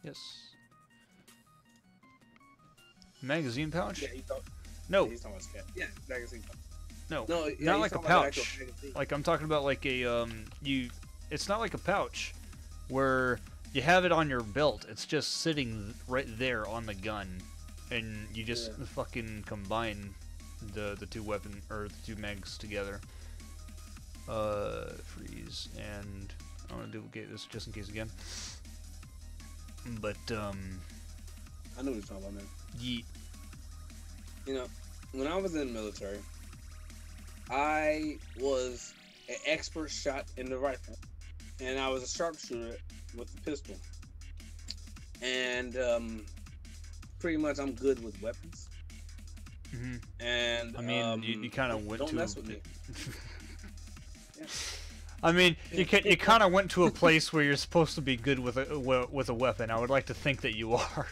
Yes. Magazine pouch? Yeah, he thought. No. He's talking about his cat. Yeah, magazine pouch. No. No, yeah, Not he's like a talking about the actual pouch. magazine. Like I'm talking about like a it's not like a pouch where you have it on your belt. It's just sitting right there on the gun, and you just fucking combine the two weapon or the two mags together. Freeze, and I'm gonna duplicate this just in case again. But I know what you're talking about, man. yeet. You know, when I was in the military, I was an expert shot in the rifle, and I was a sharpshooter with the pistol. And pretty much, I'm good with weapons. Mm-hmm. And I mean, you kind of went don't to. mess with me. Yeah. I mean, you kind of went to a place where you're supposed to be good with a weapon. I would like to think that you are.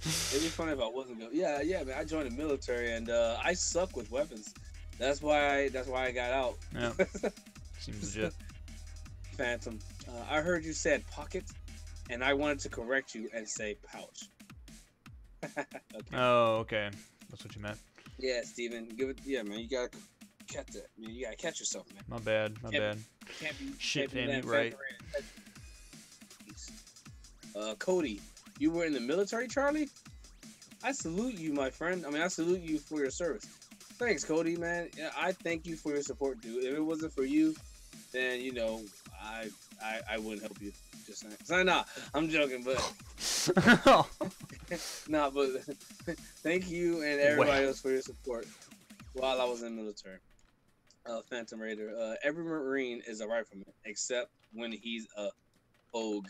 It'd be funny if I wasn't good. Yeah, man. I joined the military, and I suck with weapons. That's why I got out. Yeah, seems legit. Phantom. I heard you said pocket, and I wanted to correct you and say pouch. Okay. Oh, okay. That's what you meant. Yeah, Steven. Give it. Yeah, man. You gotta catch that. Man, you gotta catch yourself, man. My bad. My bad. Can't be. Shit, can't Andy, be right. Cody, you were in the military, Charlie? I salute you, my friend. I mean, I salute you for your service. Thanks, Cody, man. Yeah, I thank you for your support, dude. If it wasn't for you, then you know I wouldn't help you. Just saying. So, nah, I'm joking, but nah, but thank you and everybody else for your support while I was in the military. Phantom Raider. Every Marine is a rifleman, except when he's a pogue.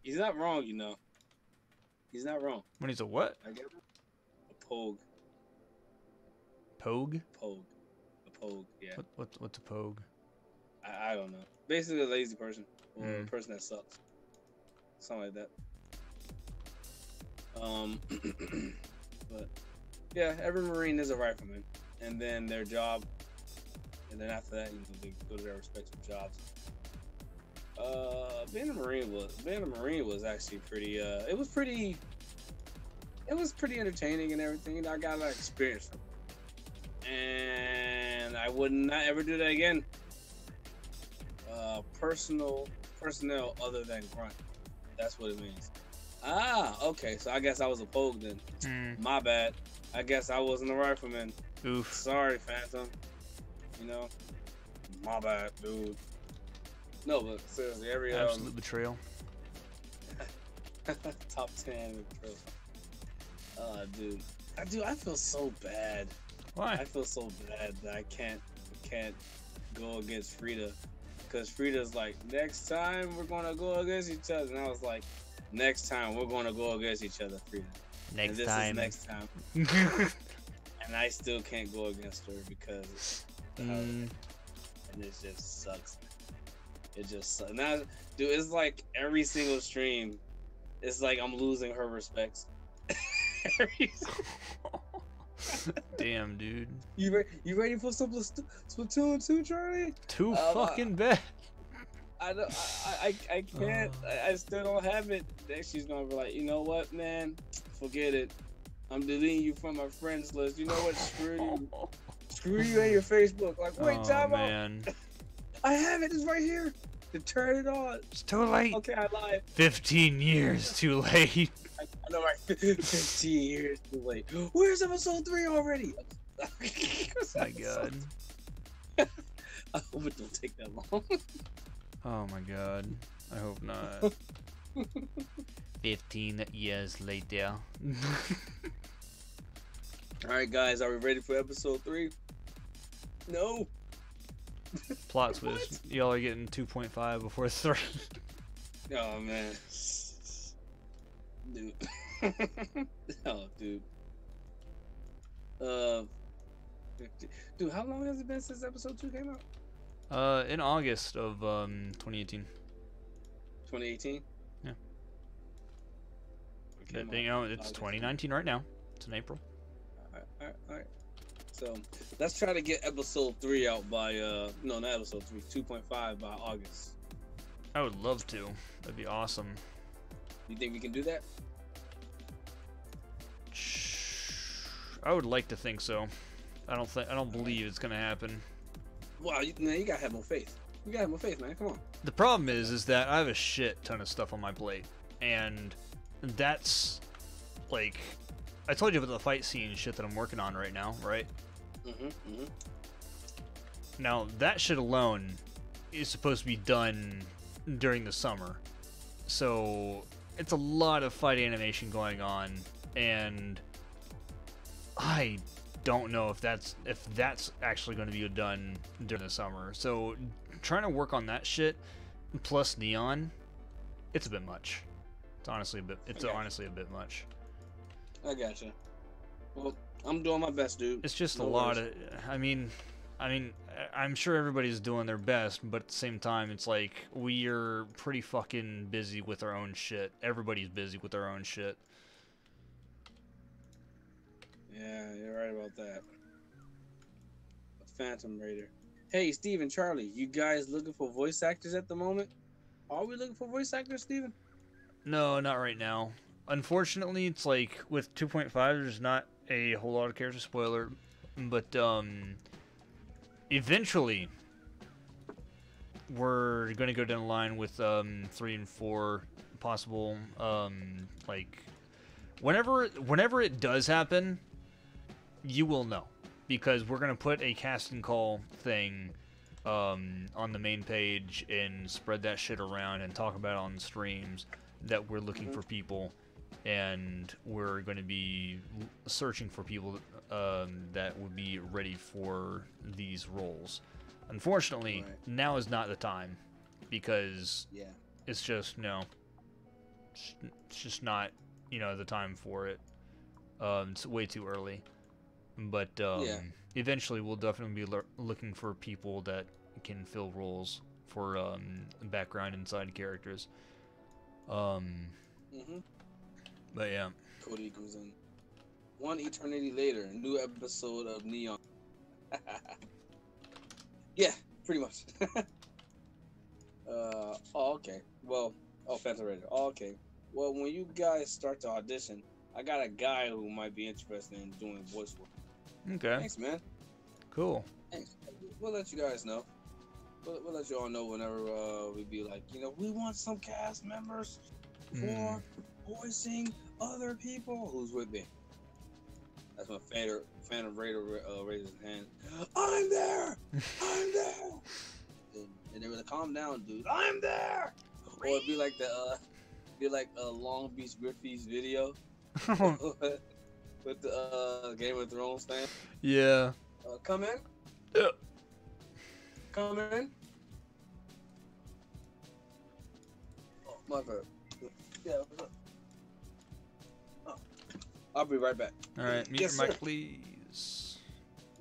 He's not wrong, you know. He's not wrong. When he's a what? I get it. A pogue. Pogue? Pogue. A pogue, yeah. What's a pogue? I don't know. Basically a lazy person. Or a person that sucks. Something like that. But yeah, every Marine is a rifleman. And then their job, and then after that, you know, they go to their respective jobs. Being a Marine was actually pretty it was pretty entertaining and everything. You know, I got a lot of experience from it. And I would not ever do that again. Personnel other than grunt. That's what it means. Ah, okay. So I guess I was a pogue then. My bad. I guess I wasn't a rifleman. Oof. Sorry, Phantom. You know, my bad, dude. No, but seriously, every Absolute betrayal. top 10 betrayal. Dude, I feel so bad. Why? I feel so bad that I can't go against Frida, because Frida's like, next time we're gonna go against each other, and I was like, next time we're gonna go against each other, Frida. Next and this time. is next time. And I still can't go against her because and it just sucks. It just sucks. Now, dude, it's like every single stream, it's like I'm losing her respects. Damn, dude. You ready for some Splatoon 2, Charlie? Too fucking bad. I can't. I still don't have it. Then she's gonna be like, you know what, man? Forget it. I'm deleting you from my friends list. You know what? Screw you. Screw you and your Facebook. Like, wait, time out. I have it. It's right here. To turn it on. It's too late. Okay, I lied. 15 years too late. I know, right? 15 years too late. Where's episode 3 already? My God. I hope it don't take that long. Oh my God. I hope not. 15 years later. Alright, guys, are we ready for episode 3? No. Plot twist. Y'all are getting 2.5 before 3. Oh man. Dude. Oh, dude. Dude, how long has it been since episode 2 came out? In August of 2018. 2018? Yeah. Okay, You know, it's 2019 right now. It's in April. Alright. So, let's try to get episode 3 out by, no, not episode 3, 2.5 by August. I would love to. That'd be awesome. You think we can do that? I would like to think so. I don't believe it's gonna happen. Wow, man, you gotta have more faith. You gotta have more faith, man. Come on. The problem is that I have a shit ton of stuff on my plate, and that's like, I told you about the fight scene shit that I'm working on right now, right? Now that shit alone is supposed to be done during the summer, so it's a lot of fight animation going on, and I don't know if that's actually going to be done during the summer. So trying to work on that shit plus neon, it's a bit much. It's honestly a bit much. I gotcha. Well, I'm doing my best, dude. It's just a lot of. I mean, I'm sure everybody's doing their best, but at the same time, it's like we are pretty fucking busy with our own shit. Everybody's busy with their own shit. Yeah, you're right about that. Phantom Raider. Hey, Steve and Charlie, you guys looking for voice actors at the moment? Are we looking for voice actors, Steven? No, not right now. Unfortunately, it's like with 2.5, there's not a whole lot of character spoiler, but eventually we're gonna go down the line with 3 and 4 possible. Like whenever it does happen, you will know, because we're gonna put a casting call thing on the main page and spread that shit around and talk about it on streams that we're looking for people, and we're going to be searching for people that would be ready for these roles. Unfortunately, now is not the time, because it's just it's just not the time for it. It's way too early. But eventually we'll definitely be looking for people that can fill roles for background and side characters. But yeah. Cody comes in. One eternity later, new episode of Neon. Yeah, pretty much. Okay. Well, Phantom Raider. Okay. Well, when you guys start to audition, I got a guy who might be interested in doing voice work. Okay. Thanks, man. Cool. Thanks. We'll let you guys know. We'll let you all know whenever we be like, we want some cast members for voicing other people. Who's with me? That's when Phantom Raider raises his hand. I'm there! I'm there! And they were like, calm down, dude. I'm there! Or it'd be like Long Beach Griffey's video. With the Game of Thrones fan. Yeah. Come in. Yeah. Come in. Oh, my bad. Yeah. What's up? Oh. I'll be right back. All right. Mute Yes, your mic, sir. please.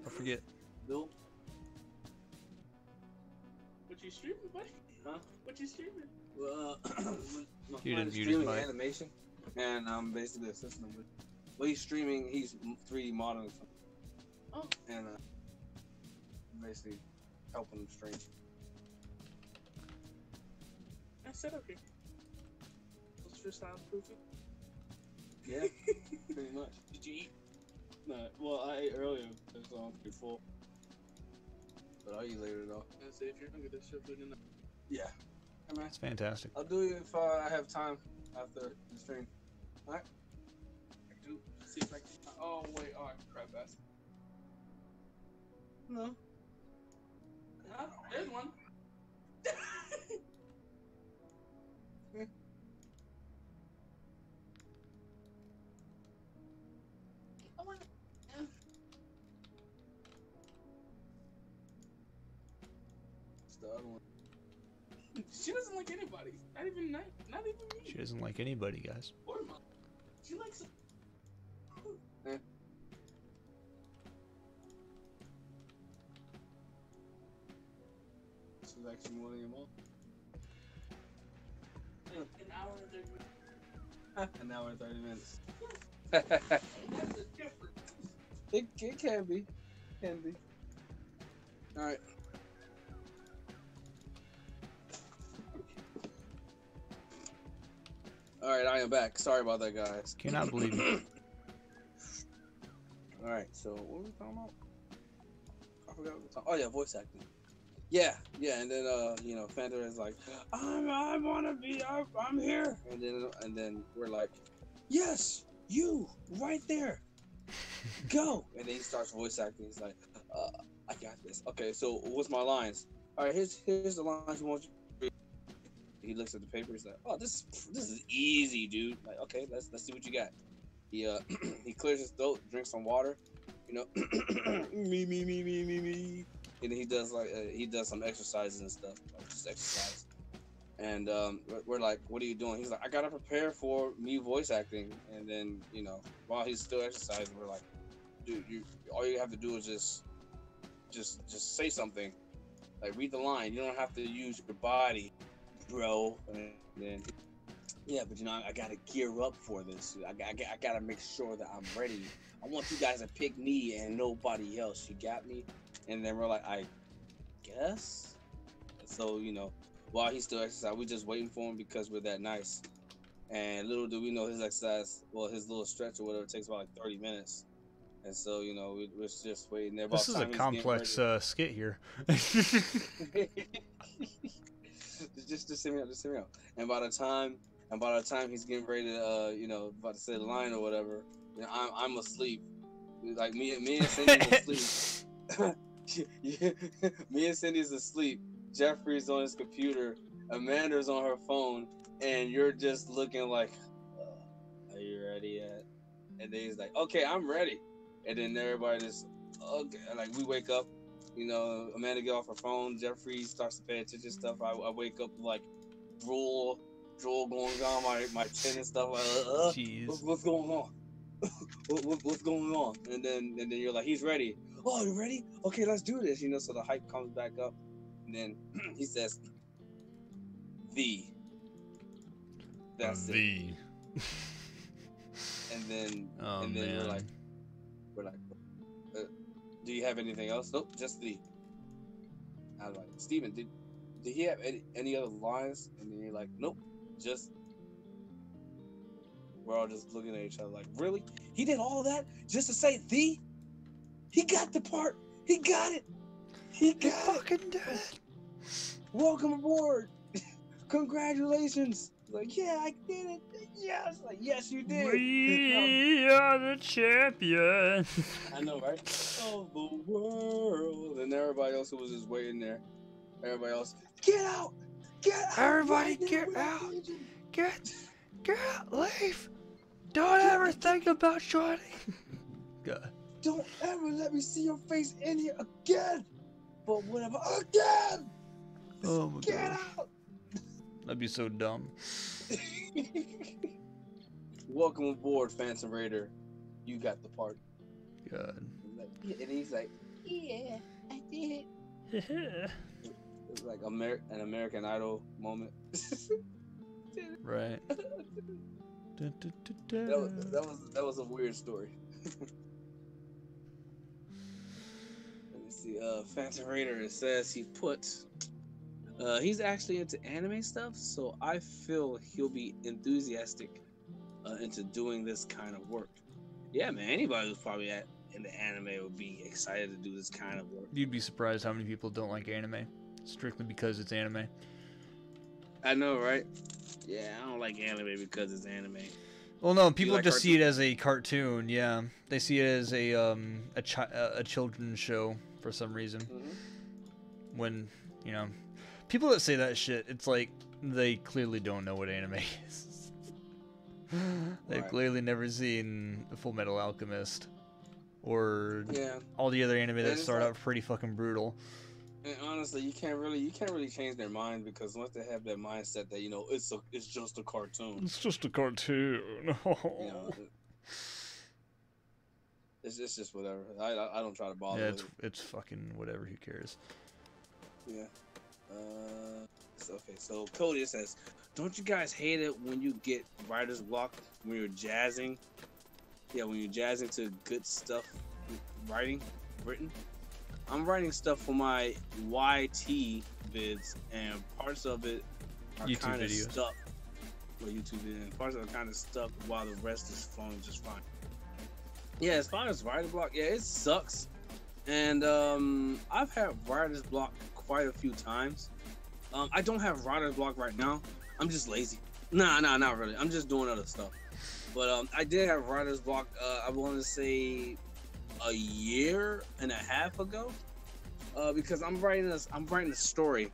Don't forget. Bill. What you streaming, buddy? Huh? What you streaming? Well, my You friend didn't is mute his streaming mic. animation, and I'm basically assisting him with. Well, he's streaming. He's 3D modeling something. Oh. And basically helping him stream. I said okay. What's your soundproofing? Yeah, pretty much. Did you eat? No, well, I ate earlier. It's pretty full. But I'll eat later though. I said if you're hungry, there's shit food in there. Yeah. Hey, man. It's fantastic. I'll do it if I have time after the stream. All right. I do. See if I can. Oh wait, I can grab that. No. Huh? There's one. the other one? She doesn't like anybody. Not even me. She doesn't like anybody, guys. Or mom. She likes it. Eh. She likes you more than your mom. An hour and 30 minutes. An hour and 30 minutes. That's the difference. It can be. Can be. Alright. Alright, I am back. Sorry about that, guys. Cannot believe it. Alright, so what were we talking about? I forgot what we were talking. Oh yeah, voice acting. Yeah, and then you know, Fanta is like, I wanna be, I'm here, and then we're like, yes, you right there, go, and then he starts voice acting. He's like, I got this. Okay, so what's my lines? All right, here's the lines you want. He looks at the paper. He's like, oh, this is easy, dude. Like, okay, let's see what you got. He he clears his throat, drinks some water, you know, me. And he does some exercises and stuff, like just exercise. And we're like, what are you doing? He's like, I gotta prepare for me voice acting. And then, you know, while he's still exercising, we're like, dude, all you have to do is just say something, like read the line. You don't have to use your body, bro. And then, yeah, but you know, I gotta gear up for this. I gotta make sure that I'm ready. I want you guys to pick me and nobody else. You got me? And then we're like, I guess. So, you know, while he's still exercising, we're just waiting for him because we're that nice. And little do we know his exercise, well, his little stretch or whatever takes about like 30 minutes. And so, you know, we're just waiting there. This is a complex skit here. just hear me out. And by the time he's getting ready to, you know, about to say the line or whatever, you know, I'm asleep. Like me and Cindy's asleep. Yeah. Me and Cindy's asleep. Jeffrey's on his computer. Amanda's on her phone, and you're just looking like, "Are you ready yet?" And then he's like, "Okay, I'm ready." And then everybody just, okay, like we wake up. You know, Amanda get off her phone. Jeffrey starts to pay attention to stuff. I wake up like drool going on my chin and stuff. Like, what's going on? What's going on? And then you're like, he's ready. Oh, you ready? Okay, let's do this. You know, so the hype comes back up, and then he says, That's it. And then we're like, do you have anything else? Nope, just the. I was like, Steven, did he have any other lines? And then you're like, nope, just. We're all just looking at each other like, really? He did all that just to say the? He got the part. He got it. He fucking did it. Welcome aboard. Congratulations. Like, yeah, I did it. Yes. Like, yes, you did. We are the champions. I know, right? Of the world. And everybody else who was just waiting there. Everybody else, get out. Get out. Everybody get out. Get out. Leave. Don't ever think about joining. God. Don't ever let me see your face in here again. But whatever, again. Oh my Get God. out. That'd be so dumb. Welcome aboard, Phantom Raider. You got the part. God. And he's like, yeah, I did it. It's like an American Idol moment. Right. That was a weird story. Let me see. Phantom Raider, it says he put. He's actually into anime stuff, so I feel he'll be enthusiastic into doing this kind of work. Yeah, man. Anybody who's probably into anime would be excited to do this kind of work. You'd be surprised how many people don't like anime, strictly because it's anime. I know, right? Yeah, I don't like anime because it's anime. Well, no, people like just see it as a cartoon. Yeah, they see it as a children's show for some reason. Mm-hmm. When, you know, people that say that shit, it's like they clearly don't know what anime is. They've clearly never seen Full Metal Alchemist or all the other anime that start out pretty fucking brutal. And honestly, you can't really change their mind because once they have that mindset that it's just a cartoon. It's just a cartoon. You know, it's just whatever. I don't try to bother. Yeah, with it. it's fucking whatever. Who cares? Yeah. Okay. So Cody says, "Don't you guys hate it when you get writer's block when you're jazzing? Yeah, when you're jazzing to good stuff, written. I'm writing stuff for my YT vids, and parts of it are kind of stuck. Well, YouTube videos, and parts of it are kind of stuck, while the rest is flowing just fine. Yeah, as far as writer's block, yeah, it sucks. And I've had writer's block quite a few times. I don't have writer's block right now. I'm just lazy. Nah, not really. I'm just doing other stuff. But I did have writer's block. I want to say a year and a half ago, because I'm writing a story,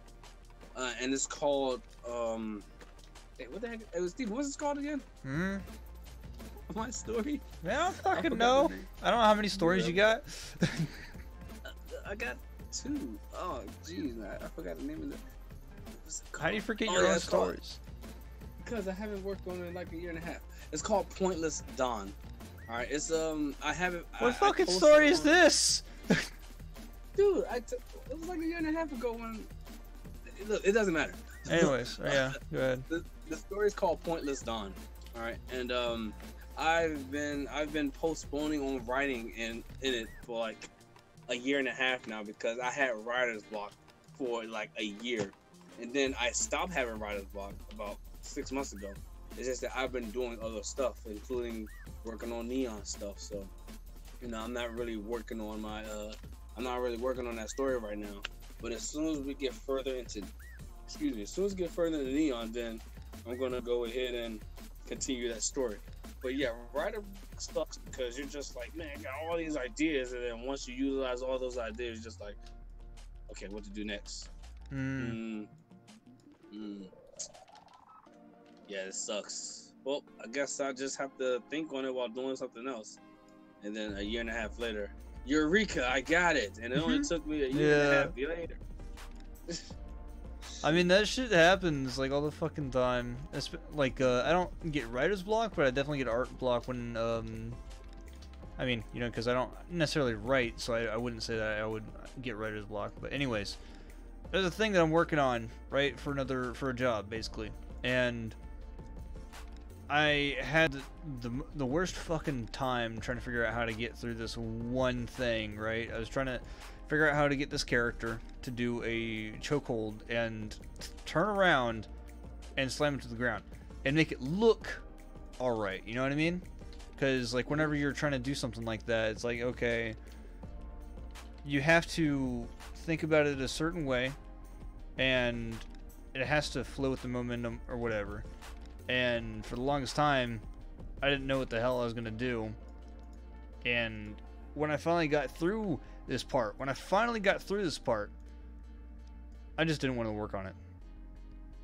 and it's called hey, what the heck? It was Steve. What's it called again? My story. Yeah, I don't fucking know. I don't know how many stories you got. I got 2. Oh, jeez, I forgot the name of it. How do you forget your own stories? Because I haven't worked on it in like a year and a half. It's called Pointless Dawn. All right, it's I haven't. What fucking story is this? Dude, it was like a year and a half ago when. Look, it doesn't matter. Anyways, yeah, go ahead. The story is called Pointless Dawn. All right, and I've been postponing on writing in it for like a year and a half now because I had writer's block for like a year, and then I stopped having writer's block about 6 months ago. It's just that I've been doing other stuff, including working on neon stuff. So, I'm not really working on that story right now. But as soon as we get further into, neon, then I'm gonna go ahead and continue that story. But yeah, writer sucks because you're just like, man, I got all these ideas, and then once you utilize all those ideas, you're just like, okay, what to do next? Yeah, it sucks. Well, I guess I just have to think on it while doing something else. And then a year and a half later, Eureka, I got it. And it only took me a year and a half later. I mean, that shit happens like all the fucking time. Like, I don't get writer's block, but I definitely get art block when, I mean, because I don't necessarily write, so I wouldn't say that I would get writer's block. But anyways, there's a thing that I'm working on, right, for a job, basically. And I had the worst fucking time trying to figure out how to get through this one thing, right? I was trying to figure out how to get this character to do a chokehold and turn around and slam it to the ground and make it look alright, you know what I mean? Because, like, whenever you're trying to do something like that, it's like, okay, you have to think about it a certain way, and it has to flow with the momentum or whatever. And for the longest time, I didn't know what the hell I was going to do. And when I finally got through this part, I just didn't want to work on it.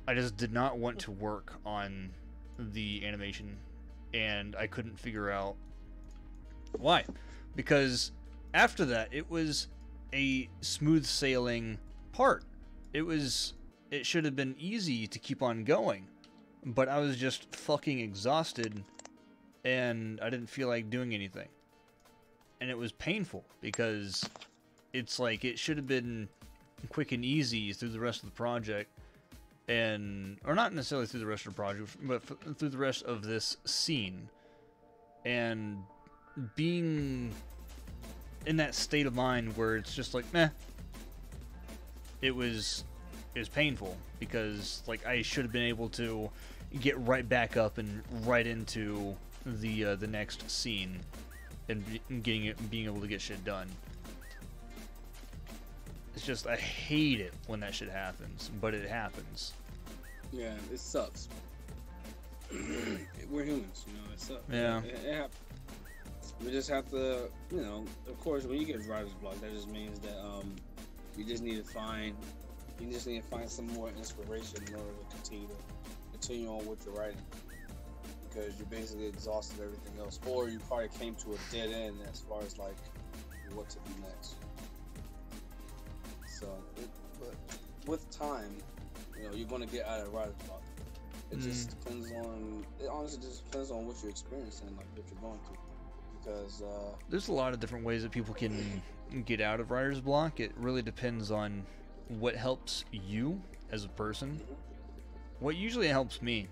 I just did not want to work on the animation. And I couldn't figure out why. Because after that, it was a smooth sailing part. It should have been easy to keep on going. But I was just fucking exhausted, and I didn't feel like doing anything. And it was painful, because it's like it should have been quick and easy through the rest of the project. Or not necessarily through the rest of the project, but through the rest of this scene. And being in that state of mind where it's just like, meh. It was painful, because like I should have been able to get right back up and right into the next scene and being able to get shit done. It's just, I hate it when that shit happens, but it happens. Yeah, it sucks. We're humans, it sucks. Yeah. It happens. We just have to, of course, when you get writer's block, that just means that you just need to find some more inspiration in order to continue on with your writing, because you basically exhausted everything else, or you probably came to a dead end as far as like what to do next. So with time, you're gonna get out of writer's block. It just depends on. It honestly just depends on what you're experiencing, like what you're going through. Because there's a lot of different ways that people can get out of writer's block. It really depends on what helps you as a person. What usually helps me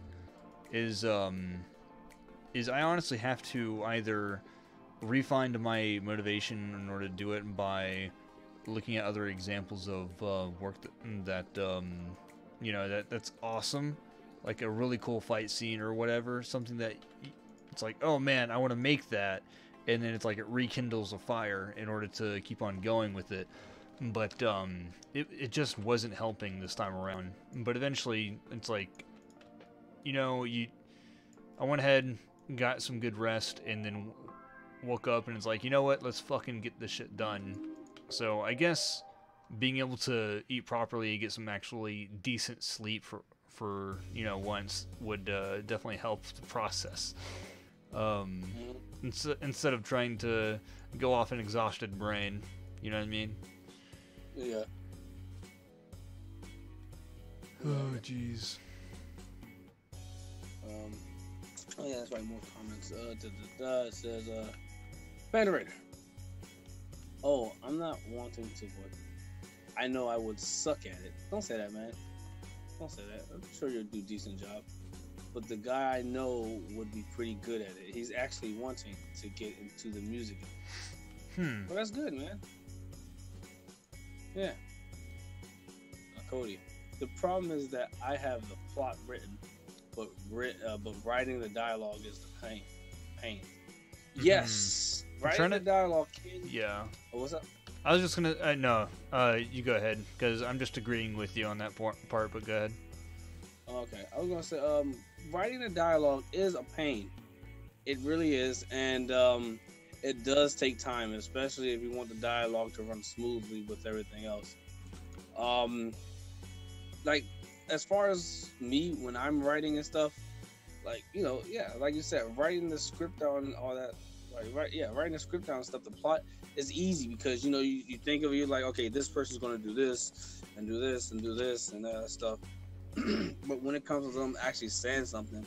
is I honestly have to either refine my motivation in order to do it by looking at other examples of work that's awesome, like a really cool fight scene or whatever, something that it's like, oh man, I want to make that, and then it's like it rekindles a fire in order to keep on going with it. But it just wasn't helping this time around. But eventually, it's like, I went ahead, got some good rest, and then woke up, and it's like, you know what? Let's fucking get this shit done. So I guess being able to eat properly, get some actually decent sleep for once would definitely help the process. Instead of trying to go off an exhausted brain, you know what I mean? Yeah. Oh, jeez. Oh yeah, that's right. More comments. It says, Federator. Oh, I'm not wanting to, but I know I would suck at it. Don't say that, man. Don't say that. I'm sure you'll do a decent job. But the guy I know would be pretty good at it. He's actually wanting to get into the music. Well, that's good, man. Yeah. Cody. The problem is that I have the plot written, but writing the dialogue is the pain. Yes. Writing the dialogue can... Yeah. Oh, what's up? I was just gonna... no. You go ahead, because I'm just agreeing with you on that part, but go ahead. Okay. I was gonna say, writing the dialogue is a pain. It really is, and it does take time, especially if you want the dialogue to run smoothly with everything else. Like, as far as me, when I'm writing and stuff, like, like you said, writing the script down and all that, writing the script down and stuff, the plot is easy because, you think of it, like, okay, this person's going to do this and do this and do this and that stuff. But when it comes to them actually saying something,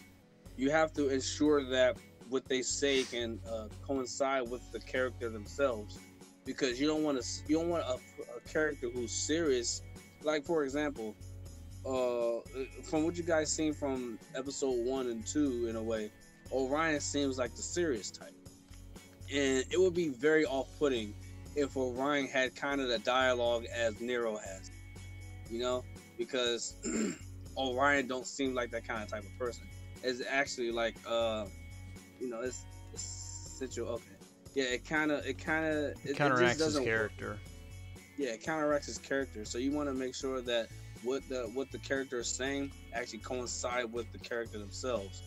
you have to ensure that what they say can coincide with the character themselves, because you don't want a character who's serious. Like, for example, from what you guys seen from episode 1 and 2, in a way, Orion seems like the serious type, and it would be very off-putting if Orion had kind of the dialogue as Nero has, because Orion don't seem like that kind of type of person. It's actually like it's okay. Yeah, it counteracts his character. Work. Yeah, it counteracts his character. So you want to make sure that what the character is saying actually coincide with the character themselves,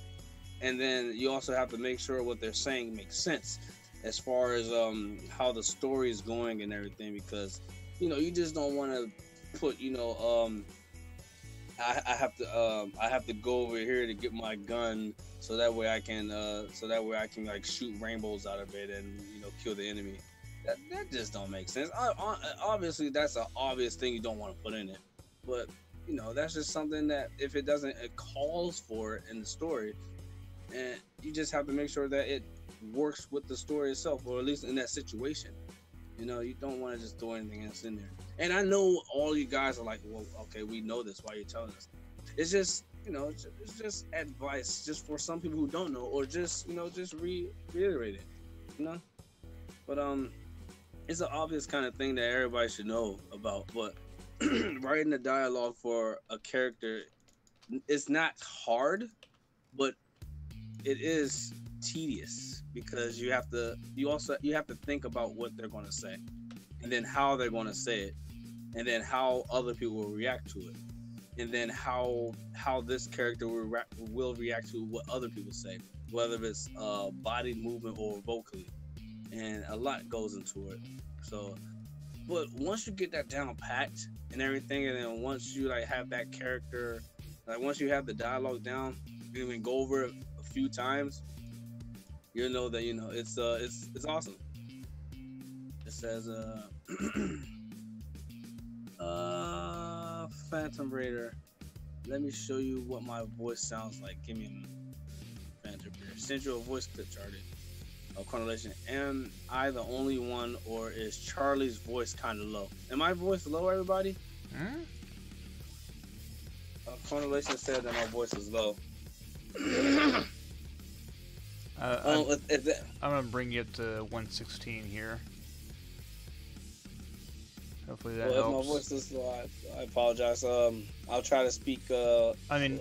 and then you also have to make sure what they're saying makes sense as far as how the story is going and everything, because you just don't want to put I have to go over here to get my gun so that way I can like shoot rainbows out of it and kill the enemy. That just don't make sense. Obviously, that's an obvious thing you don't want to put in it, but that's just something that if it calls for it in the story, and you just have to make sure that it works with the story itself, or at least in that situation. You don't want to just throw anything else in there. And I know all you guys are like, well, okay, we know this. Why are you telling us? It's just, it's just advice, just for some people who don't know, or just, just reiterate it, But it's an obvious kind of thing that everybody should know about. But writing the dialogue for a character, it's not hard, but it is tedious, because you have to think about what they're going to say, and then how they're going to say it, and then how other people will react to it, and then how this character will react to what other people say, whether it's body movement or vocally, and a lot goes into it. So, but once you get that down packed and everything, and then once you have that character, once you have the dialogue down, you can go over it a few times, that it's awesome. It says Phantom Raider. Let me show you what my voice sounds like. Give me a Phantom Raider. Central voice clip charted. Correlation. Am I the only one, or is Charlie's voice kind of low? Am my voice low, everybody? Correlation said that my voice is low. I'm gonna bring it to 116 here. Hopefully that helps. If my voice is low, I apologize. I'll try to speak. I mean,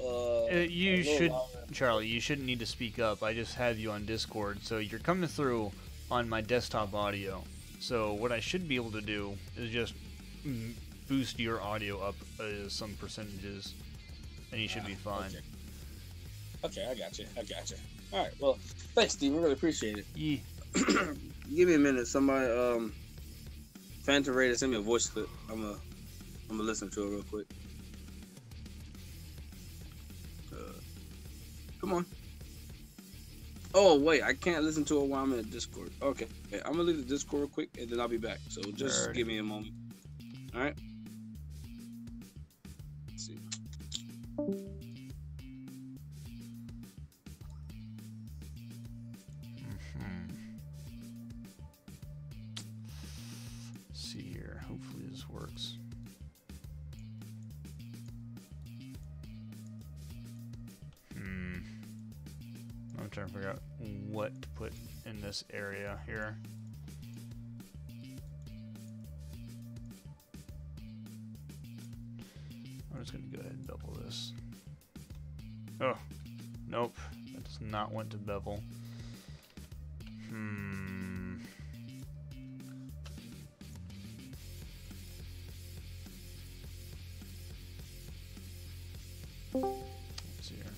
you should, Charlie. You shouldn't need to speak up. I just have you on Discord, so you're coming through on my desktop audio. So what I should be able to do is just boost your audio up some percentages, and you should be fine. Okay, I got you. All right. Well, thanks, Steve. I really appreciate it. Yeah. Give me a minute. Somebody, Phantom Raider, send me a voice clip. I'm gonna listen to it real quick. Come on. Oh wait, I can't listen to it while I'm in Discord. Okay, I'm gonna leave the Discord real quick and then I'll be back. So just give me a moment. All right. Let's see. See here. Hopefully this works. I'm trying to figure out what to put in this area here. I'm just going to go ahead and bevel this. Oh, nope. That does not want to bevel. Let's see here.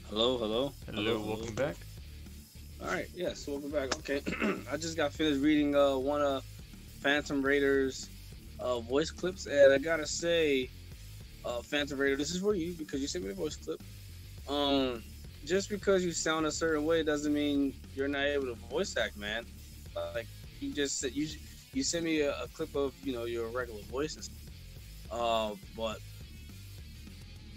Hello. Welcome back. All right, yes, welcome back. Okay, I just got finished reading one of Phantom Raider's voice clips, and I gotta say, Phantom Raider, this is for you because you sent me a voice clip. Just because you sound a certain way doesn't mean you're not able to voice act, man. Like you just said, you sent me a clip of your regular voices, but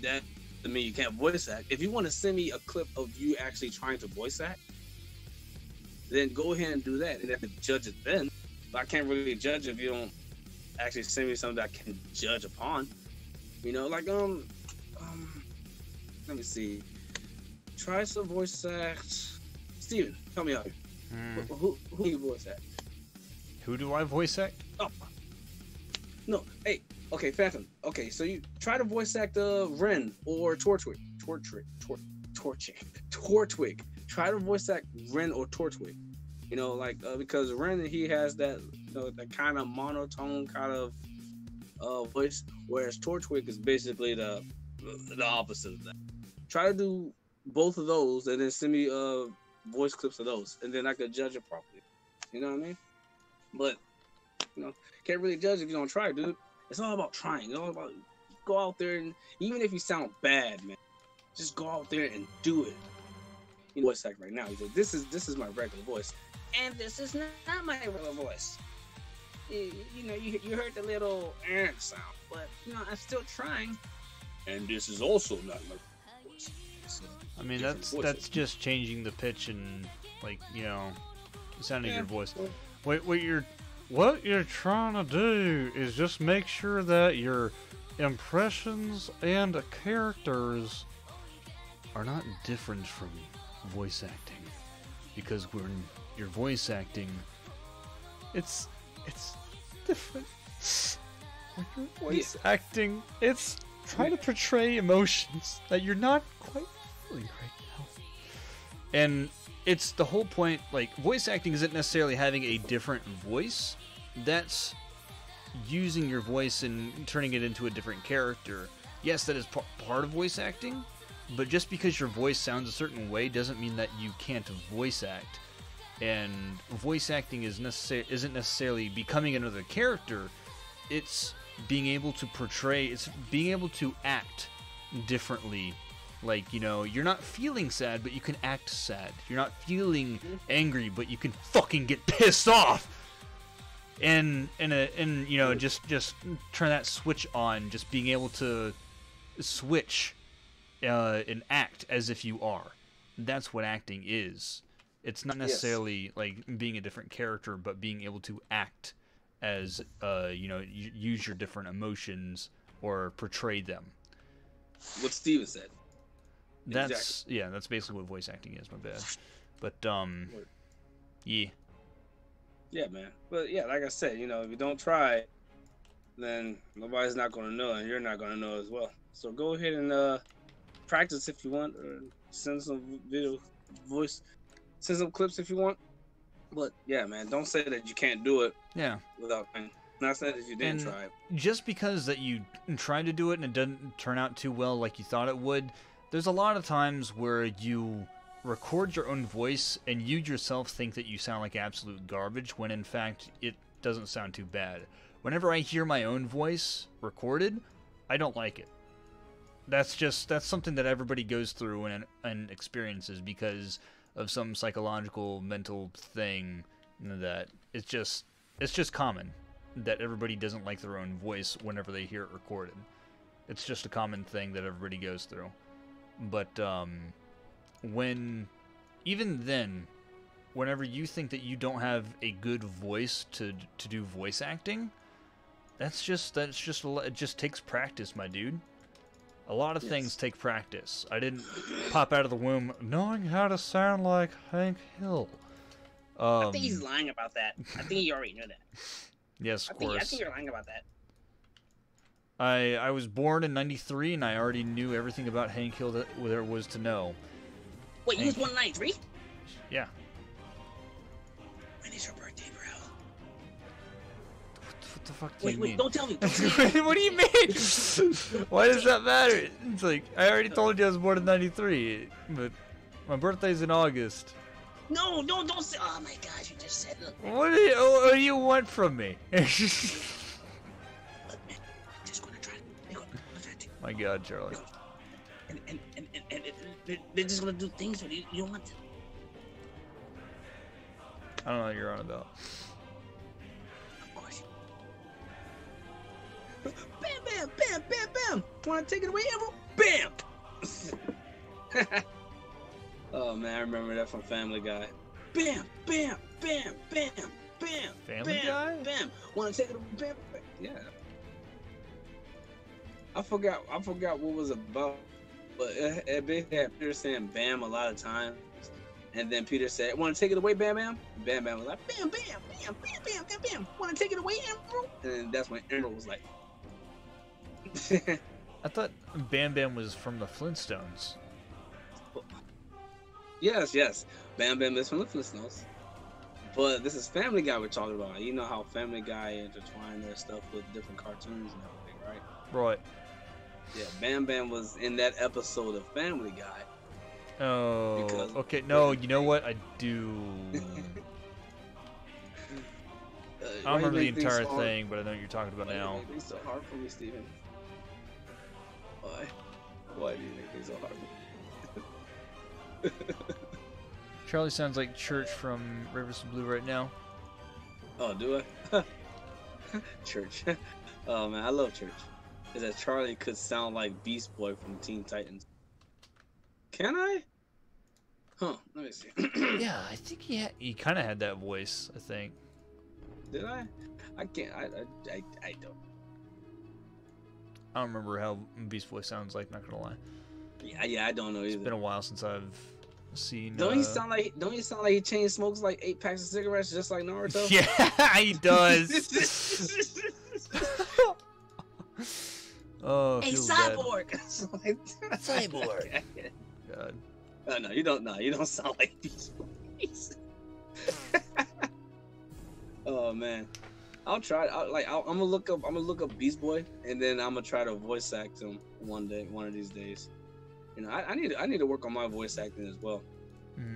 that doesn't mean you can't voice act. If you want to send me a clip of you actually trying to voice act, then go ahead and do that, and I can judge it then. But I can't really judge if you don't actually send me something that I can judge upon. Like let me see. Try some voice act. Steven, help me out here. Who do you voice act? Who do I voice act? Oh. No, hey, okay, Phantom. Okay, so you try to voice act Ren or Tortwig. Tortwig. Try to voice act Ren or Tortwig. Because Ren, he has that that kind of monotone kind of voice, whereas Tortwig is basically the opposite of that. Try to do both of those and then send me voice clips of those, and then I could judge it properly. You know what I mean? But can't really judge if you don't try, dude. It's all about trying. It's all about go out there, and even if you sound bad, man, just go out there and do it. Voice act right now. He said, "This is my regular voice, and this is not my regular voice." You heard the little sound, but I'm still trying. And this is also not my voice. So, I mean, that's just changing the pitch and the sound of your voice. What you're trying to do is just make sure that your impressions and characters are not different from voice acting, because when you're voice acting, it's different. When you're voice acting, it's trying to portray emotions that you're not quite feeling right now. And it's the whole point, voice acting isn't necessarily having a different voice. That's using your voice and turning it into a different character. Yes, that is part of voice acting, but just because your voice sounds a certain way doesn't mean that you can't voice act. And voice acting isn't necessarily becoming another character. It's being able to portray, it's being able to act differently. You're not feeling sad, but you can act sad. You're not feeling angry, but you can fucking get pissed off. and you know, just turn that switch on, just being able to switch and act as if you are. That's what acting is. It's not necessarily like being a different character, but being able to act as you know, use your different emotions or portray them. What Steven said. That's Exactly. yeah, that's basically what voice acting is. My bad, but yeah. Yeah, man. But yeah, like I said, you know, if you don't try, then nobody's not gonna know, and you're not gonna know as well. So go ahead and practice if you want, or send some send some clips if you want. But yeah, man, don't say that you can't do it. Yeah. Without not saying that you didn't And try it. just because that you tried to do it and it didn't turn out too well like you thought it would, there's a lot of times where you record your own voice and you yourself think that you sound like absolute garbage when in fact it doesn't sound too bad. Whenever I hear my own voice recorded, I don't like it. That's something that everybody goes through and experiences because of some psychological mental thing that it's just common that everybody doesn't like their own voice whenever they hear it recorded. It's just a common thing that everybody goes through. But even then, whenever you think that you don't have a good voice to do voice acting, it just takes practice, my dude. A lot of things take practice. I didn't pop out of the womb knowing how to sound like Hank Hill. I think he's lying about that. I think you already knew that. Yes, of course. I think you're lying about that. I was born in '93 and I already knew everything about Hank Hill that there was to know. Wait, you was born in '93? Yeah. When is your birthday, bro? What the fuck do you mean? Wait, don't tell me. What do you mean? Why does that matter? It's like, I already told you I was born in '93, but my birthday's in August. No, don't say. Oh my gosh, you just said. Look, What do you want from me? look, man. Just gonna try. My God, Charlie. And they're just gonna do things that you don't want to. I don't know what you're on about. Of course. Bam, bam, bam, bam, bam. Wanna take it away, Emerald? Bam. Oh man, I remember that from Family Guy. Bam, bam, bam, bam, bam. Family bam, Guy? Bam. Wanna take it away? Bam, bam. Yeah. I forgot what was about, but it basically had Peter saying "bam" a lot of times, and then Peter said, "Want to take it away, Bam Bam?" Bam Bam was like, "Bam Bam, bam, bam, bam, bam, bam. Want to take it away, Emerald?" And then that's when Emerald was like, I thought Bam Bam was from the Flintstones. Yes. Bam Bam is from the Flintstones. But this is Family Guy we're talking about. You know how Family Guy intertwined their stuff with different cartoons and everything, right? Right. Yeah, Bam Bam was in that episode of Family Guy. Oh, Because- okay. No, you know what? I do. I don't remember the entire thing, but I know what you're talking about now. Why do you make things so hard for me, Steven? Why? Why do you make things so hard for me? Charlie sounds like Church from Rivers of Blue right now. Oh, do I? Church. Oh man, I love Church. Is that Charlie could sound like Beast Boy from Teen Titans? Can I? Huh? Let me see. Yeah, I think he kind of had that voice. I think. Did I? I can't. I don't. I don't remember how Beast Boy sounds like. Not gonna lie. Yeah, I don't know either. It's been a while since I've seen. Don't you sound like he chain smokes like 8 packs of cigarettes just like Naruto? Yeah, he does. Oh, Hey, feels bad. Cyborg! Cyborg. God. No, you don't. No, you don't sound like these boys. Oh man, I'll try. I'm gonna look up Beast Boy, and then I'm gonna try to voice act him one of these days. You know, I need to work on my voice acting as well,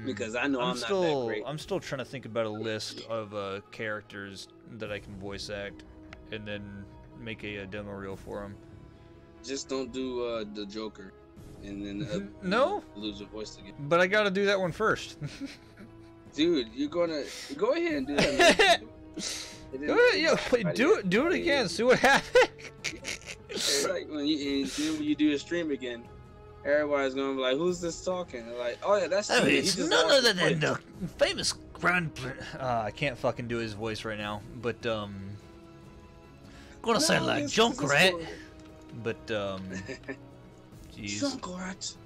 because I know I'm not that great. I'm still trying to think about a list of characters that I can voice act, and then make a demo reel for them. Just don't do the Joker, and then No? lose your voice again. But I gotta do that one first. Dude, you're gonna go ahead and do that. Man. Go ahead, do it again. See what happens. It's like when you do a stream again, everybody's gonna be like, "Who's this talking?" They're like, "Oh yeah, that's Oh, Steven. it's none other than the famous grand. I can't fucking do his voice right now, but gonna sound like Junkrat. But jeez. Junkrat.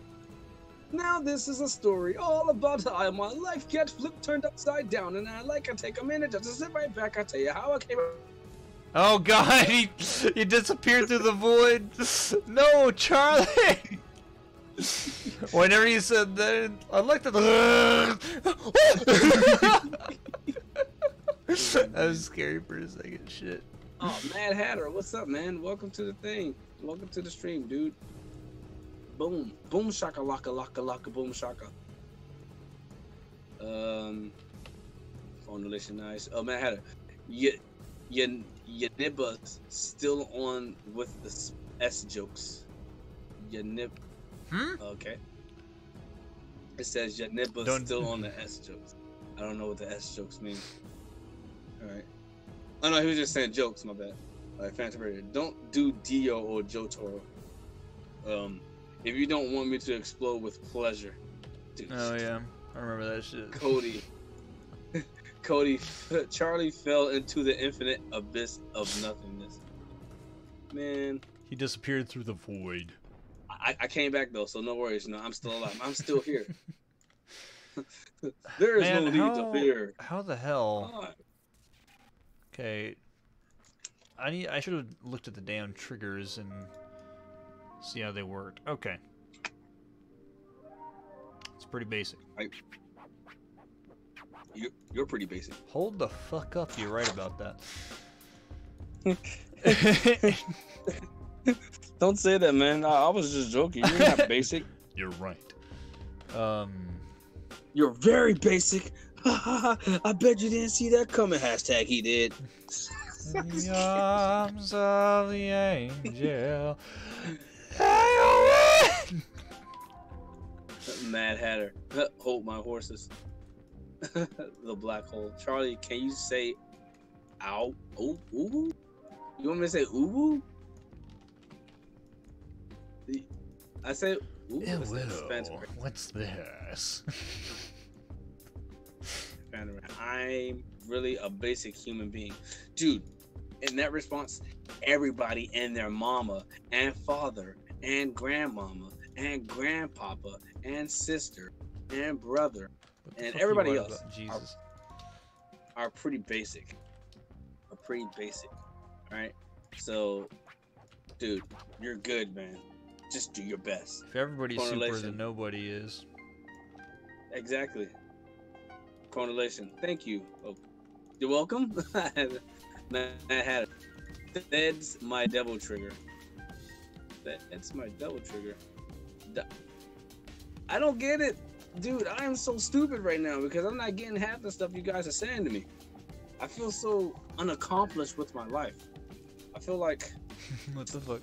Now this is a story all about how my life gets turned upside down, and I take a minute just to sit right back. I tell you how I came. Oh God, he disappeared through the void. No, Charlie. Whenever he said that, I like to. That was scary for a second. Shit. Oh, Mad Hatter, what's up, man? Welcome to the thing. Welcome to the stream, dude. Boom, boom, shaka, laka, laka, laka, boom, shaka. Formulation nice. Oh, Mad Hatter, your nibba's still on with the S jokes. Your nib. Okay. It says your nibba's still on the S jokes. I don't know what the S jokes mean. All right. Oh no, he was just saying jokes. My bad. All right, Phantom Radio. Don't do Dio or Jotaro. If you don't want me to explode with pleasure. Dude. Oh yeah, I remember that shit. Charlie fell into the infinite abyss of nothingness. Man. He disappeared through the void. I came back though, so no worries. No, I'm still alive. I'm still here. There is no need to fear. How the hell? Okay. I should have looked at the damn triggers and see how they worked. Okay. It's pretty basic. You're pretty basic. Hold the fuck up, you're right about that. Don't say that, man. I was just joking. You're not basic. You're right. You're very basic. I bet you didn't see that coming. Hashtag he did. In the arms of the angel. Mad Hatter. Hold my horses. The black hole. Charlie, can you say ow? Ooh, ooh? You want me to say ooh? I said ooh. What's this? I'm really a basic human being. Dude, in that response, everybody and their mama and father and grandmama and grandpapa and sister and brother and everybody else are pretty basic. Alright? So, dude, you're good, man. Just do your best. If everybody's super, then nobody is. Exactly. Correlation. Thank you. Oh, you're welcome. Man, I had it. That's my double trigger. That's my double trigger. I don't get it. Dude, I am so stupid right now because I'm not getting half the stuff you guys are saying to me. I feel so unaccomplished with my life. I feel like... What the fuck?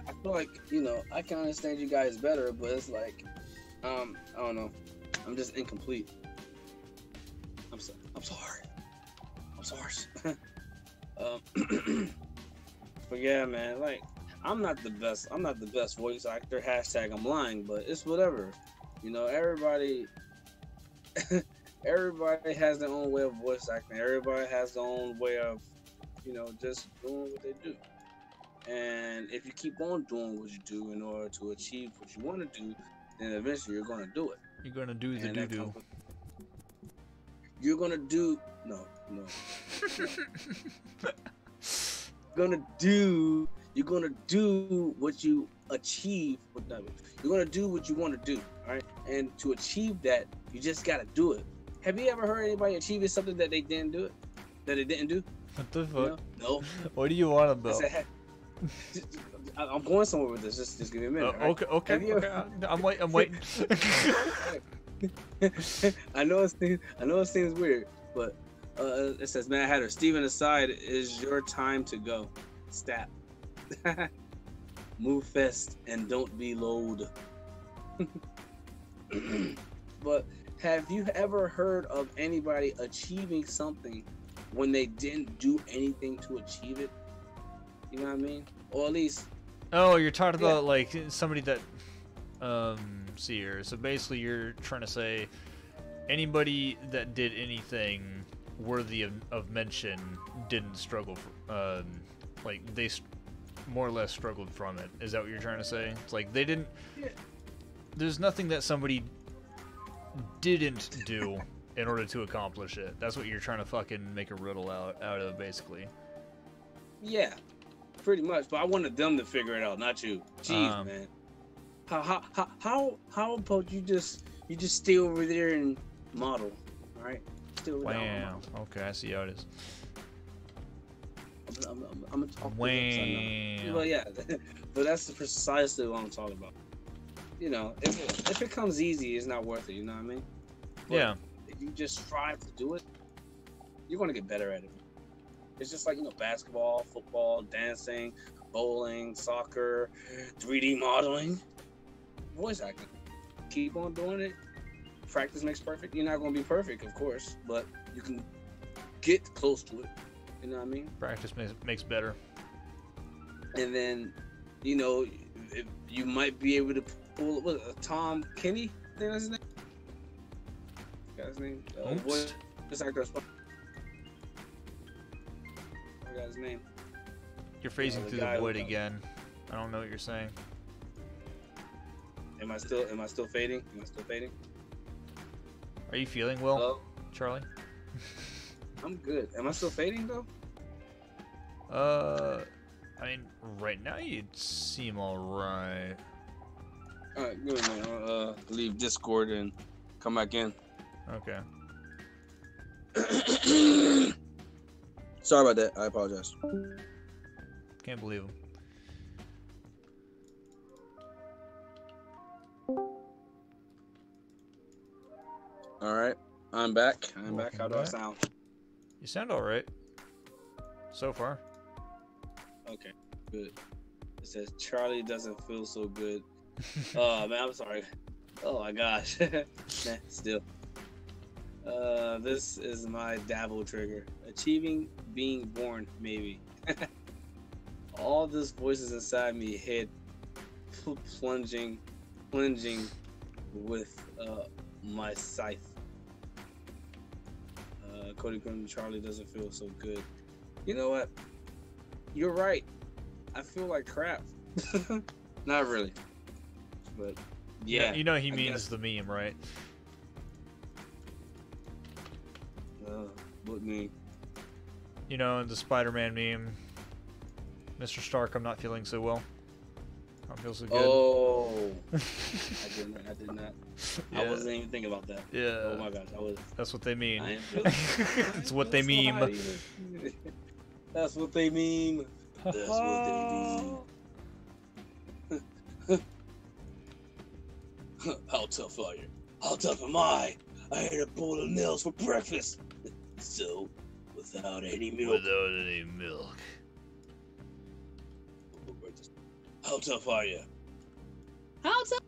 I feel like, you know, I can understand you guys better, but it's like, I don't know. I'm just incomplete. I'm sorry. I'm sorry. But yeah, man, like, I'm not the best voice actor. Hashtag I'm lying, but it's whatever. You know, everybody has their own way of voice acting. Everybody has their own way of, you know, just doing what they do. And if you keep on doing what you do in order to achieve what you want to do, then eventually you're going to do it. You're going to do the doo-doo. You're going to do... No. You're going to do what you achieve. You're going to do what you want to do, all right? And to achieve that, you just got to do it. Have you ever heard anybody achieving something that they didn't do? What the fuck? You know? No. What do you want about? I'm going somewhere with this. Just give me a minute. Right? Okay. I'm waiting. I know it seems weird, but it says, Mad Hatter, Steven aside, is your time to go. Stat. Move fast and don't be loud. But have you ever heard of anybody achieving something when they didn't do anything to achieve it. You know what I mean? Or at least. Oh, you're talking about like somebody that. See here. So basically, you're trying to say anybody that did anything worthy of mention didn't struggle for, like they more or less struggled from it. Is that what you're trying to say? It's like they didn't. Yeah. There's nothing that somebody didn't do in order to accomplish it. That's what you're trying to fucking make a riddle out of, basically. Yeah, pretty much. But I wanted them to figure it out, not you. Jeez, man. How about you just stay over there and model, all right? Stay over there. Wow. Okay, I see how it is. I'm gonna talk. Wow. But yeah, but that's precisely what I'm talking about. You know, if it comes easy, it's not worth it. You know what I mean? But Yeah. if you just strive to do it, you're gonna get better at it. It's just like, you know, basketball, football, dancing, bowling, soccer, 3D modeling, voice acting. Keep on doing it. Practice makes perfect. You're not gonna be perfect, of course, but you can get close to it. You know what I mean? Practice makes better. And then, you know, if you might be able to pull Tom Kenny. I think that's his name. Got his name. Voice actor. I got his name. You're phasing through the void again. I don't know what you're saying. Am I still fading? Am I still fading? Are you feeling well, Hello? Charlie? I'm good. Am I still fading though? I mean, right now you seem alright. Alright, good man. I'll leave Discord and come back in. Okay. Sorry about that. I apologize. Can't believe him. Alright, I'm back. I'm Welcome back. How do I back. sound? You sound alright. So far. Okay, good. It says Charlie doesn't feel so good. Oh man, I'm sorry. Oh my gosh. Nah, still. This is my dabble trigger. Achieving being born, maybe. All this voices inside me hit plunging with my scythe. Cody Grim, Charlie doesn't feel so good. You know what? You're right. I feel like crap. Not really. But yeah. You know he I means guess. the meme, right? What meme? You know, the Spider-Man meme. Mr. Stark, I'm not feeling so well. I don't feel so good. Oh. I did not. Yeah. I wasn't even thinking about that. Yeah. Oh my gosh, I was. That's what they mean. I am feeling, It's what they meme. That's what they mean. That's what they mean. How tough are you? How tough am I? I had a bowl of nails for breakfast. So, without any milk. Without any milk. How tough are you? How tough?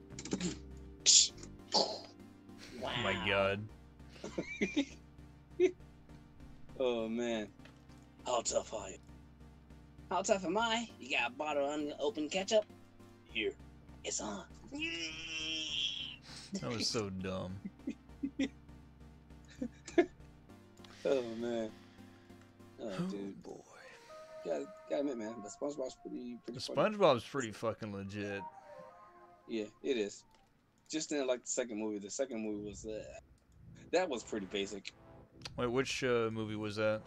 Wow. Oh my god. Oh man. How tough are you? How tough am I? You got a bottle of unopened ketchup? Here. It's on. That was so dumb. Oh man. Oh Oh dude. boy. Gotta admit, man, the SpongeBob's pretty The funny. SpongeBob's pretty fucking legit. Yeah, it is. Just in like the second movie. The second movie was that was pretty basic. Wait, which movie was that?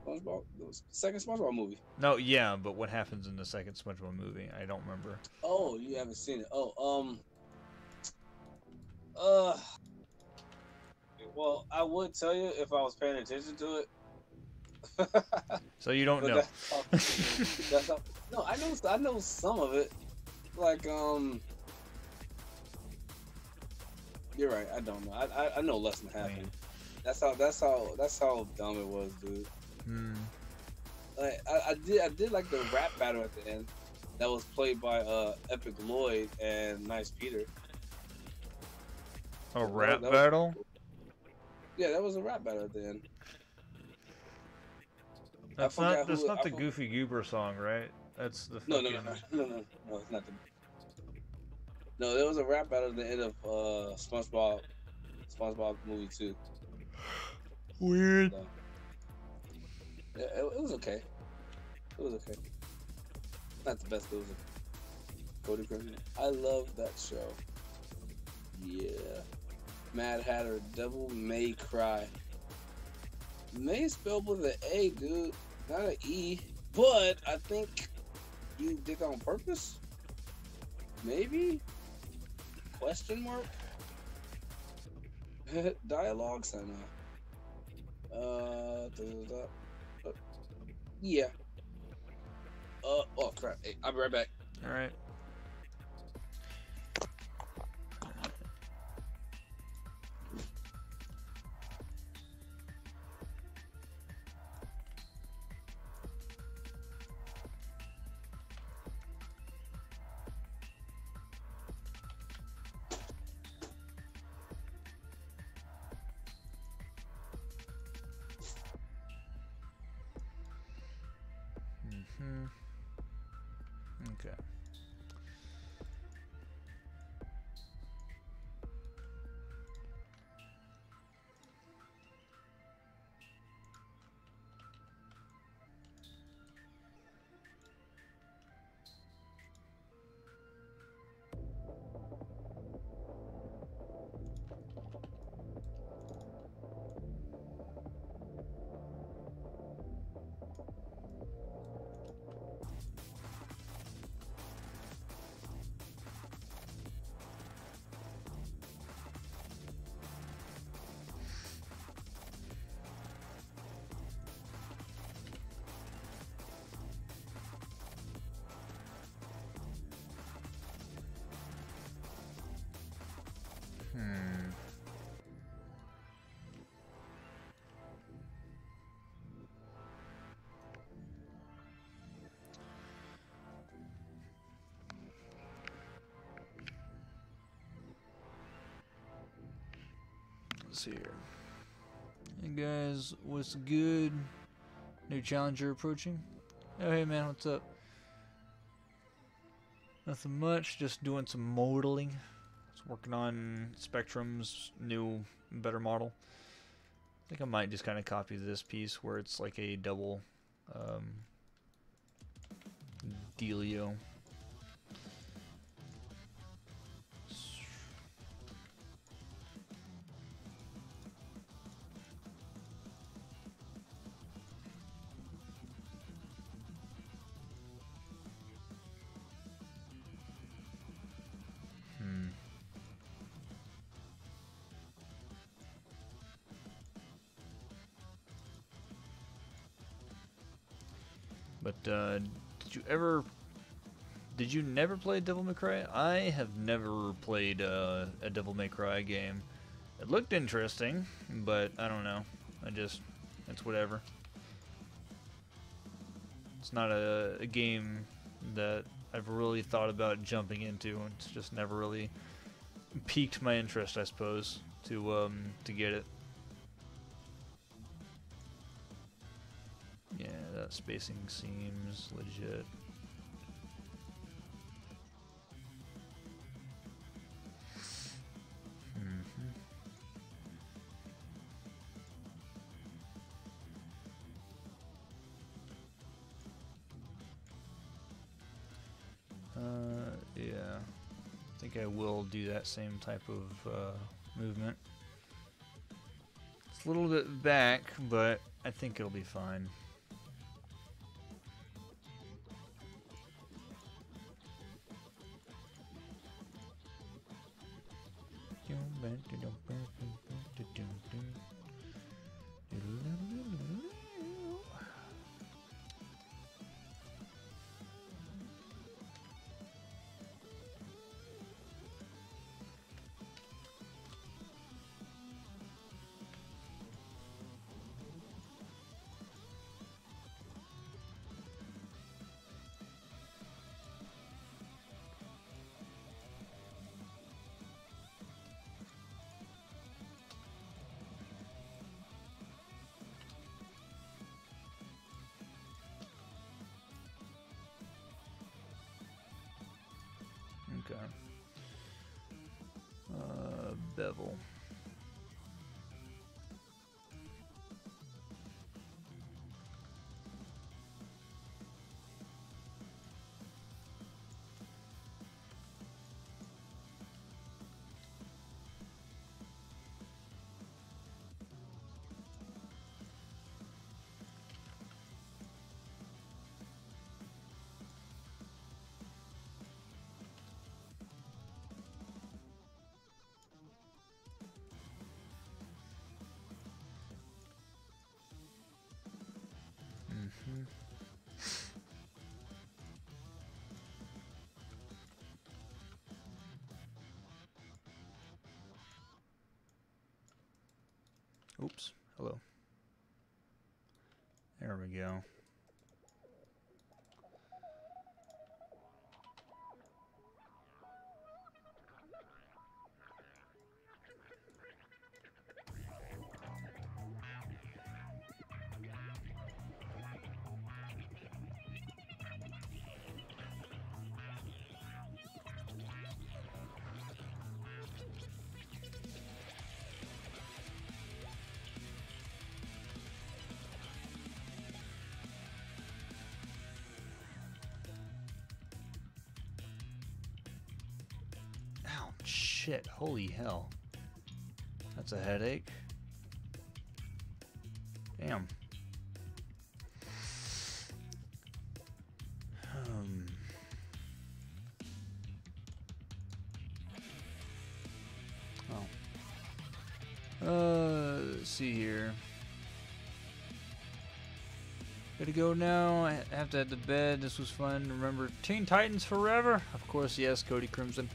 SpongeBob, the second SpongeBob movie. No, yeah, but what happens in the second SpongeBob movie? I don't remember. Oh, you haven't seen it. Oh, well, I would tell you if I was paying attention to it. So you don't But know. that's how, no, I know some of it. Like, you're right. I don't know. I know less than half. Man. That's how dumb it was, dude. Hmm. Like, I did like the rap battle at the end. That was played by Epic Lloyd and Nice Peter. A rap that was- battle? Yeah, that was a rap battle at the end. I forgot That's who. not the Goofy Goober song, right? That's the No, fucking. no, it's not the. No, there was a rap battle at the end of SpongeBob movie 2. Weird. So, yeah, it was okay. It was okay. Not the best, but it was okay. Cody Griffin. I love that show. Yeah. Mad Hatter, Devil May Cry. May is spelled with an A, dude, not an E. But I think you did that on purpose. Maybe? Question mark? Dialogue sign yeah. Oh crap. Hey, I'll be right back. All right. Okay. Let's see here. Hey guys, what's good? New challenger approaching. Oh hey man, what's up? Nothing much, just doing some modeling. Just working on Spectrum's new, better model. I think I might just kind of copy this piece where it's like a double dealio. But did you never play Devil May Cry? I have never played a Devil May Cry game. It looked interesting, but I don't know. It's whatever. It's not a game that I've really thought about jumping into. It's just never really piqued my interest, I suppose, to get it. Yeah, that spacing seems legit. Yeah, I think I will do that same type of movement. It's a little bit back, but I think it'll be fine. bevel. Oops. Hello. There we go. Shit, holy hell. That's a headache. Damn. Let's see here. Gotta go now. I have to head to bed. This was fun. Remember Teen Titans Forever? Of course, yes, Cody Crimson.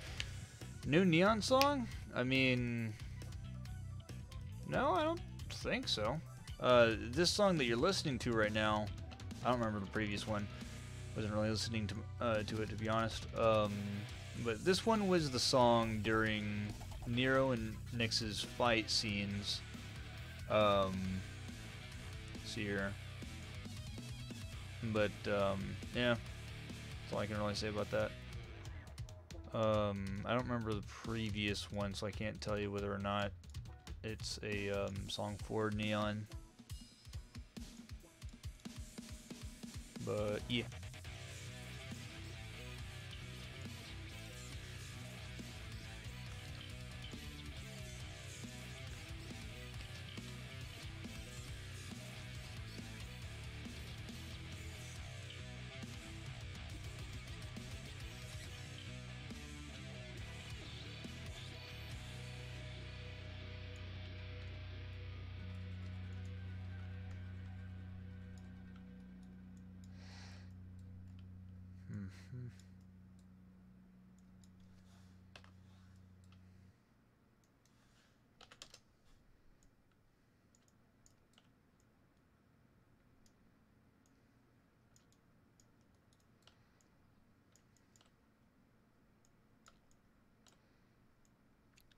New Neon song? I mean, no, I don't think so. This song that you're listening to right now, I don't remember the previous one. Wasn't really listening to it, to be honest. But this one was the song during Nero and Nyx's fight scenes. See here. But yeah, that's all I can really say about that. I don't remember the previous one, so I can't tell you whether or not it's a song for Neon. But yeah.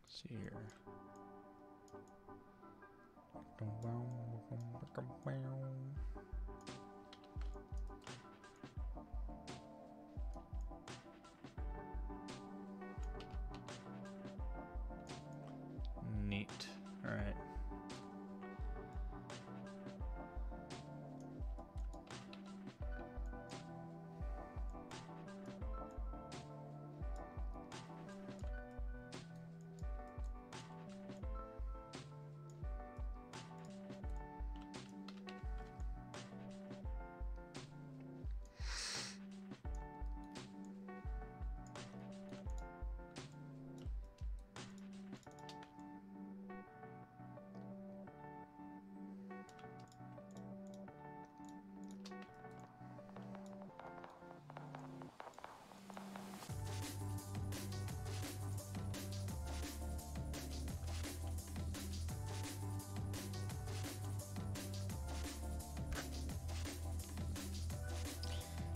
See here. Neat. All right.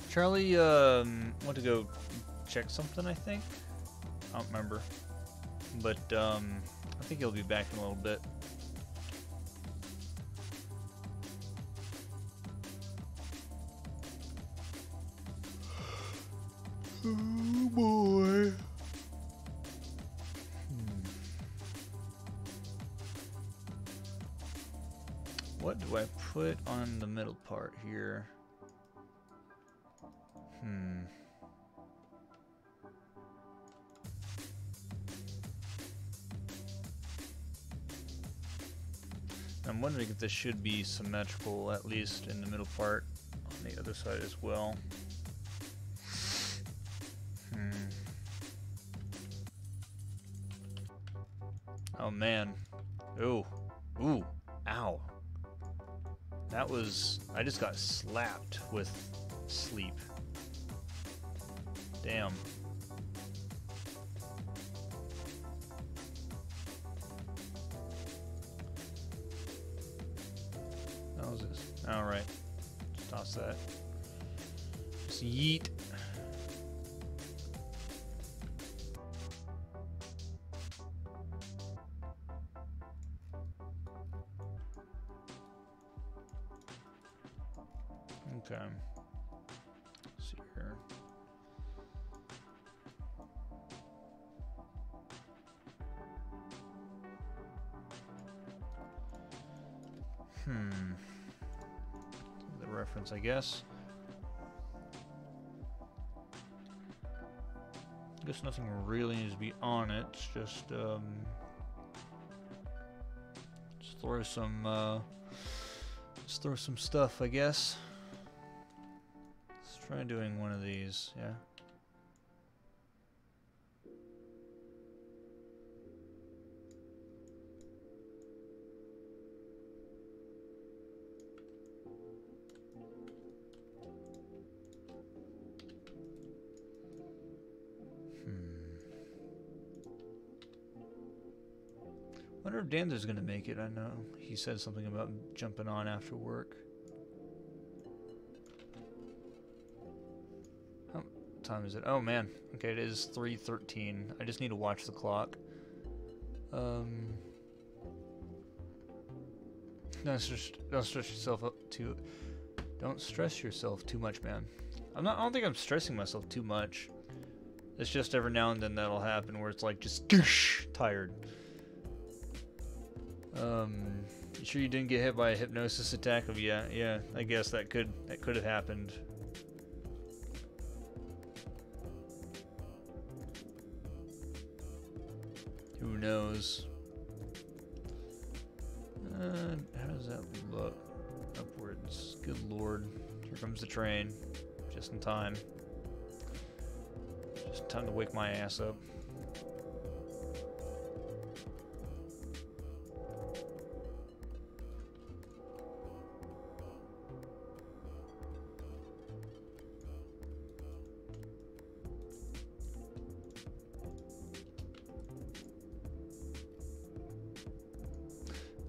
Charlie went to go check something, I think. I don't remember. But I think he'll be back in a little bit. Oh boy. What do I put on the middle part here? I'm wondering if this should be symmetrical, at least in the middle part, on the other side as well. Oh man. Ooh. Ooh. Ow. That was... I just got slapped with sleep. Damn. How was this? Alright. Just toss that. Just yeet. Okay. Let's see here. The reference, I guess. I guess nothing really needs to be on it. Just throw some stuff, I guess. Let's try doing one of these, yeah. I wonder if Danzer's gonna make it. I know he said something about jumping on after work. What time is it? Oh man. Okay, it is 3:13. I just need to watch the clock. Don't stress yourself up too. Don't stress yourself too much, man. I don't think I'm stressing myself too much. It's just every now and then that'll happen where it's like just tired. You sure you didn't get hit by a hypnosis attack? Oh yeah, I guess that could have happened. Who knows? How does that look? Upwards. Good lord. Here comes the train. Just in time. Just in time to wake my ass up.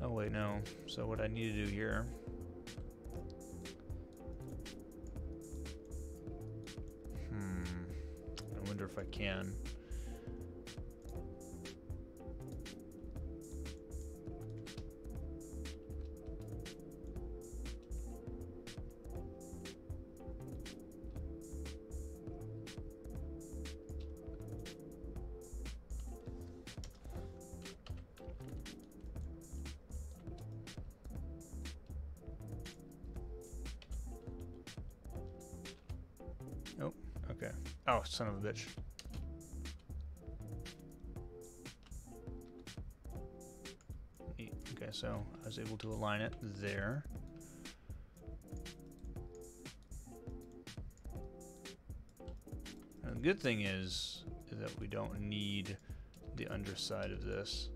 Oh wait, no. So what I need to do here... I wonder if I can. Nope. Okay. Oh, son of a bitch. Neat. Okay, so I was able to align it there. And the good thing is that we don't need the underside of this.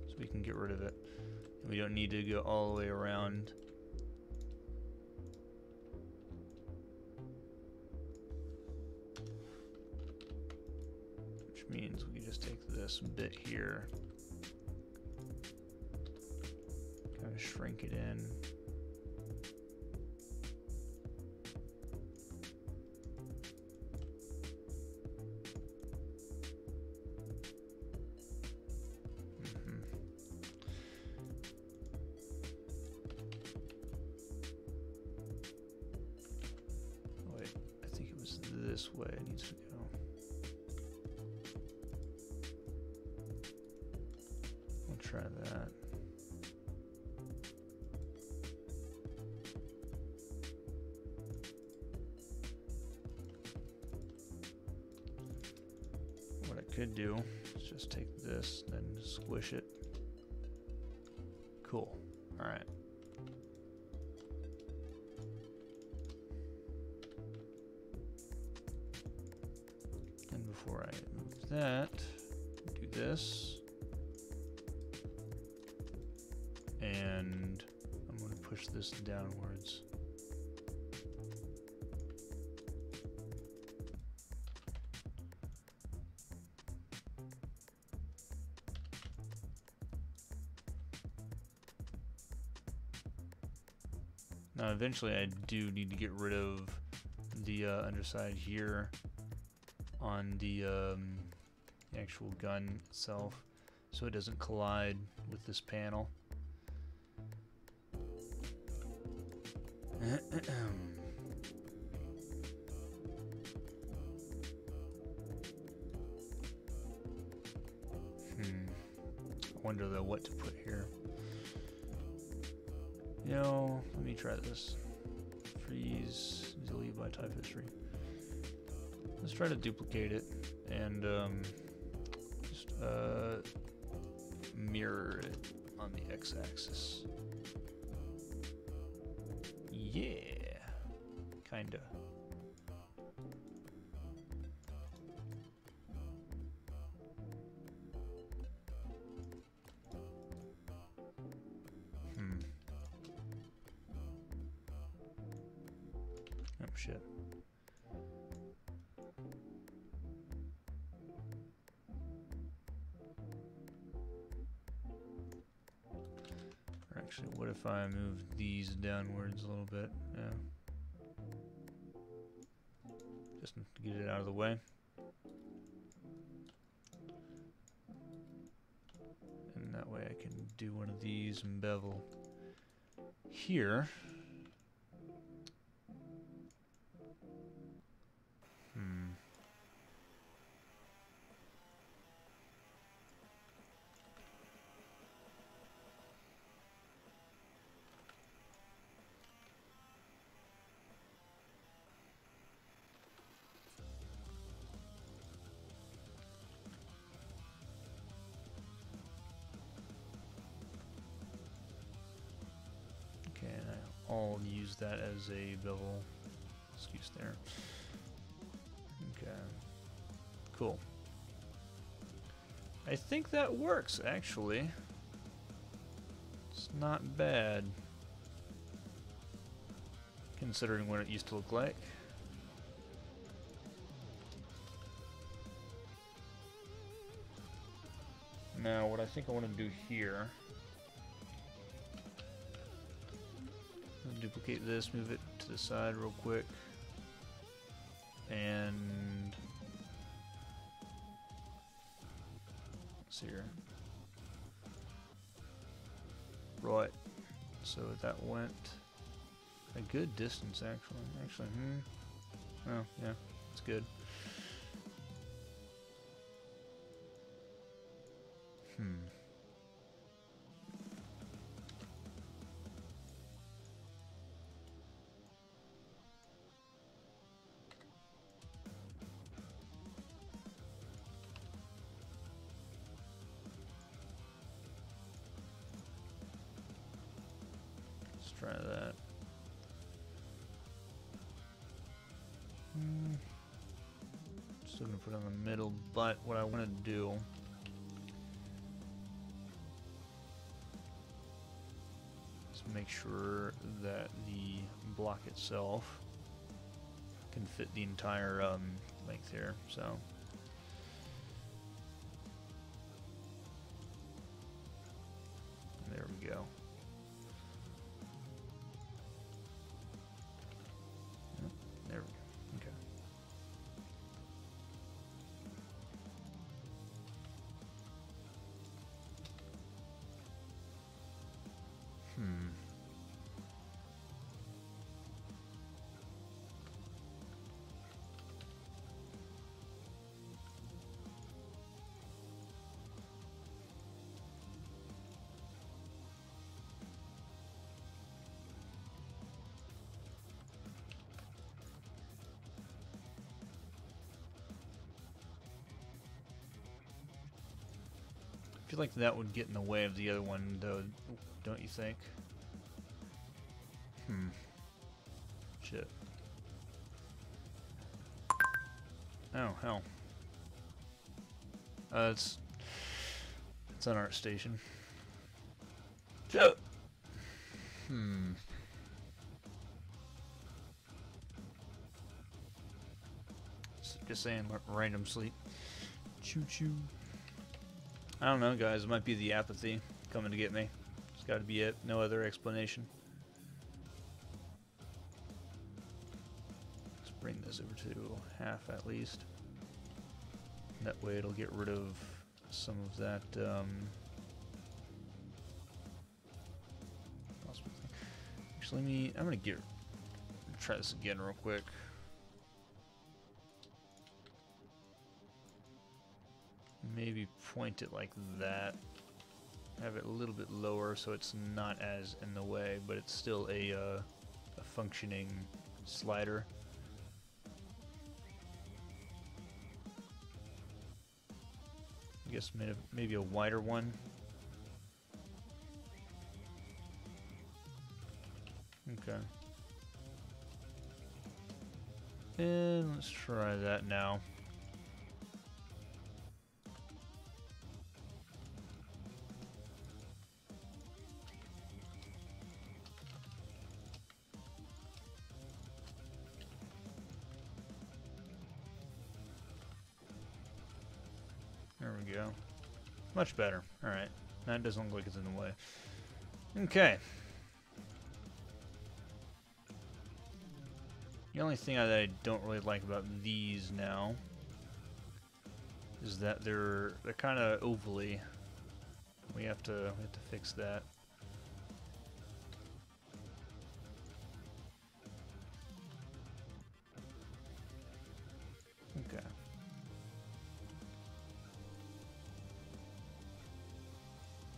So we can get rid of it. We don't need to go all the way around. Means we can just take this bit here, kind of shrink it in. Oh, wait, I think it was this way it needs to go. try that. What I could do is just take this, then squish it. Cool. All right. And before I move that, do this. And I'm going to push this downwards. Now eventually I do need to get rid of the underside here on the actual gun itself so it doesn't collide with this panel. I wonder though what to put here. You know, let me try this. Freeze, delete by type history. Let's try to duplicate it and just mirror it on the x-axis. Yeah, kinda. Oh shit. Or actually, what if I move these downwards a little bit? Yeah. Just to get it out of the way. And that way I can do one of these and bevel here. Okay, and I'll use that as a bevel excuse there. Okay, cool. I think that works, actually. It's not bad, considering what it used to look like. Now, what I think I want to do here, I'll duplicate this, move it to the side real quick, and let's see here. Right, so that went a good distance, actually. Oh, yeah, it's good. Let's try that. Still gonna put it in the middle, but what I want to do is make sure that the block itself can fit the entire length here. So there we go. Yep, there we go. Okay. feel like that would get in the way of the other one, though, don't you think? Shit. Oh, hell. It's an art station. Just saying, random sleep. Choo choo. I don't know, guys. It might be the apathy coming to get me. It's got to be it. No other explanation. Let's bring this over to half at least. That way it'll get rid of some of that. Actually, I'm gonna try this again real quick. Maybe point it like that. Have it a little bit lower so it's not as in the way, but it's still a functioning slider. I guess maybe a wider one. Okay. And let's try that now. There we go. Much better. Alright. That doesn't look like it's in the way. Okay. The only thing that I don't really like about these now is that they're kind of ovally. We have to fix that. Okay.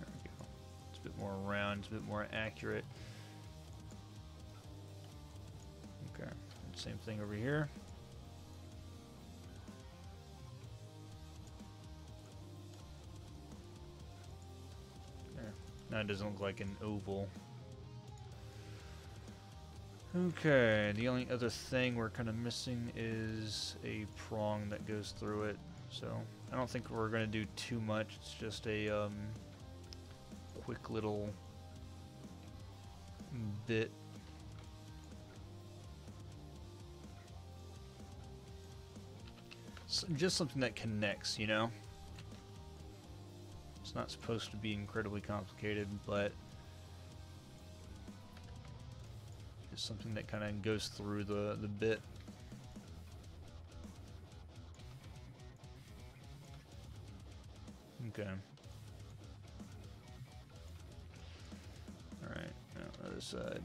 There we go. It's a bit more round, it's a bit more accurate. Okay. Same thing over here. There. Now it doesn't look like an oval. Okay, the only other thing we're kind of missing is a prong that goes through it. So I don't think we're going to do too much. It's just a quick little bit. Just something that connects, you know? It's not supposed to be incredibly complicated, but just something that kind of goes through the bit. Okay. Alright, now other side.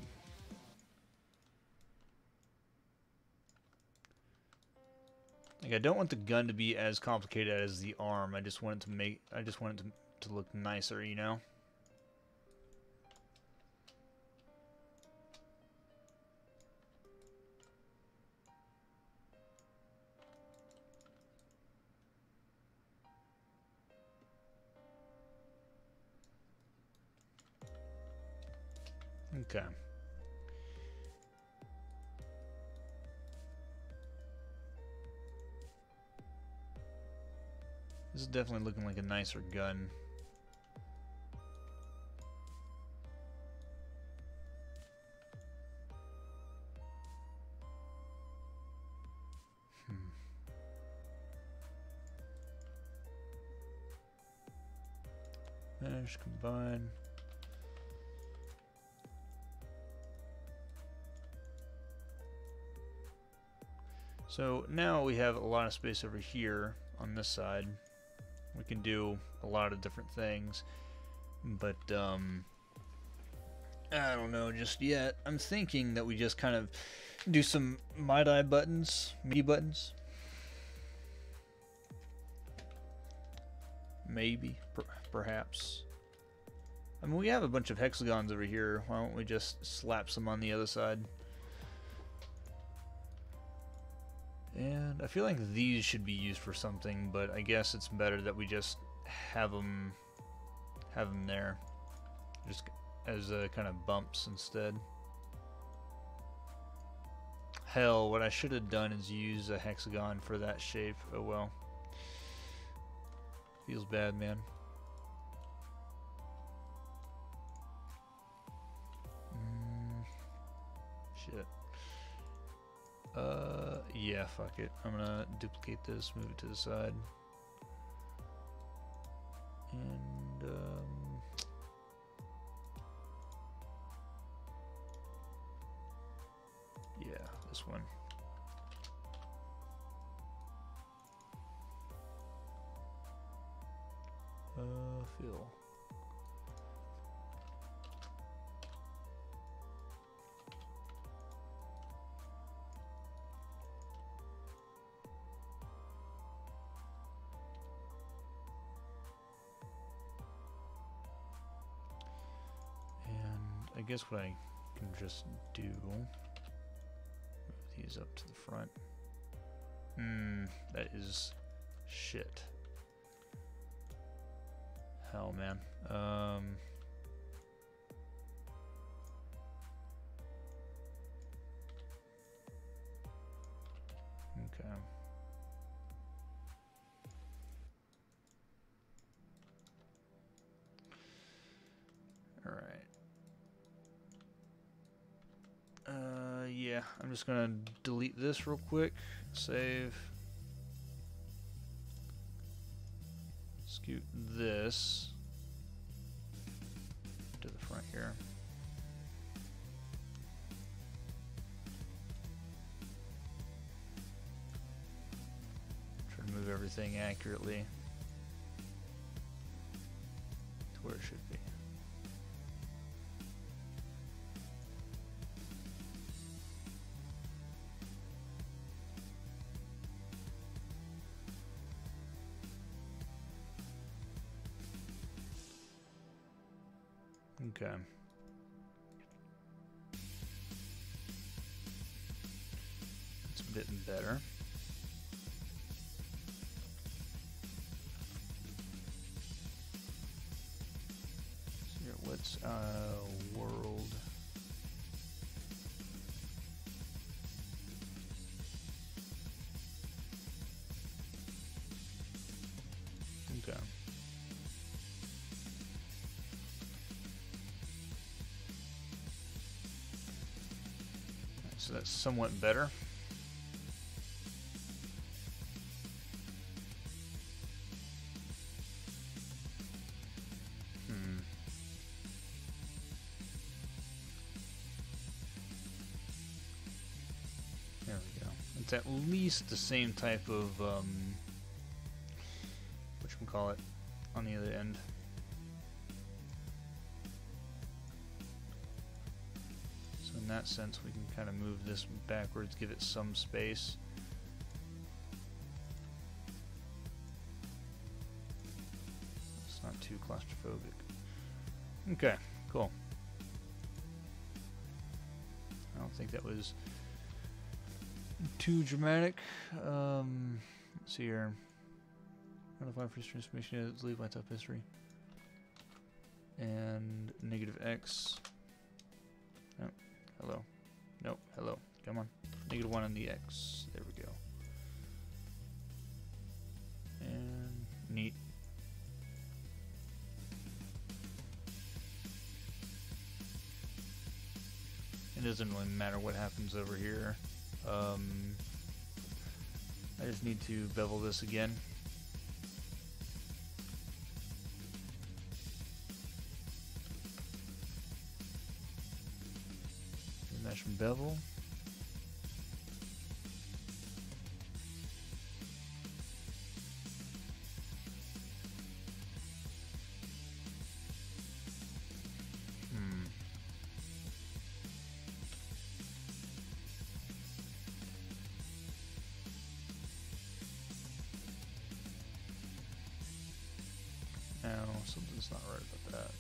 Like, I don't want the gun to be as complicated as the arm. I just want it to look nicer, you know? Okay. This is definitely looking like a nicer gun. Mesh, combine. So now we have a lot of space over here on this side. We can do a lot of different things, but I don't know just yet. I'm thinking that we just kind of do some MIDI buttons, MIDI buttons. Maybe, perhaps. I mean, we have a bunch of hexagons over here. Why don't we just slap some on the other side? And I feel like these should be used for something, but I guess it's better that we just have them have them there, just as kind of bumps instead. Hell, what I should have done is use a hexagon for that shape. Oh well. Feels bad, man. Shit. Yeah, fuck it. I'm gonna duplicate this, move it to the side. And, yeah, this one. Fill. I guess what I can just do, move these up to the front. That is shit. Hell, man. Okay. All right. Yeah, I'm just gonna delete this real quick. Save. Scoot this to the front here. Try to move everything accurately to where it should be. Okay. It's a bit better. So here, what's world? Okay. So that's somewhat better. There we go. It's at least the same type of whatchamacallit on the other end. In that sense, we can kind of move this backwards, give it some space. It's not too claustrophobic. Okay, cool. I don't think that was too dramatic. Let's see here. Modify for transformation, leave my top history. And -x. Oh. Hello. Nope. Hello. Come on. -1 on the X. There we go. And neat. It doesn't really matter what happens over here. I just need to bevel this again. Mesh and bevel. No, something's not right about that.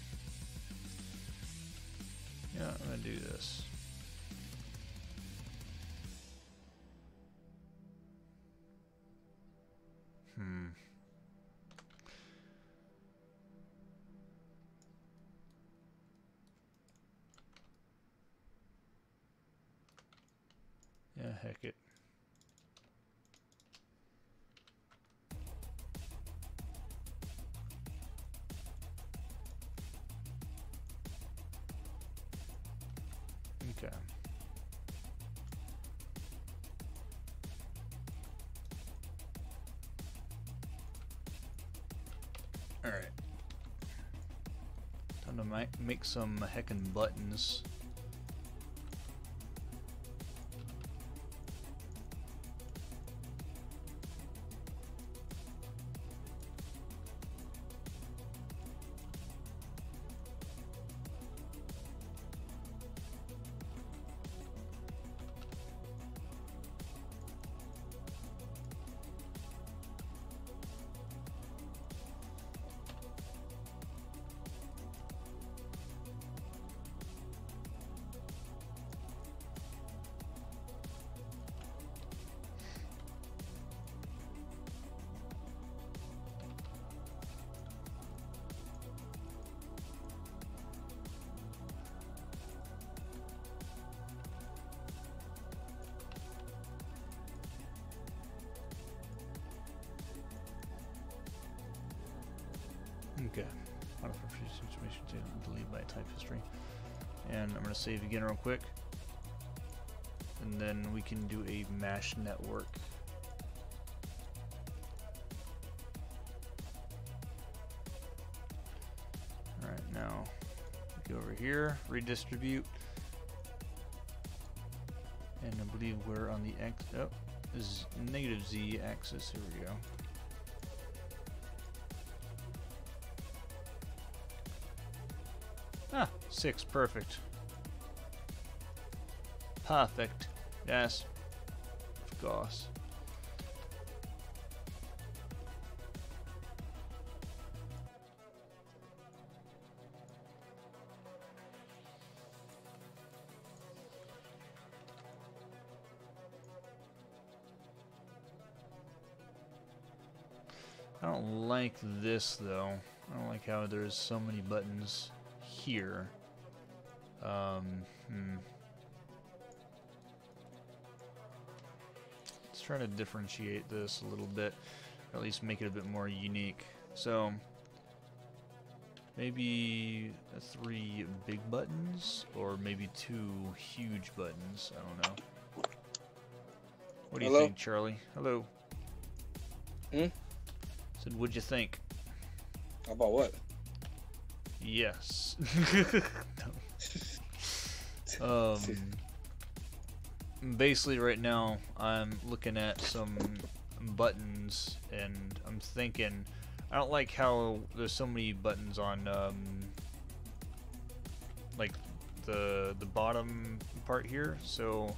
Yeah, I'm gonna do this. heck it. Okay. All right. Time to make some heckin' buttons. Okay. Situation to delete by type history. And I'm going to save again real quick. And then we can do a mesh network. Alright, now go over here, redistribute. And I believe we're on the X, oh, this is negative Z axis. Here we go. Ah, 6, perfect. Perfect. Yes. Of course. I don't like this though. I don't like how there's so many buttons here. Let's try to differentiate this a little bit, or at least make it a bit more unique. So maybe 3 big buttons, or maybe 2 huge buttons. I don't know. What do you think, Charlie? Hello. Said, what'd you think? About what? Yes. Basically right now I'm looking at some buttons and I'm thinking I don't like how there's so many buttons on like the bottom part here, so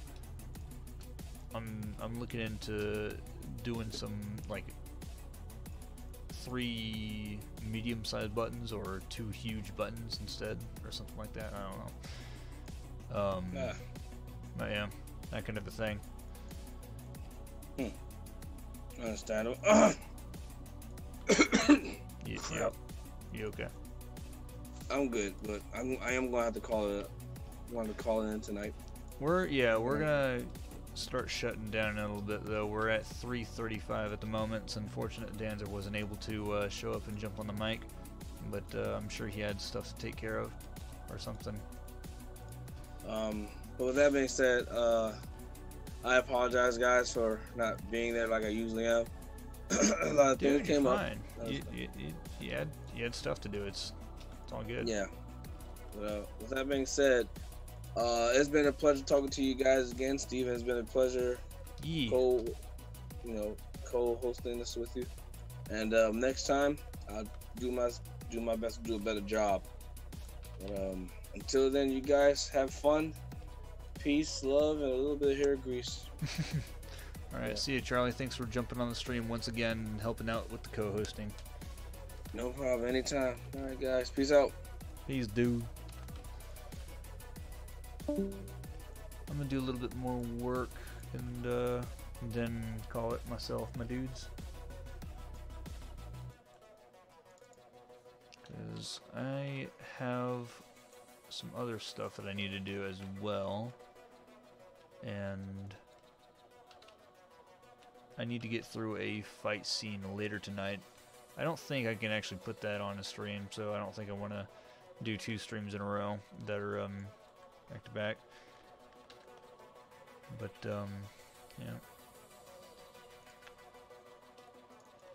I'm looking into doing some like 3 medium-sized buttons or 2 huge buttons instead, or something like that. I don't know. But yeah, that kind of a thing. Understandable. Yeah. You okay? I'm good, but I am gonna have to call it. Want to call it in tonight? We're gonna start shutting down in a little bit though. We're at 3:35 at the moment. It's unfortunate Danzer wasn't able to show up and jump on the mic, but I'm sure he had stuff to take care of or something. But with that being said, I apologize, guys, for not being there like I usually am. A lot of things came up. You had stuff to do. It's all good. Yeah. With that being said, it's been a pleasure talking to you guys again. Steven, it's been a pleasure co-hosting this with you. And next time, I'll do my best to do a better job. But, until then, you guys have fun, peace, love, and a little bit of hair grease. All right, see you, Charlie. Thanks for jumping on the stream once again and helping out with the co-hosting. No problem, anytime. All right, guys, peace out. Peace, dude. I'm gonna do a little bit more work and then call it myself, my dudes. Because I have some other stuff that I need to do as well. And I need to get through a fight scene later tonight. I don't think I can actually put that on a stream, so I don't think I want to do 2 streams in a row that are back to back. But yeah.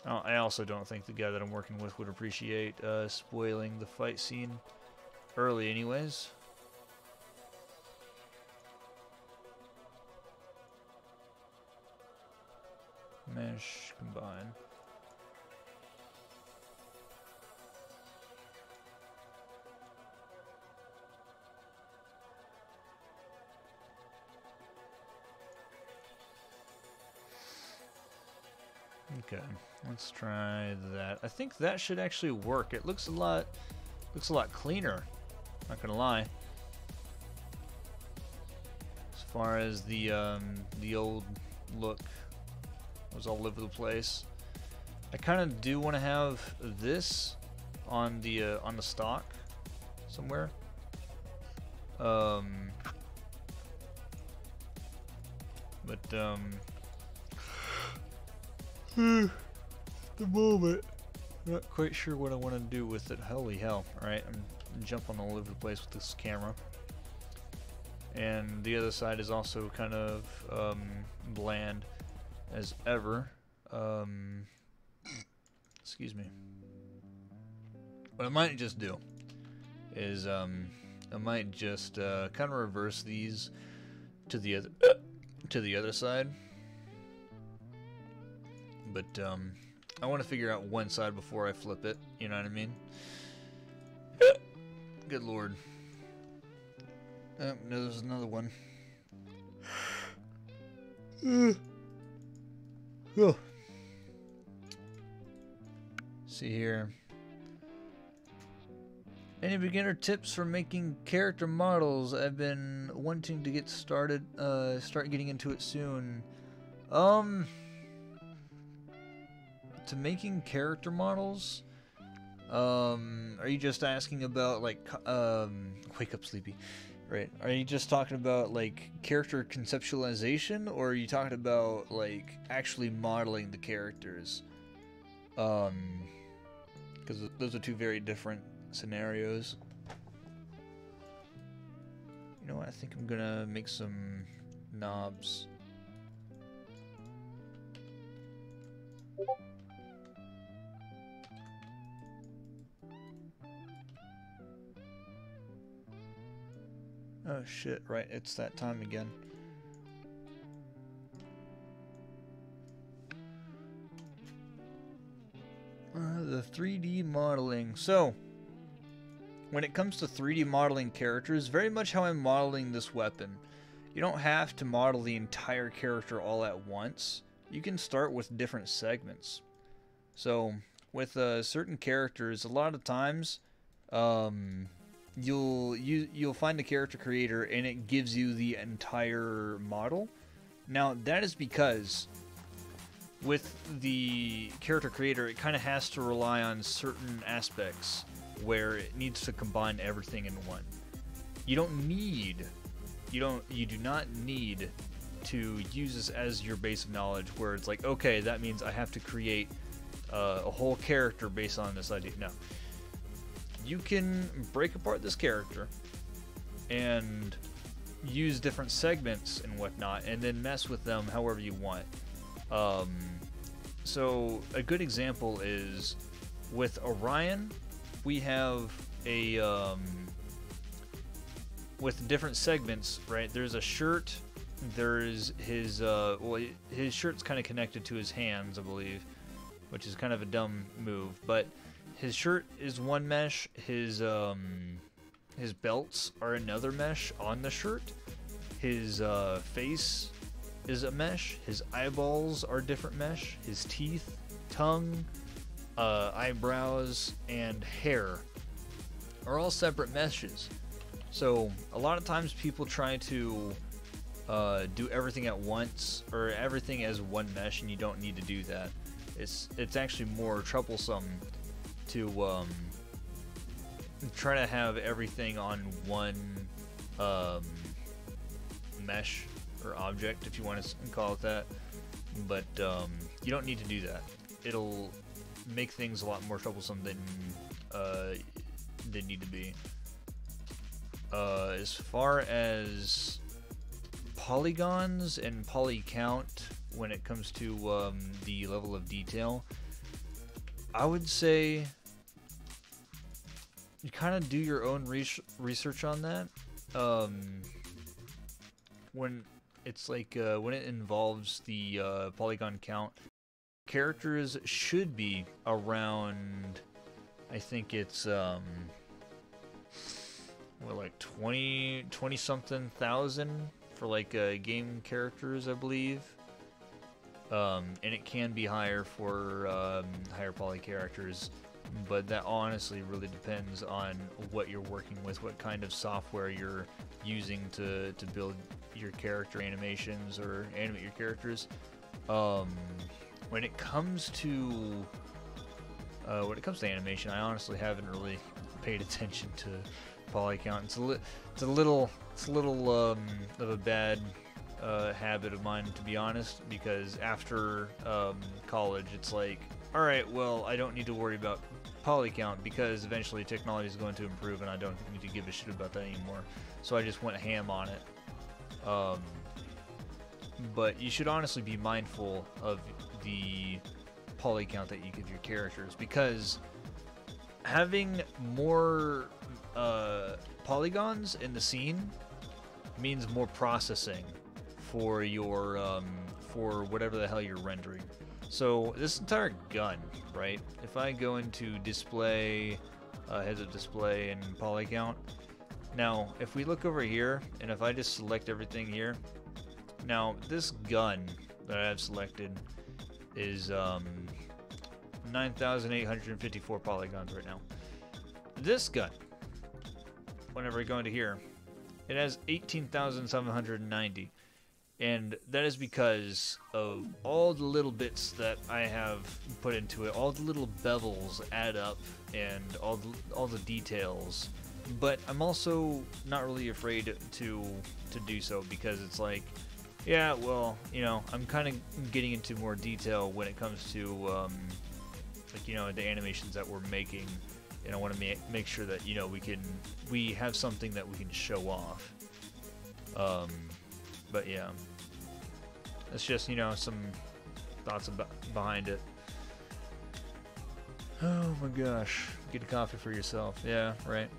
I also don't think the guy that I'm working with would appreciate spoiling the fight scene early anyways. Mesh, combine. Okay, let's try that. I think that should actually work. It looks a lot cleaner. Not gonna lie. As far as the old look was all over the place. I kind of do want to have this on the stock somewhere. The moment, not quite sure what I want to do with it. Holy hell! All right, I'm jumping all over the place with this camera. And the other side is also kind of bland as ever. Excuse me. What I might just do is I might just kind of reverse these to the other side. But I want to figure out one side before I flip it. You know what I mean? Good lord. Oh, no, there's another one. Oh. See here. Any beginner tips for making character models? I've been wanting to get started, start getting into it soon. To making character models, are you just asking about like, wake up sleepy, right? Are you just talking about like character conceptualization, or are you talking about like actually modeling the characters? Because those are 2 very different scenarios. You know what? I think I'm gonna make some knobs. Oh shit, right, it's that time again. The 3D modeling. So, when it comes to 3D modeling characters, very much how I'm modeling this weapon. You don't have to model the entire character all at once. You can start with different segments. So, with certain characters, a lot of times, you'll find a character creator and it gives you the entire model. Now that is because with the character creator it kind of has to rely on certain aspects where it needs to combine everything in one. You do not need to use this as your base of knowledge where it's like, okay, that means I have to create a whole character based on this idea. No. You can break apart this character and use different segments and whatnot, and then mess with them however you want. So a good example is with Orion, we have a with different segments, right? There's a shirt. There's his well, his shirt's kind of connected to his hands, I believe, which is kind of a dumb move, but his shirt is one mesh, his belts are another mesh on the shirt, his face is a mesh, his eyeballs are different mesh, his teeth, tongue, eyebrows, and hair are all separate meshes. So a lot of times people try to do everything at once or everything as one mesh, and you don't need to do that. It's actually more troublesome to try to have everything on one mesh or object, if you want to call it that. but you don't need to do that. It'll make things a lot more troublesome than they need to be. As far as polygons and poly count when it comes to the level of detail, I would say you kind of do your own research on that. When it's like when it involves the polygon count, characters should be around, I think it's what, like 20 something thousand for like game characters, I believe. And it can be higher for higher poly characters, but that honestly really depends on what you're working with, what kind of software you're using to build your character animations or animate your characters. When it comes to animation, I honestly haven't really paid attention to poly count. It's a little of a bad habit of mine, to be honest, because after college, it's like, all right, well, I don't need to worry about poly count because eventually technology is going to improve, and I don't need to give a shit about that anymore. So I just went ham on it. But you should honestly be mindful of the poly count that you give your characters, because having more polygons in the scene means more processing for your for whatever the hell you're rendering. So this entire gun, right? If I go into display, heads-up display, and poly count. Now, if we look over here, and if I just select everything here, now this gun that I have selected is 9,854 polygons right now. This gun, whenever I go into here, it has 18,790. And that is because of all the little bits that I have put into it. All the little bevels add up, and all the details. But I'm also not really afraid to do so, because it's like, yeah, well, you know, I'm kind of getting into more detail when it comes to like, you know, the animations that we're making, and I want to make sure that, you know, we have something that we can show off. But yeah, that's just, you know, some thoughts behind it. Oh my gosh, get a coffee for yourself. Yeah, right.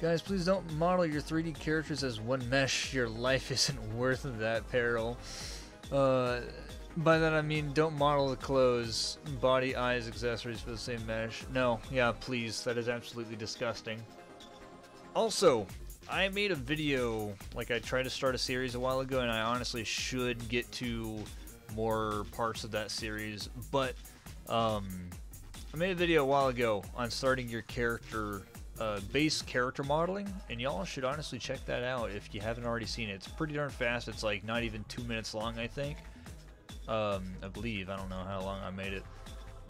Guys, please don't model your 3D characters as one mesh. Your life isn't worth that peril. By that I mean, don't model the clothes, body, eyes, accessories for the same mesh. No, yeah, please, that is absolutely disgusting. Also, I made a video, like I tried to start a series a while ago, and I honestly should get to more parts of that series, but I made a video a while ago on starting your character, base character modeling, and y'all should honestly check that out if you haven't already seen it. It's pretty darn fast. It's like not even 2 minutes long, I think. I believe. I don't know how long I made it,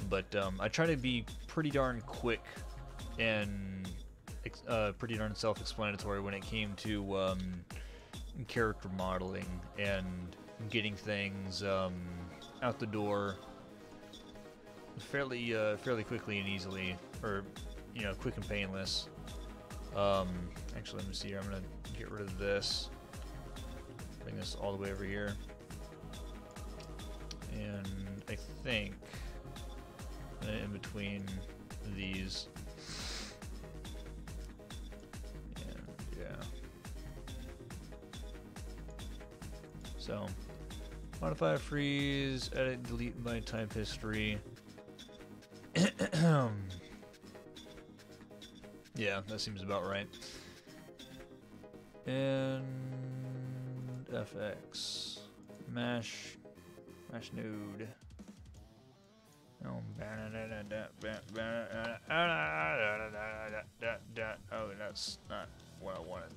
but I try to be pretty darn quick and pretty darn self-explanatory when it came to character modeling and getting things out the door fairly quickly and easily, or, you know, quick and painless. Actually, let me see here. I'm gonna get rid of this, bring this all the way over here, and I think in between these. So, modify, freeze, edit, delete my type history. Yeah, that seems about right. And FX, mesh node. Oh, that's not what I wanted.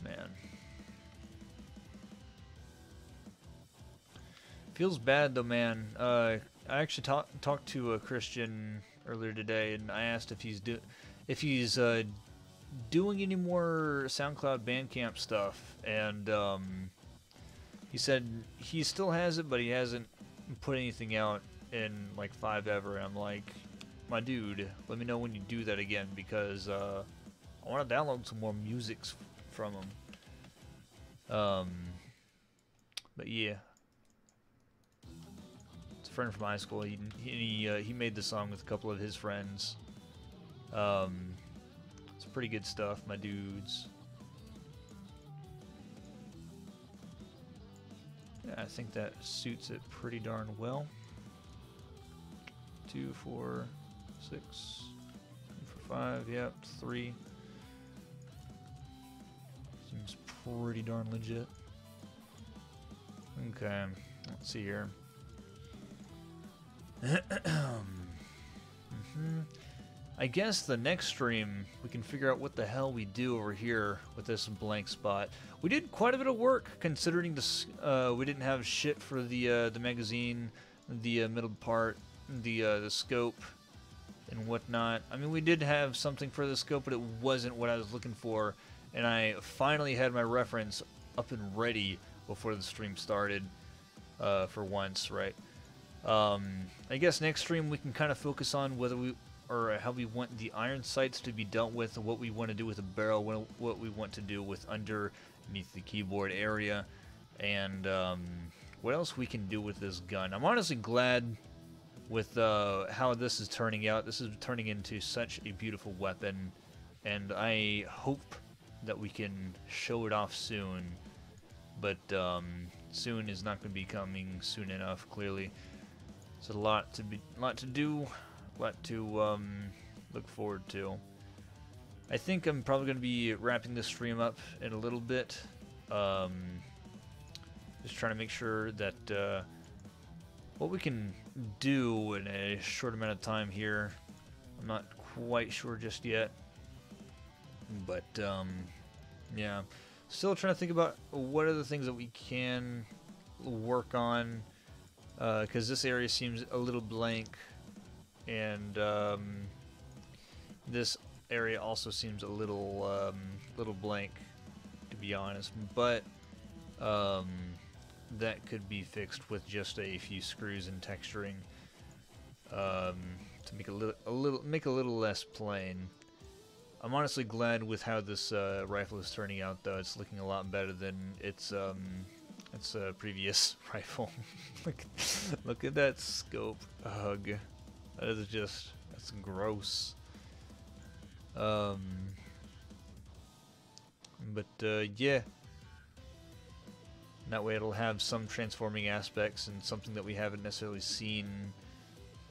Man, feels bad though, man. I actually talked to a Christian earlier today, and I asked if he's doing any more SoundCloud Bandcamp stuff, and he said he still has it, but he hasn't put anything out in like 5 ever. And I'm like, my dude, let me know when you do that again, because I want to download some more musics from him. But yeah, it's a friend from high school. He made the song with a couple of his friends. It's pretty good stuff, my dudes. Yeah, I think that suits it pretty darn well. 2, 4, 6, 5, yep, 3. Seems pretty darn legit. Okay, let's see here. I guess the next stream we can figure out what the hell we do over here with this blank spot. We did quite a bit of work considering this. We didn't have shit for the magazine, the middle part, the scope, and whatnot. I mean, we did have something for the scope, but it wasn't what I was looking for. And I finally had my reference up and ready before the stream started, for once, right? I guess next stream we can kind of focus on whether we, or how we want the iron sights to be dealt with, what we want to do with the barrel, what we want to do with underneath the keyboard area, and what else we can do with this gun. I'm honestly glad with how this is turning out. This is turning into such a beautiful weapon, and I hope that we can show it off soon. But soon is not going to be coming soon enough. Clearly, it's a lot to do, a lot to look forward to. I think I'm probably going to be wrapping this stream up in a little bit. Just trying to make sure that what we can do in a short amount of time here. I'm not quite sure just yet, but yeah. Still trying to think about what are the things that we can work on, because this area seems a little blank, and this area also seems a little blank, to be honest. But that could be fixed with just a few screws and texturing to make a little less plain. I'm honestly glad with how this rifle is turning out, though. It's looking a lot better than its previous rifle. Look at that scope. Ugh. That is just, that's gross. But yeah. That way it'll have some transforming aspects, and something that we haven't necessarily seen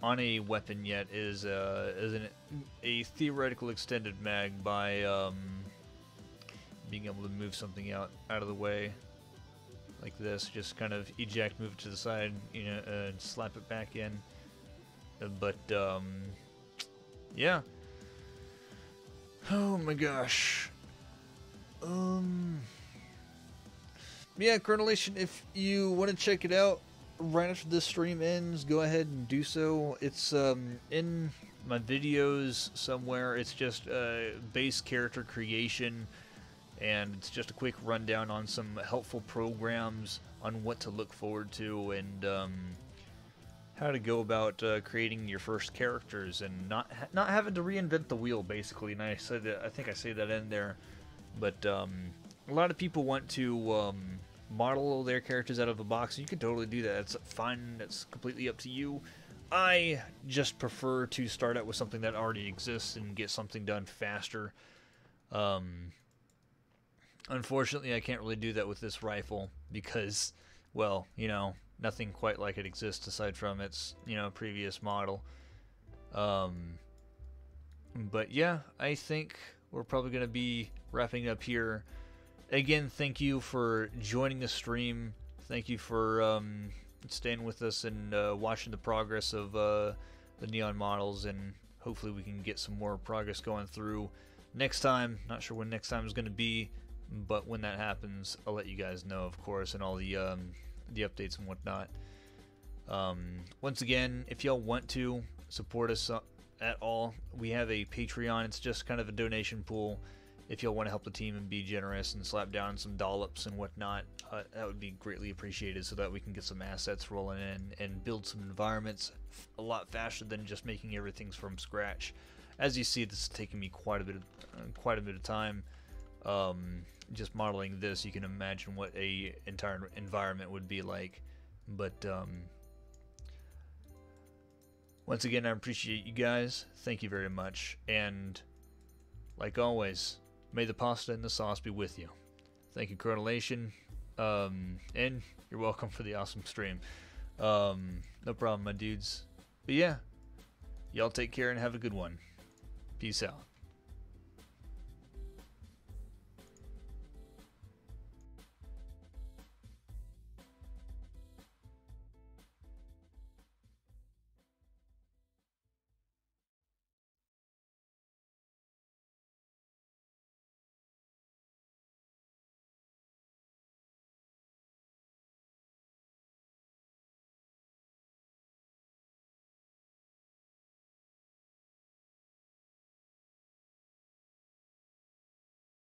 on a weapon yet is a theoretical extended mag by being able to move something out of the way like this. Just kind of eject, move it to the side, you know, and slap it back in. But yeah. Oh my gosh. Yeah, Correlation, if you want to check it out right after this stream ends, go ahead and do so. It's in my videos somewhere. It's just base character creation, and it's just a quick rundown on some helpful programs on what to look forward to, and how to go about creating your first characters and not having to reinvent the wheel, basically. And I said that, I think I say that in there, but a lot of people want to model their characters out of a box, and you can totally do that. That's fine. That's completely up to you. I just prefer to start out with something that already exists and get something done faster. Unfortunately, I can't really do that with this rifle because, well, you know, nothing quite like it exists aside from its, you know, previous model. But yeah, I think we're probably going to be wrapping up here. Again, thank you for joining the stream. Thank you for staying with us and watching the progress of the neon models, and hopefully we can get some more progress going through next time. Not sure when next time is going to be, but when that happens, I'll let you guys know, of course, and all the updates and whatnot. Once again, if y'all want to support us at all, we have a Patreon. It's just kind of a donation pool. If y'all want to help the team and be generous and slap down some dollops and whatnot, that would be greatly appreciated so that we can get some assets rolling in and build some environments a lot faster than just making everything from scratch. As you see, this is taking me quite a bit of time. Just modeling this, you can imagine what a entire environment would be like. But once again, I appreciate you guys. Thank you very much. And like always, may the pasta and the sauce be with you. Thank you, Colonel Nation. And you're welcome for the awesome stream. No problem, my dudes. But yeah, y'all take care and have a good one. Peace out.